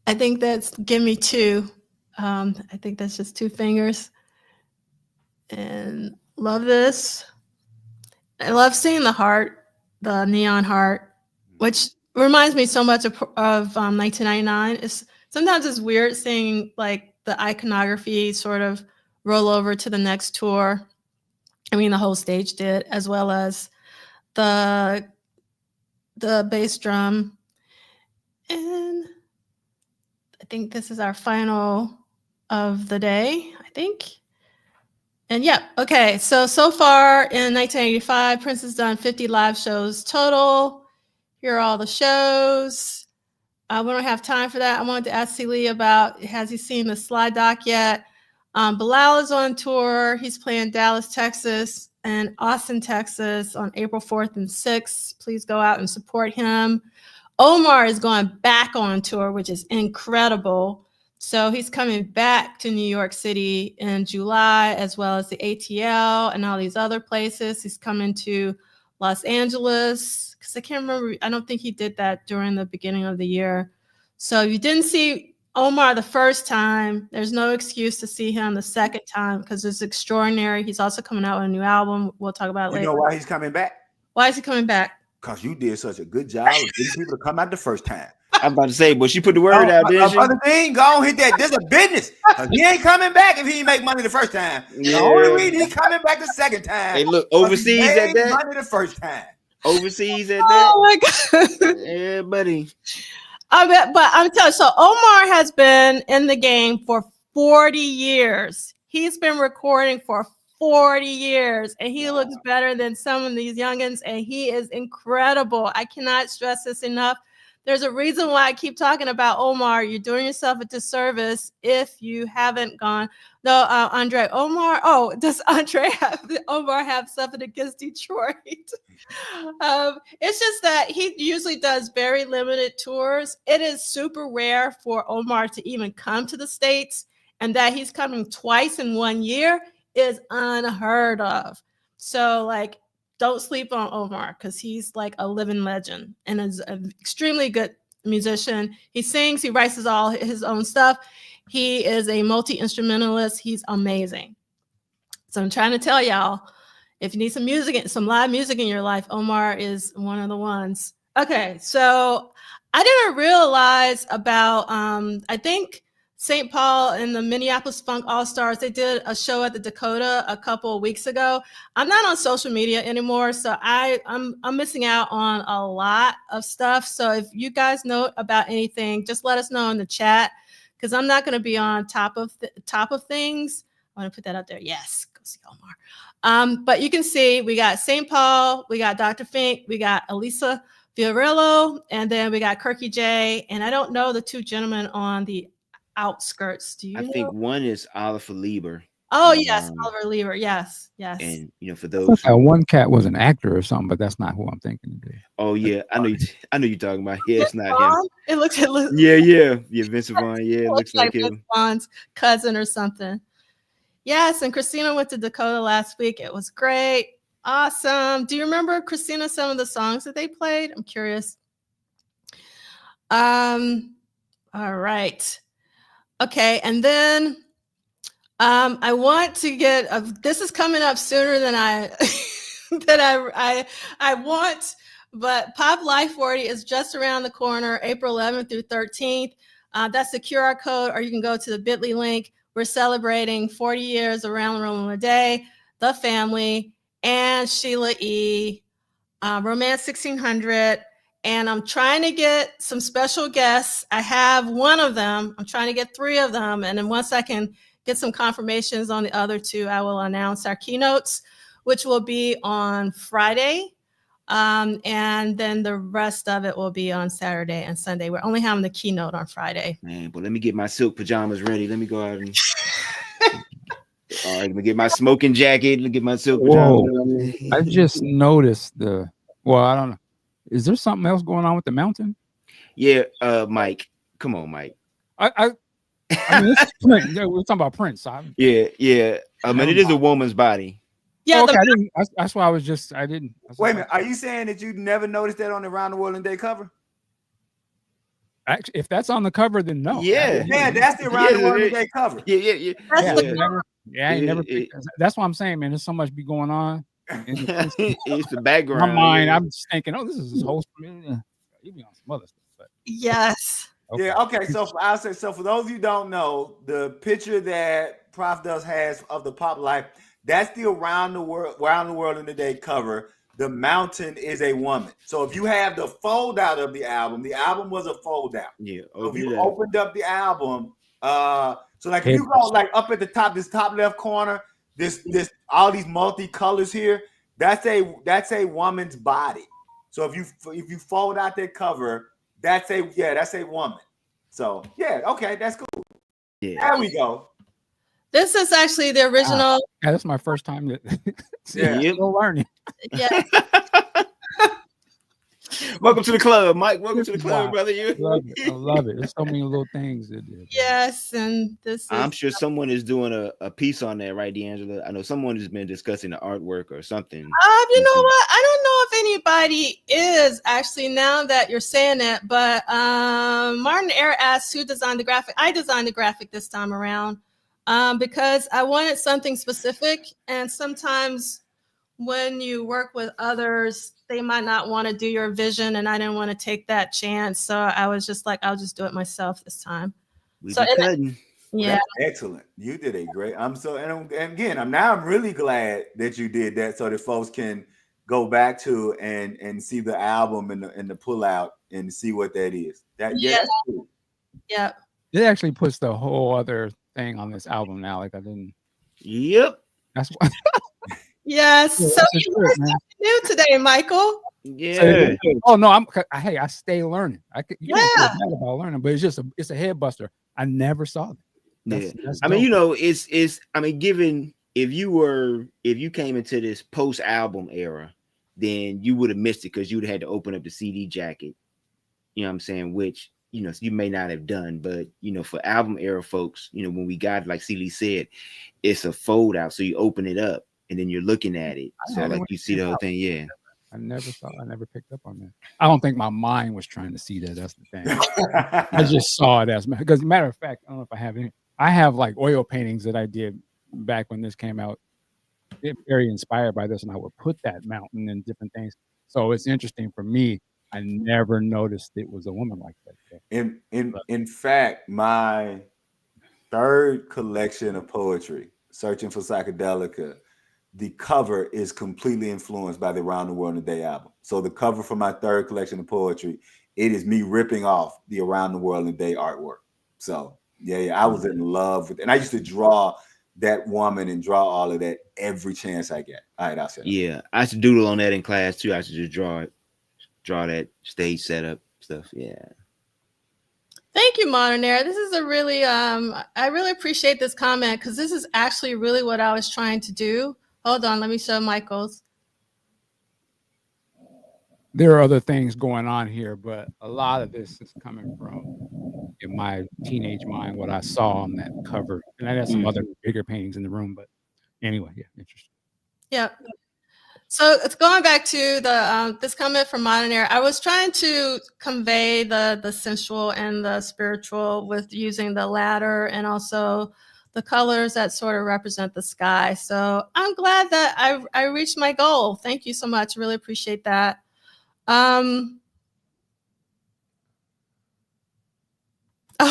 I think that's give me two. I think that's just two fingers. And love this. I love seeing the heart, the neon heart, which reminds me so much of 1999. Sometimes it's weird seeing like the iconography sort of roll over to the next tour. I mean, the whole stage did, as well as the bass drum. And I think this is our final of the day, I think. And yeah, okay. So far in 1985, Prince has done 50 live shows total. Here are all the shows. We don't have time for that. I wanted to ask Celie about, has he seen the slide doc yet? Bilal is on tour. He's playing Dallas, Texas, and Austin, Texas on April 4th and 6th. Please go out and support him. Omar is going back on tour, which is incredible. So he's coming back to New York City in July, as well as the ATL and all these other places. He's coming to Los Angeles, because I can't remember. I don't think he did that during the beginning of the year. So if you didn't see Omar the first time, there's no excuse to see him the second time, because it's extraordinary. He's also coming out with a new album. We'll talk about it later.
You know why he's coming back?
Why is he coming back?
Because you did such a good job of getting people to come out the first time.
I'm about to say, but she put the word out, didn't she?
Other thing, go on, hit that. This is a business. He ain't coming back if he ain't make money the first time.
Yeah.
The only reason he coming back the second time.
Hey, look, overseas at that.
Money the first time.
Overseas at that.
Oh my God.
Yeah, buddy.
But I'm telling you, so Omar has been in the game for 40 years. He's been recording for 40 years, and he looks better than some of these youngins, and he is incredible. I cannot stress this enough. There's a reason why I keep talking about Omar. You're doing yourself a disservice if you haven't gone. No, Andre, Omar. Oh, does Omar have something against Detroit? It's just that he usually does very limited tours. It is super rare for Omar to even come to the States, and that he's coming twice in 1 year is unheard of. So, like, don't sleep on Omar, because he's like a living legend and is an extremely good musician. He sings, he writes all his own stuff. He is a multi-instrumentalist. He's amazing. So I'm trying to tell y'all, if you need some music, some live music in your life, Omar is one of the ones. Okay, so I didn't realize about, I think St. Paul and the Minneapolis Funk All-Stars, they did a show at the Dakota a couple of weeks ago. I'm not on social media anymore, so I'm missing out on a lot of stuff. So if you guys know about anything, just let us know in the chat, because I'm not going to be on top of things. I want to put that out there. Yes, Quincy Omar. But you can see we got St. Paul, we got Dr. Fink, we got Elisa Fiorillo, and then we got Kirky J. And I don't know the two gentlemen on the outskirts. Do you know?
I think one is Oliver Lieber.
Oh, yes, Oliver Lieber. Yes.
And for those
one cat was an actor or something, but that's not who I'm thinking of.
Oh yeah, I know you're talking about. Yeah, it's not him.
It looks
yeah, Vincent Vaughn. Yeah, it looks like him.
Vincent Vaughn's cousin or something. Yes, and Christina went to Dakota last week. It was great. Awesome. Do you remember, Christina, some of the songs that they played? I'm curious. All right. Okay, and then I want to get this is coming up sooner than I want, but Pop Life 40 is just around the corner, April 11th through 13th. That's the QR code, or you can go to the bit.ly link. We're celebrating 40 years around the Roman Day, the family, and Sheila E., Romance 1600. And I'm trying to get some special guests. I have one of them. I'm trying to get 3 of them. And then once I can get some confirmations on the other 2, I will announce our keynotes, which will be on Friday. And then the rest of it will be on Saturday and Sunday. We're only having the keynote on Friday.
Man, but let me get my silk pajamas ready. Let me go out and all right, let me get my smoking jacket. Let me get my silk pajamas.
I just noticed I don't know. Is there something else going on with the mountain?
Yeah, Mike. Come on, Mike.
I mean, this is Prince. Yeah, we're talking about Prince.
Yeah. I mean, it is a woman's body.
Yeah,
okay, that's why I didn't.
Wait a minute. Are you saying that you never noticed that on the Around the World in a Day cover?
Actually, if that's on the cover, then no.
Yeah,
that's the Around the World in a Day cover.
Yeah.
I never picked, that's what I'm saying, man. There's so much be going on.
It's the background.
My mind, I'm just thinking, oh, this is his whole. You be on some other stuff, but
yes.
Okay. Yeah. Okay. So I'll say. So for those of you who don't know, the picture that Prof has of the Pop Life, that's the Around the World in a Day cover. The mountain is a woman. So if you have the fold out of the album was a fold out.
Yeah.
So if you opened up the album, so like if you go like up at the top, this top left corner. This all these multicolors here, that's a woman's body. So if you fold out that cover, that's a woman. So okay, that's cool.
Yeah,
there we go.
This is actually the original.
That's my first time
still
learning.
Yeah.
Welcome to the club, Mike. Welcome to the club, brother.
I love it. There's so many little things.
Yes, and
I'm sure someone is doing a piece on that, right, D'Angela? I know someone has been discussing the artwork or something.
You know what? I don't know if anybody is actually, now that you're saying it, but Martin Air asked who designed the graphic. I designed the graphic this time around because I wanted something specific, and sometimes when you work with others, they might not want to do your vision, and I didn't want to take that chance. So I was just like, I'll just do it myself this time.
Yeah, that's excellent. You did a great. I'm really glad that you did that, so that folks can go back to and see the album and the pull out and see what that is. That's cool.
Yeah.
It actually puts the whole other thing on this album now. Like I didn't.
Yep.
That's why.
Yes. So you learned something new today, Michael.
Yeah.
Oh no, I stay learning. You can't feel bad about learning, but it's a head buster. I never saw that. That's
I mean, it's given if you came into this post album era, then you would have missed it because you would have had to open up the CD jacket. You know what I'm saying? Which you may not have done, but for album era folks, when we got, like C. Lee said, it's a fold out, so you open it up. And then you're looking at it, so like you see the whole thing. Yeah,
I never picked up on that. I don't think my mind was trying to see that. That's the thing. I just saw it as, because matter of fact, I don't know if I have any. I have like oil paintings that I did back when this came out. They're very inspired by this, and I would put that mountain and different things. So it's interesting for me. I never noticed it was a woman like that.
In fact, my third collection of poetry, Searching for Psychedelica, the cover is completely influenced by the Around the World in a Day album. So the cover for my third collection of poetry, it is me ripping off the Around the World in a Day artwork. So yeah, I was in love with it. And I used to draw that woman and draw all of that every chance I get. All right, I'll say.
Yeah, I should doodle on that in class too. I should just draw that stage setup stuff. Yeah.
Thank you, Modernaire. This is a really, I really appreciate this comment because this is actually really what I was trying to do. Hold on, let me show Michael's.
There are other things going on here, but a lot of this is coming from, in my teenage mind, what I saw on that cover. And I got some other bigger paintings in the room, but anyway, yeah, interesting.
Yeah. So it's going back to the this comment from Modern Era. I was trying to convey the sensual and the spiritual with using the ladder and also the colors that sort of represent the sky. So I'm glad that I reached my goal. Thank you so much. Really appreciate that.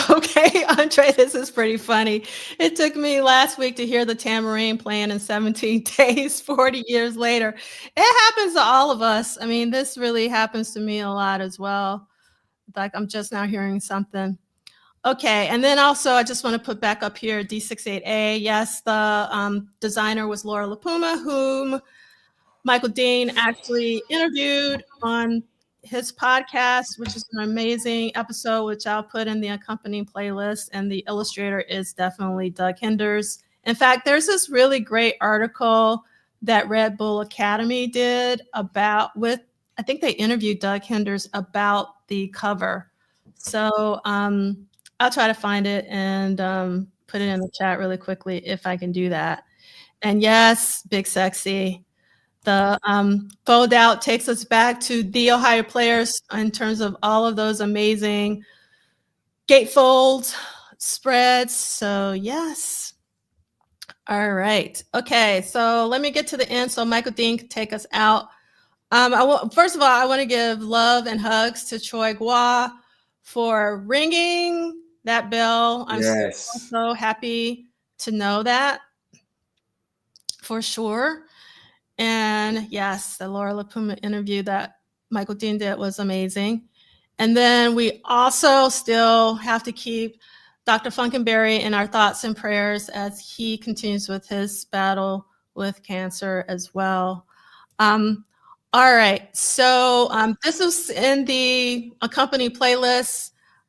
Okay, Andre, this is pretty funny. It took me last week to hear the tambourine playing in 17 days, 40 years later. It happens to all of us. I mean, this really happens to me a lot as well. Like I'm just now hearing something. Okay, and then also I just want to put back up here D68A. Yes, the designer was Laura LaPuma, whom Michael Dean actually interviewed on his podcast, which is an amazing episode, which I'll put in the accompanying playlist. And the illustrator is definitely Doug Henders. In fact, there's this really great article that Red Bull Academy did about I think they interviewed Doug Henders about the cover. So I'll try to find it and put it in the chat really quickly if I can do that. And yes, Big Sexy. The fold out takes us back to the Ohio Players in terms of all of those amazing gatefold spreads. So yes. All right. Okay. So let me get to the end so Michael Dean can take us out. First of all, I want to give love and hugs to Troy Gua for ringing that bell. I'm so happy to know that for sure. And yes, the Laura LaPuma interview that Michael Dean did was amazing. And then we also still have to keep Dr. Funkenberry in our thoughts and prayers as he continues with his battle with cancer as well. All right, so this was in the accompanying playlist.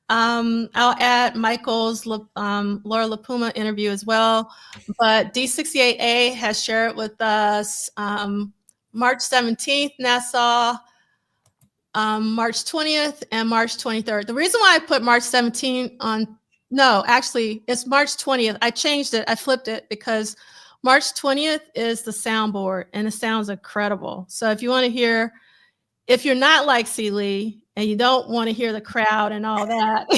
I'll add Michael's Laura LaPuma interview as well, but D68A has shared with us March 17th, Nassau, March 20th, and March 23rd. The reason why I put March 17th on, no, actually, it's March 20th. I changed it, I flipped it because March 20th is the soundboard, and it sounds incredible. So if you want to hear, if you're not like C. Lee and you don't want to hear the crowd and all that,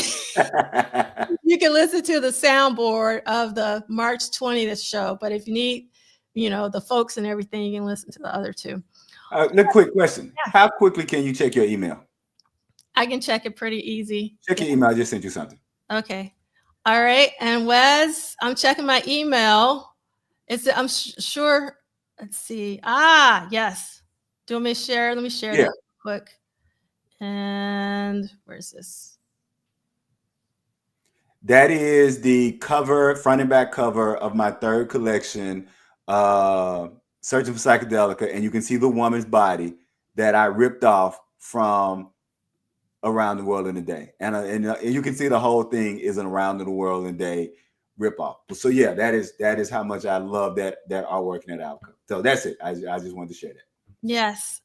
you can listen to the soundboard of the March 20th show. But if you need, the folks and everything, you can listen to the other two.
Look, quick question. Yeah. How quickly can you check your email?
I can check it pretty easy.
Check your email. I just sent you something.
Okay. All right. And Wes, I'm checking my email. I'm sure. Let's see. Yes. Do you want me to share? Let me share that quick. And where's this?
That is the cover, front and back cover of my third collection, Searching for Psychedelica. And you can see the woman's body that I ripped off from Around the World in a Day. And you can see the whole thing is an Around the World in a Day ripoff. So yeah, that is how much I love that artwork and that outcome. So that's it. I just wanted to share that. Yes.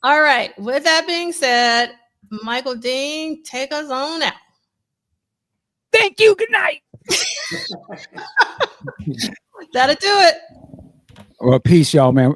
All right. With that being said, Michael Dean, take us on out.
Thank you. Good night.
That'll do it.
Well, peace, y'all, man.